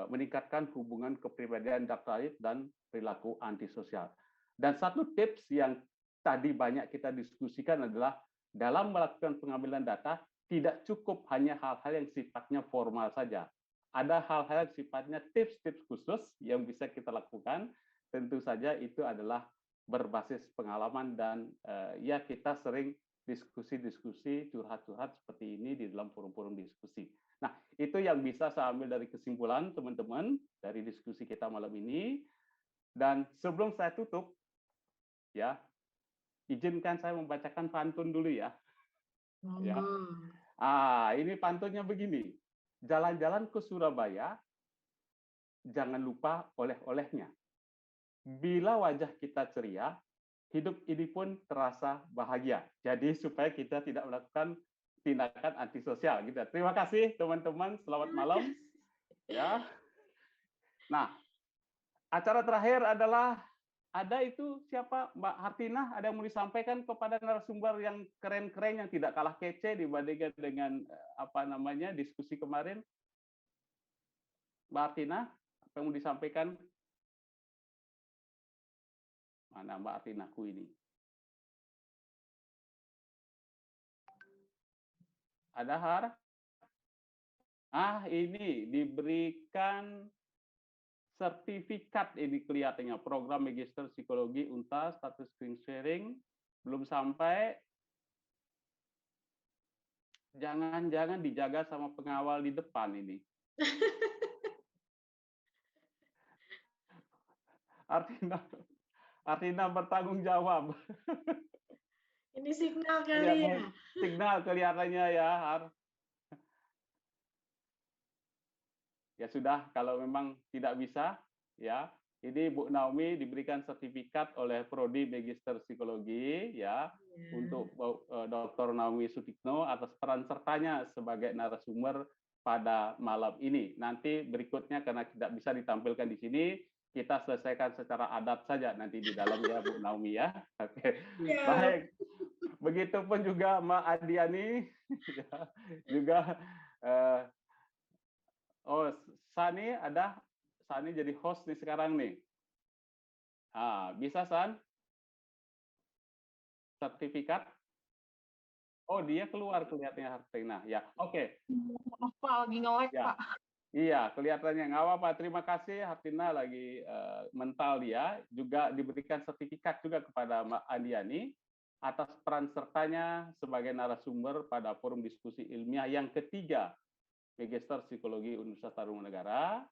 Speaker 1: meningkatkan hubungan kepribadian dark triad dan perilaku antisosial. Dan satu tips yang tadi banyak kita diskusikan adalah dalam melakukan pengambilan data, tidak cukup hanya hal-hal yang sifatnya formal saja. Ada hal-hal yang sifatnya tips-tips khusus yang bisa kita lakukan. Tentu saja itu adalah berbasis pengalaman dan ya kita sering diskusi-diskusi, curhat-curhat seperti ini di dalam forum-forum diskusi. Nah, itu yang bisa saya ambil dari kesimpulan teman-teman dari diskusi kita malam ini. Dan sebelum saya tutup, ya, izinkan saya membacakan pantun dulu ya. Ya. Ini pantunnya begini. Jalan-jalan ke Surabaya, jangan lupa oleh-olehnya. Bila wajah kita ceria, hidup ini pun terasa bahagia. Jadi supaya kita tidak melakukan tindakan antisosial gitu. Terima kasih teman-teman, selamat malam. Ya. Nah, acara terakhir adalah ada itu siapa Mbak Hartina, ada yang mau disampaikan kepada narasumber yang keren-keren yang tidak kalah kece dibandingkan dengan diskusi kemarin. Mbak Hartina, apa yang mau disampaikan? Mana Mbak Hartinaku ini? Ada Har? Ini diberikan sertifikat ini kelihatannya program Magister Psikologi Untas status screen sharing belum sampai. Jangan-jangan dijaga sama pengawal di depan ini. Artina bertanggung jawab.
Speaker 3: Ini signal kali ya.
Speaker 1: Signal kelihatannya ya, Har. Ya sudah, kalau memang tidak bisa, ya ini Bu Naomi diberikan sertifikat oleh Prodi Magister Psikologi, ya, untuk Dr. Naomi Sutikno atas peran sertanya sebagai narasumber pada malam ini. Nanti berikutnya karena tidak bisa ditampilkan di sini, kita selesaikan secara adat saja nanti di dalamnya Bu Naomi ya. Oke, baik. Begitupun juga Mbak Adiani, juga. Sani ada. Sani jadi host nih sekarang nih. Bisa San? Sertifikat? Oh, dia keluar kelihatannya Hartina. Ya, oke.
Speaker 9: Apa lagi nge-lag,
Speaker 1: ya.
Speaker 9: Pak?
Speaker 1: Iya, kelihatannya nggak apa-apa. Terima kasih Hartina lagi mental dia. Juga diberikan sertifikat juga kepada Mbak Andiani atas peran sertanya sebagai narasumber pada forum diskusi ilmiah yang ketiga Magister Psikologi Universitas Tarumanegara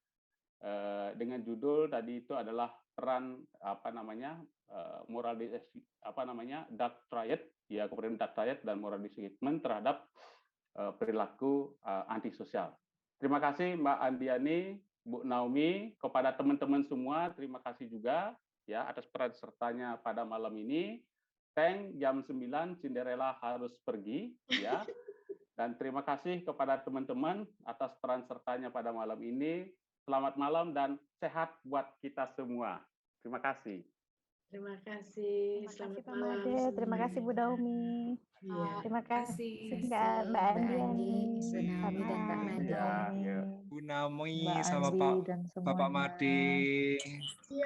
Speaker 1: dengan judul tadi itu adalah peran moral dark triad ya, kemudian dark triad dan moral disengagement terhadap perilaku antisosial. Terima kasih Mbak Andiani Bu Naomi, kepada teman-teman semua terima kasih juga ya atas peran sertanya pada malam ini. Teng jam 9 Cinderella harus pergi ya. Dan terima kasih kepada teman-teman atas peran sertanya pada malam ini. Selamat malam dan sehat buat kita semua. Terima kasih.
Speaker 3: Terima kasih.
Speaker 10: Terima
Speaker 3: Selamat
Speaker 10: kasih Pak
Speaker 3: malam
Speaker 10: Made, terima kasih Bu
Speaker 3: semuanya.
Speaker 10: Daumi.
Speaker 3: Iya.
Speaker 10: Terima kasih
Speaker 4: kasih
Speaker 10: Mbak
Speaker 4: Mbak
Speaker 10: Andi,
Speaker 4: Andi, Bu Naomi, dan Pak Made.
Speaker 1: Ya, ya.
Speaker 11: Bu Naomi
Speaker 10: Mbak
Speaker 11: sama
Speaker 10: Andi
Speaker 11: Pak
Speaker 10: dan
Speaker 11: Bapak
Speaker 10: semuanya.
Speaker 11: Made.